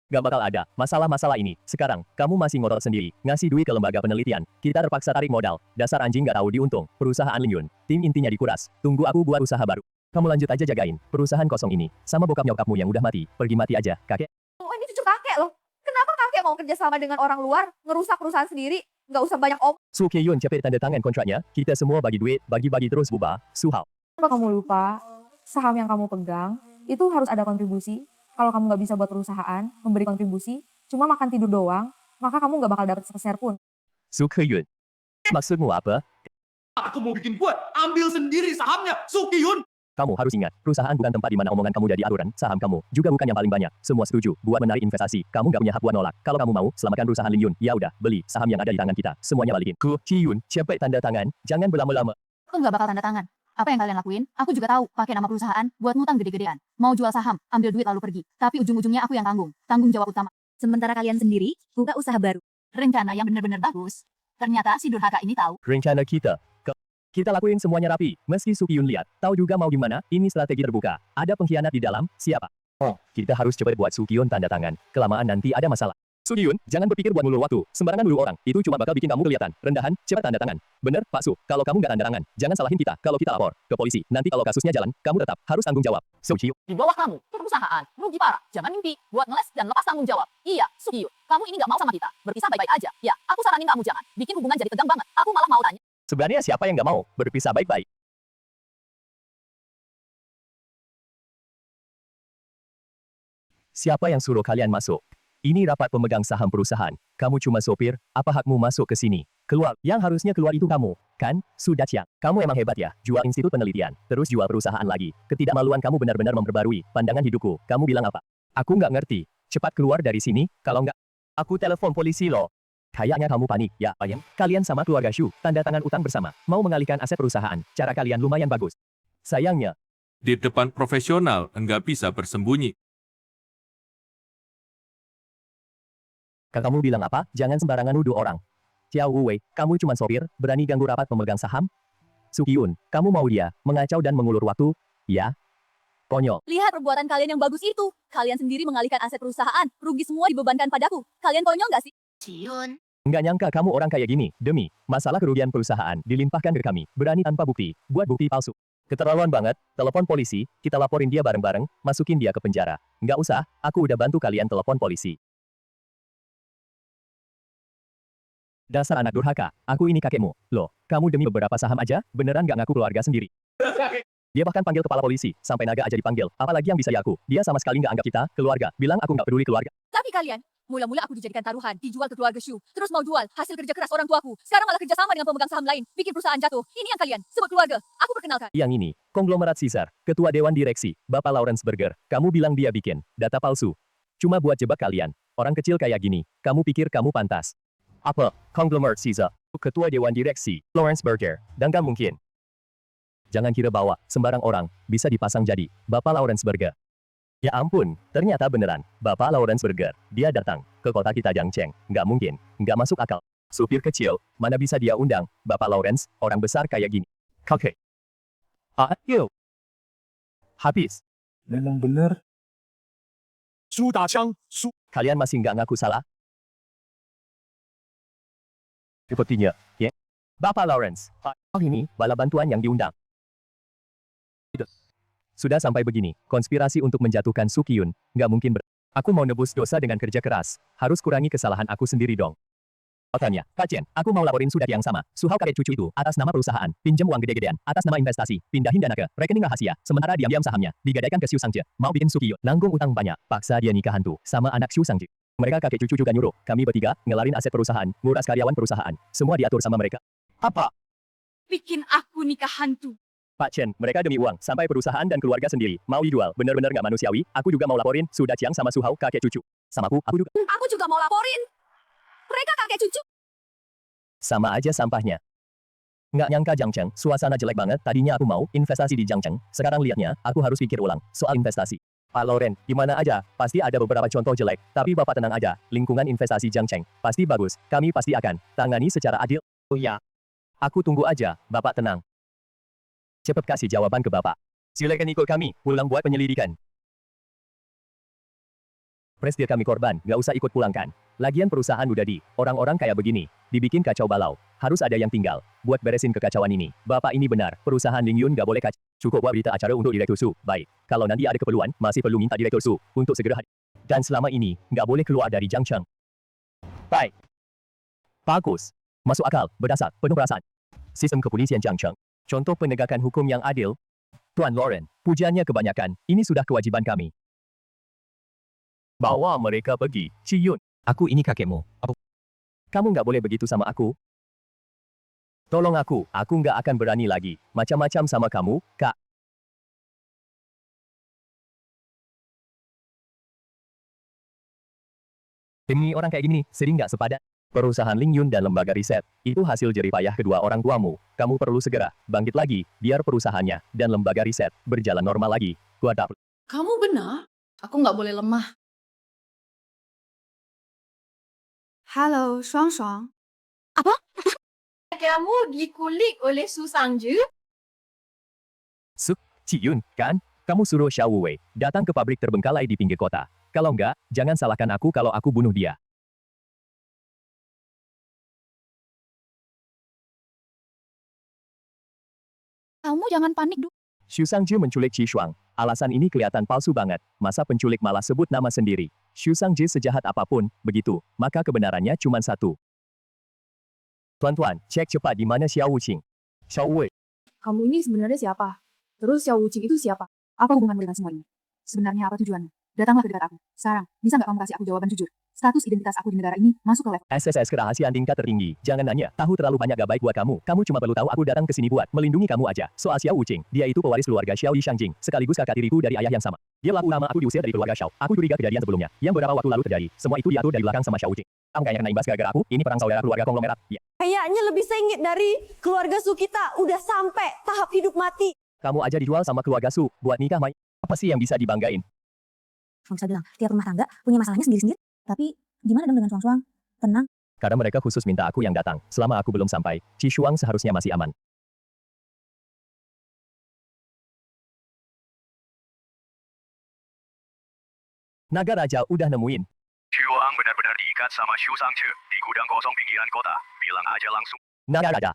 Gak bakal ada masalah-masalah ini. Sekarang, kamu masih ngotot sendiri, ngasih duit ke lembaga penelitian. Kita terpaksa tarik modal. Dasar anjing gak tahu diuntung. Perusahaan Lin Yun. Tim intinya dikuras. Tunggu aku buat usaha baru. Kamu lanjut aja jagain perusahaan kosong ini. Sama bokap nyokapmu yang udah mati. Pergi mati aja, kakek. Oh, ini cucu kakek loh. Kenapa kakek mau kerja sama dengan orang luar, ngerusak perusahaan sendiri? Nggak usah banyak om. Su Keyun cepet tanda tangan kontraknya. Kita semua bagi duit, bagi-bagi terus bubar. Su Hao. Apa kamu lupa? Saham yang kamu pegang, itu harus ada kontribusi. Kalau kamu nggak bisa buat perusahaan, memberi kontribusi, cuma makan tidur doang, maka kamu nggak bakal dapat sepeser pun. Su Keyun. Maksudmu apa? Aku mau bikin buat, ambil sendiri sahamnya, Su Kiyun. Kamu harus ingat, perusahaan bukan tempat di mana omongan kamu jadi aturan, saham kamu juga bukan yang paling banyak. Semua setuju buat menarik investasi. Kamu nggak punya hak buat nolak. Kalau kamu mau selamatkan perusahaan Lin Yun, ya udah, beli saham yang ada di tangan kita. Semuanya balikin. Ku Ciyun, cepet tanda tangan, jangan berlama-lama. Aku nggak bakal tanda tangan. Apa yang kalian lakuin? Aku juga tahu, pakai nama perusahaan, buat ngutang gede-gedean. Mau jual saham, ambil duit lalu pergi. Tapi ujung-ujungnya aku yang tanggung. Tanggung jawab utama. Sementara kalian sendiri, buka usaha baru. Rencana yang benar-benar bagus. Ternyata si durhaka ini tahu. Rencana kita lakuin semuanya rapi. Meski Su Kiyun lihat, tahu juga mau gimana, ini strategi terbuka. Ada pengkhianat di dalam, siapa? Kita harus cepat buat Su Kiyun tanda tangan. Kelamaan nanti ada masalah. Su Kiyun, jangan berpikir buat ngulur waktu. Sembarangan ngulur orang. Itu cuma bakal bikin kamu kelihatan rendahan. Cepat tanda tangan. Bener, Pak Su. Kalau kamu nggak tanda tangan, jangan salahin kita. Kalau kita lapor ke polisi, nanti kalau kasusnya jalan, kamu tetap harus tanggung jawab. Su Kiyun. Di bawah kamu, perusahaan, rugi parah. Jangan mimpi, buat ngeles dan lepas tanggung jawab. Iya, Sukiyu, kamu ini nggak mau sama kita. Berpisah baik-baik aja. Ya, aku saranin kamu jangan. Bikin hubungan jadi tegang banget. Aku malah mau tanya. Sebenarnya siapa yang nggak mau berpisah baik-baik? Siapa yang suruh kalian masuk? Ini rapat pemegang saham perusahaan. Kamu cuma sopir, apa hakmu masuk ke sini? Keluar. Yang harusnya keluar itu kamu, kan? Sudah Chiang. Kamu emang hebat ya, jual institut penelitian, terus jual perusahaan lagi. Ketidakmaluan kamu benar-benar memperbarui pandangan hidupku. Kamu bilang apa? Aku nggak ngerti. Cepat keluar dari sini, kalau nggak, aku telepon polisi loh. Kayaknya kamu panik, ya ayam. Kalian sama keluarga Shu, tanda tangan utang bersama. Mau mengalihkan aset perusahaan. Cara kalian lumayan bagus. Sayangnya, di depan profesional enggak bisa bersembunyi. Kamu bilang apa? Jangan sembarangan nuduh orang. Xiao Wei, kamu cuma sopir, berani ganggu rapat pemegang saham? Su Kiyun, kamu mau dia mengacau dan mengulur waktu? Ya? Konyol. Lihat perbuatan kalian yang bagus itu. Kalian sendiri mengalihkan aset perusahaan. Rugi semua dibebankan padaku. Kalian konyol nggak sih? Ciun. Nggak nyangka kamu orang kayak gini. Demi masalah kerugian perusahaan dilimpahkan ke kami. Berani tanpa bukti. Buat bukti palsu. Keterlaluan banget. Telepon polisi. Kita laporin dia bareng-bareng. Masukin dia ke penjara. Nggak usah. Aku udah bantu kalian telepon polisi. Dasar anak durhaka. Aku ini kakekmu. Loh, kamu demi beberapa saham aja, beneran nggak ngaku keluarga sendiri. Dia bahkan panggil kepala polisi, sampai naga aja dipanggil. Apalagi yang bisa ya aku? Dia sama sekali nggak anggap kita keluarga. Bilang aku nggak peduli keluarga. Tapi kalian, mula-mula aku dijadikan taruhan, dijual ke keluarga Shu, terus mau jual hasil kerja keras orang tuaku. Sekarang malah kerja sama dengan pemegang saham lain, bikin perusahaan jatuh. Ini yang kalian sebut keluarga. Aku perkenalkan. Yang ini, konglomerat Caesar, ketua dewan direksi, Bapak Lawrence Berger. Kamu bilang dia bikin data palsu. Cuma buat jebak kalian. Orang kecil kayak gini, kamu pikir kamu pantas? Apa? Konglomerat Caesar, ketua dewan direksi, Lawrence Berger, dan gak mungkin. Jangan kira bahwa sembarang orang bisa dipasang jadi Bapak Lawrence Berger. Ya ampun, ternyata beneran. Bapak Lawrence Berger, dia datang ke kota kita Jiangcheng. Nggak mungkin, nggak masuk akal. Supir kecil, mana bisa dia undang Bapak Lawrence, orang besar kayak gini. Kakek. Ayo. Habis. Memang bener. Kalian masih nggak ngaku salah? Sepertinya, ya. Bapak Lawrence, ini bala bantuan yang diundang. Sudah sampai begini, konspirasi untuk menjatuhkan Sukiyun, nggak mungkin Aku mau nebus dosa dengan kerja keras, harus kurangi kesalahan aku sendiri dong. Tanya, Kak Chen, aku mau laporin surat yang sama, Suhao kakek cucu itu, atas nama perusahaan, pinjam uang gede-gedean, atas nama investasi, pindahin dana ke rekening rahasia, sementara diam-diam sahamnya, digadaikan ke Xu Sangje, mau bikin Sukiyun, nanggung utang banyak, paksa dia nikah hantu, sama anak Xu Sangje. Mereka kakek cucu juga nyuruh, kami bertiga, ngelarin aset perusahaan, nguras karyawan perusahaan, semua diatur sama mereka. Apa? Bikin aku nikah hantu. Pak Chen, mereka demi uang, sampai perusahaan dan keluarga sendiri, mau dijual, bener-bener nggak manusiawi, aku juga mau laporin, sudah Chiang sama Suhao kakek cucu. Sama aku juga. Aku juga mau laporin. Mereka kakek cucu. Sama aja sampahnya. Nggak nyangka Jiangcheng, suasana jelek banget, tadinya aku mau investasi di Jiangcheng, sekarang liatnya, aku harus pikir ulang, soal investasi. Pak Loren, gimana aja, pasti ada beberapa contoh jelek, tapi Bapak tenang aja, lingkungan investasi Jiangcheng, pasti bagus, kami pasti akan tangani secara adil. Oh ya. Aku tunggu aja, Bapak tenang. Cepat kasih jawaban ke Bapak. Silakan ikut kami, pulang buat penyelidikan. Prestir kami korban, nggak usah ikut pulangkan. Lagian perusahaan udah orang-orang kayak begini, dibikin kacau balau. Harus ada yang tinggal, buat beresin kekacauan ini. Bapak ini benar, perusahaan Ling Yun nggak boleh kacau. Cukup buat berita acara untuk Direktur Su, baik. Kalau nanti ada keperluan, masih perlu minta Direktur Su, untuk segera hadir. Dan selama ini, nggak boleh keluar dari Jiangcheng. Baik. Bagus. Masuk akal, berdasar, penuh perasaan. Sistem kepolisian Jiangcheng. Contoh penegakan hukum yang adil. Tuan Lauren, pujiannya kebanyakan, ini sudah kewajiban kami. Bawa mereka pergi, Ciyun. Aku ini kakekmu. Kamu nggak boleh begitu sama aku. Tolong aku nggak akan berani lagi, macam-macam sama kamu, Kak. Demi orang kayak gini, sering nggak sepadan. Perusahaan Ling Yun dan lembaga riset, itu hasil jerih payah kedua orang tuamu. Kamu perlu segera bangkit lagi, biar perusahaannya dan lembaga riset berjalan normal lagi. Gua tak. Kamu benar? Aku nggak boleh lemah. Halo, Shuang Shuang. Apa? Kamu dikulik oleh Su Sangju? Ciyun, kan? Kamu suruh Xiao Wei datang ke pabrik terbengkalai di pinggir kota. Kalau enggak, jangan salahkan aku kalau aku bunuh dia. Kamu jangan panik dulu. Xu Sangju menculik Qi Shuang. Alasan ini kelihatan palsu banget. Masa penculik malah sebut nama sendiri. Xu Sangju sejahat apapun, begitu, maka kebenarannya cuma satu. Tuan-tuan, cek cepat di mana Xiao Wuqing. Xiao Wei. Kamu ini sebenarnya siapa? Terus Xiao Wuqing itu siapa? Apa hubunganmu dengan semua ini? Sebenarnya apa tujuanmu? Datanglah ke dekat aku. Sekarang, bisa nggak kamu kasih aku jawaban jujur? Status identitas aku di negara ini masuk ke level SSS kerahasiaan tingkat tertinggi. Jangan nanya, tahu terlalu banyak gak baik buat kamu. Kamu cuma perlu tahu aku datang ke sini buat melindungi kamu aja. Soal Xiao Wuqing, dia itu pewaris keluarga Xiao Yishangjing, sekaligus kakak tiriku dari ayah yang sama. Dia pelaku utama aku diusir dari keluarga Xiao. Aku curiga kejadian sebelumnya, yang beberapa waktu lalu terjadi. Semua itu diatur dari belakang sama Xiao Wuqing. Kamu kayaknya kena imbas gara-gara aku, ini perang saudara keluarga konglomerat. Ya. Kayaknya lebih sengit dari keluarga Su kita. Udah sampai tahap hidup mati. Kamu aja dijual sama keluarga Su, buat nikah Mai. Apa sih yang bisa dibanggain? Kamu bisa bilang, tiap rumah tangga punya masalahnya sendiri-sendiri. Tapi, gimana dong dengan Shuang-Shuang? Tenang. Karena mereka khusus minta aku yang datang. Selama aku belum sampai, Qi Shuang seharusnya masih aman. Naga Raja udah nemuin. Shuang benar-benar diikat sama Xu Sangju di gudang kosong pinggiran kota. Bilang aja langsung. Naga Raja,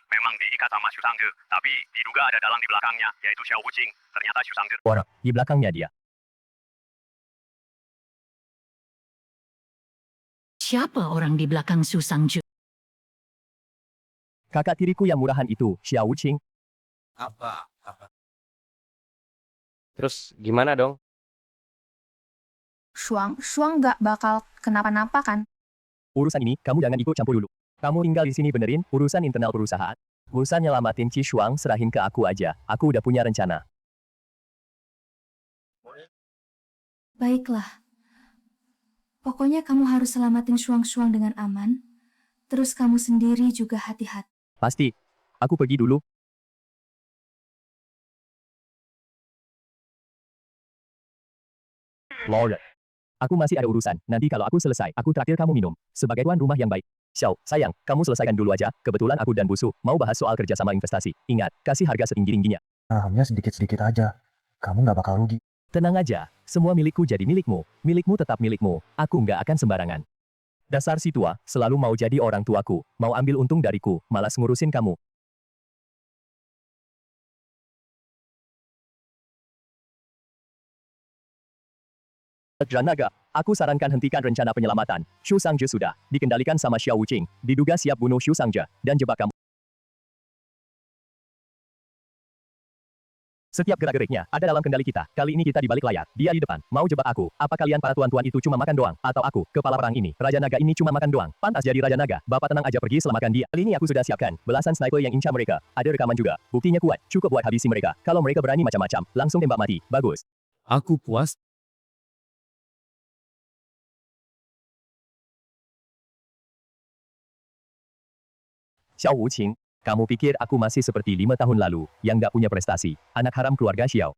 Memang diikat sama Xu Sangju, tapi diduga ada dalang di belakangnya, yaitu Xiao Wuqing. Ternyata Xu Sangju. Orang, di belakangnya dia. Siapa orang di belakang Su Sangju? Kakak tiriku yang murahan itu, Xiao Wuqing. Apa? Terus gimana dong? Shuang nggak bakal kenapa-napa kan? Urusan ini, kamu jangan ikut campur dulu. Kamu tinggal di sini benerin urusan internal perusahaan. Urusan nyelamatin Ci Shuang serahin ke aku aja. Aku udah punya rencana. Baiklah. Pokoknya kamu harus selamatin Shuang dengan aman. Terus kamu sendiri juga hati-hati. Pasti. Aku pergi dulu. Lord. Aku masih ada urusan. Nanti kalau aku selesai, aku traktir kamu minum. Sebagai tuan rumah yang baik. Xiao, sayang, kamu selesaikan dulu aja. Kebetulan aku dan Busu mau bahas soal kerjasama investasi. Ingat, kasih harga setinggi-tingginya. Sahamnya sedikit-sedikit aja. Kamu nggak bakal rugi. Tenang aja, semua milikku jadi milikmu. Milikmu tetap milikmu. Aku nggak akan sembarangan. Dasar si tua, selalu mau jadi orang tuaku. Mau ambil untung dariku, malas ngurusin kamu. Naga, aku sarankan hentikan rencana penyelamatan. Xu Sangje sudah dikendalikan sama Xiao Wuqing. Diduga siap bunuh Xu Sangje dan jebak kamu. Setiap gerak-geriknya ada dalam kendali kita. Kali ini kita di balik layar. Dia di depan. Mau jebak aku. Apa kalian para tuan-tuan itu cuma makan doang? Atau aku, kepala perang ini, Raja Naga ini cuma makan doang? Pantas jadi Raja Naga. Bapak tenang aja pergi selamatkan dia. Kali ini aku sudah siapkan belasan sniper yang incar mereka. Ada rekaman juga. Buktinya kuat. Cukup buat habisi mereka. Kalau mereka berani macam-macam, langsung tembak mati. Bagus. Aku puas. Xiao Wuqing, kamu pikir aku masih seperti 5 tahun lalu, yang gak punya prestasi, anak haram keluarga Xiao.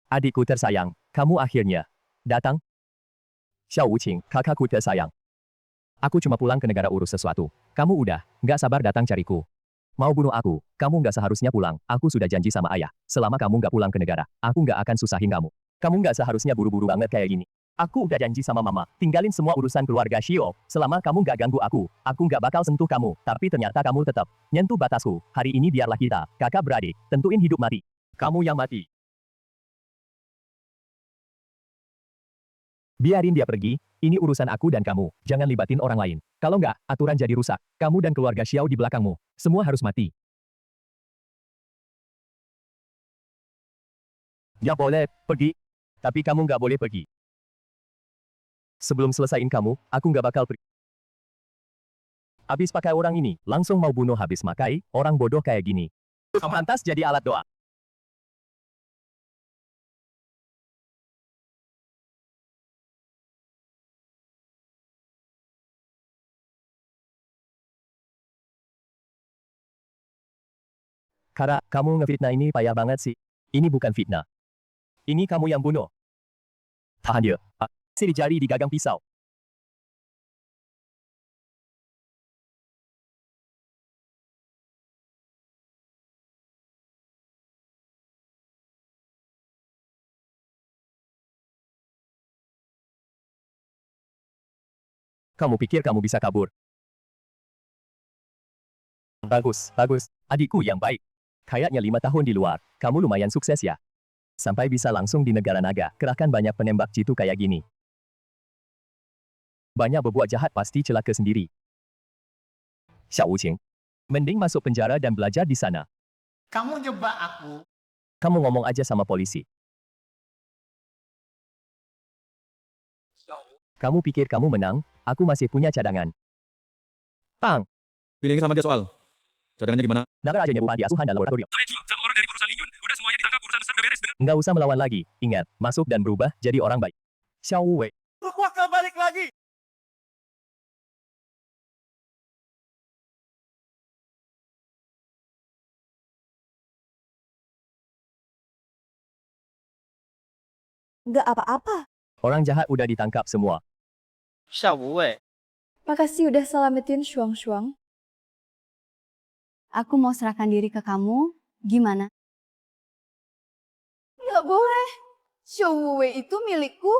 Adikku tersayang, kamu akhirnya datang. Xiao Wuqing, kakakku tersayang. Aku cuma pulang ke negara urus sesuatu. Kamu udah gak sabar datang cariku. Mau bunuh aku, kamu gak seharusnya pulang. Aku sudah janji sama ayah, selama kamu gak pulang ke negara, aku gak akan susahin kamu. Kamu gak seharusnya buru-buru banget kayak gini. Aku udah janji sama mama, tinggalin semua urusan keluarga Xiao. Selama kamu gak ganggu aku gak bakal sentuh kamu. Tapi ternyata kamu tetap nyentuh batasku. Hari ini biarlah kita, kakak beradik, tentuin hidup mati. Kamu yang mati. Biarin dia pergi, ini urusan aku dan kamu. Jangan libatin orang lain. Kalau nggak, aturan jadi rusak. Kamu dan keluarga Xiao di belakangmu. Semua harus mati. Dia boleh pergi, tapi kamu nggak boleh pergi. Sebelum selesaiin kamu, aku nggak bakal pergi. Habis pakai orang ini, langsung mau bunuh habis makai, orang bodoh kayak gini. Pantas jadi alat doa. Kara, kamu ngefitnah ini payah banget sih. Ini bukan fitnah. Ini kamu yang bunuh. Tahan dia. Sini jari di gagang pisau. Kamu pikir kamu bisa kabur? Bagus, bagus. Adikku yang baik. Kayaknya 5 tahun di luar. Kamu lumayan sukses ya. Sampai bisa langsung di negara naga. Kerahkan banyak penembak jitu kayak gini. Banyak berbuat jahat pasti celaka sendiri. Xiao Wuqing, mending masuk penjara dan belajar di sana. Kamu jebak aku. Kamu ngomong aja sama polisi. Kamu pikir kamu menang? Aku masih punya cadangan. Pang! Pilih sama dia soal. Cadangannya gimana? Naga aja nyebuah di asuhan dan laboratorium. Sama orang dari perusahaan Lingyun, udah semuanya ditangkap, urusan besar udah beres. Nggak usah melawan lagi. Ingat, masuk dan berubah jadi orang baik. Xiao Wei. Aku akan balik lagi. Nggak apa-apa. Orang jahat udah ditangkap semua. Xiao Wei. Makasih udah selamatin Shuang. Aku mau serahkan diri ke kamu. Gimana? Nggak boleh. Xiao Wei itu milikku.